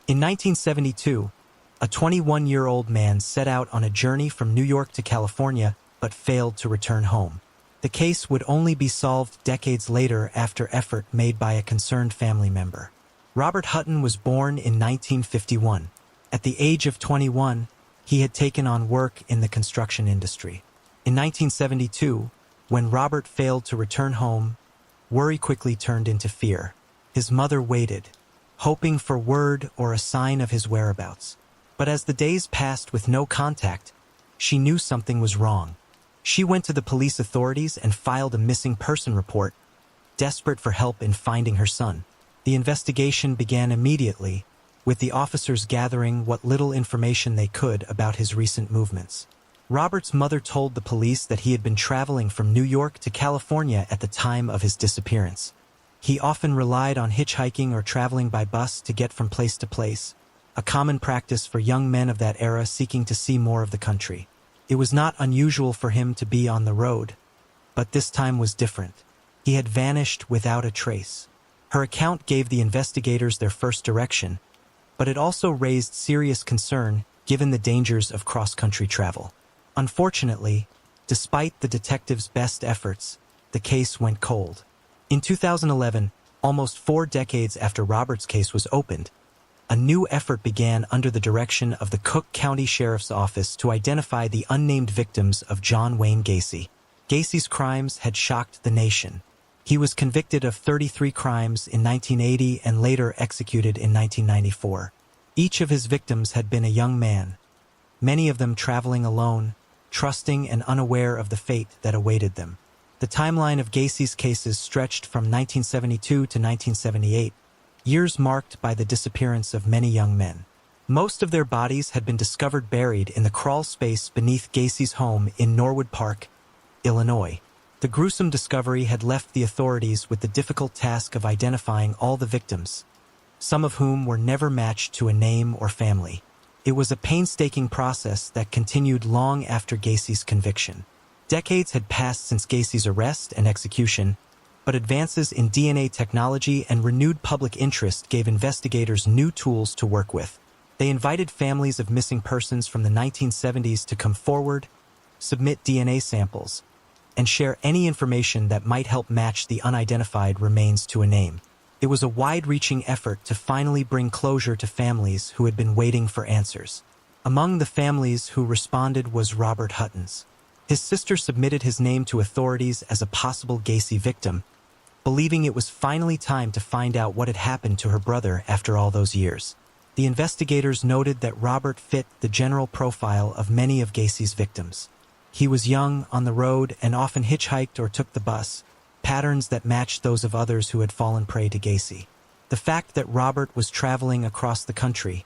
In 1972, a 21-year-old man set out on a journey from New York to California but failed to return home. The case would only be solved decades later after effort made by a concerned family member. Robert Hutton was born in 1951. At the age of 21, he had taken on work in the construction industry. In 1972, when Robert failed to return home, worry quickly turned into fear. His mother waited, hoping for word or a sign of his whereabouts. But as the days passed with no contact, she knew something was wrong. She went to the police authorities and filed a missing person report, desperate for help in finding her son. The investigation began immediately, with the officers gathering what little information they could about his recent movements. Robert's mother told the police that he had been traveling from New York to California at the time of his disappearance. He often relied on hitchhiking or traveling by bus to get from place to place, a common practice for young men of that era seeking to see more of the country. It was not unusual for him to be on the road, but this time was different. He had vanished without a trace. Her account gave the investigators their first direction, but it also raised serious concern given the dangers of cross-country travel. Unfortunately, despite the detectives' best efforts, the case went cold. In 2011, almost 4 decades after Robert's case was opened, a new effort began under the direction of the Cook County Sheriff's Office to identify the unnamed victims of John Wayne Gacy. Gacy's crimes had shocked the nation. He was convicted of 33 crimes in 1980 and later executed in 1994. Each of his victims had been a young man, many of them traveling alone, trusting and unaware of the fate that awaited them. The timeline of Gacy's cases stretched from 1972 to 1978, years marked by the disappearance of many young men. Most of their bodies had been discovered buried in the crawl space beneath Gacy's home in Norwood Park, Illinois. The gruesome discovery had left the authorities with the difficult task of identifying all the victims, some of whom were never matched to a name or family. It was a painstaking process that continued long after Gacy's conviction. Decades had passed since Gacy's arrest and execution, but advances in DNA technology and renewed public interest gave investigators new tools to work with. They invited families of missing persons from the 1970s to come forward, submit DNA samples, and share any information that might help match the unidentified remains to a name. It was a wide-reaching effort to finally bring closure to families who had been waiting for answers. Among the families who responded was Robert Hutton's. His sister submitted his name to authorities as a possible Gacy victim, believing it was finally time to find out what had happened to her brother after all those years. The investigators noted that Robert fit the general profile of many of Gacy's victims. He was young, on the road, and often hitchhiked or took the bus, patterns that matched those of others who had fallen prey to Gacy. The fact that Robert was traveling across the country,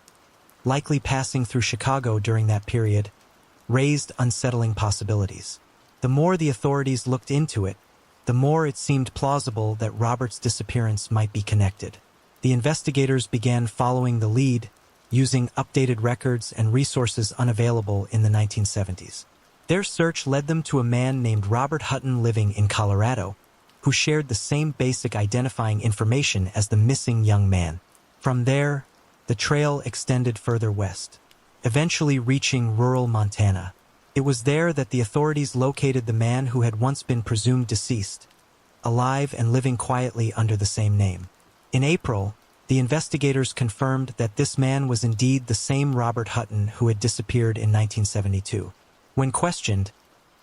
likely passing through Chicago during that period, raised unsettling possibilities. The more the authorities looked into it, the more it seemed plausible that Robert's disappearance might be connected. The investigators began following the lead, using updated records and resources unavailable in the 1970s. Their search led them to a man named Robert Hutton living in Colorado, who shared the same basic identifying information as the missing young man. From there, the trail extended further west, eventually reaching rural Montana. It was there that the authorities located the man who had once been presumed deceased, alive and living quietly under the same name. In April, the investigators confirmed that this man was indeed the same Robert Hutton who had disappeared in 1972. When questioned,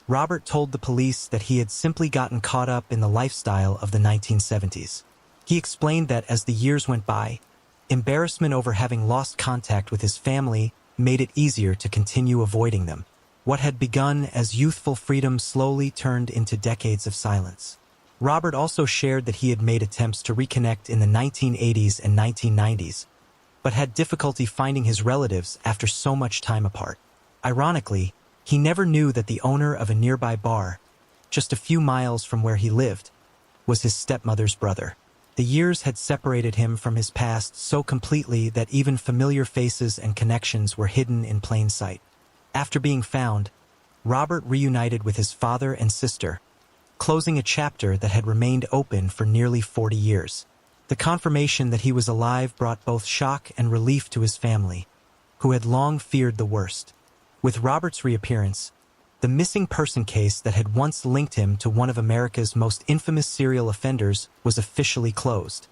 Robert told the police that he had simply gotten caught up in the lifestyle of the 1970s. He explained that as the years went by, embarrassment over having lost contact with his family made it easier to continue avoiding them. What had begun as youthful freedom slowly turned into decades of silence. Robert also shared that he had made attempts to reconnect in the 1980s and 1990s, but had difficulty finding his relatives after so much time apart. Ironically, he never knew that the owner of a nearby bar, just a few miles from where he lived, was his stepmother's brother. The years had separated him from his past so completely that even familiar faces and connections were hidden in plain sight. After being found, Robert reunited with his father and sister, closing a chapter that had remained open for nearly 40 years. The confirmation that he was alive brought both shock and relief to his family, who had long feared the worst. With Robert's reappearance, the missing person case that had once linked him to one of America's most infamous serial offenders was officially closed.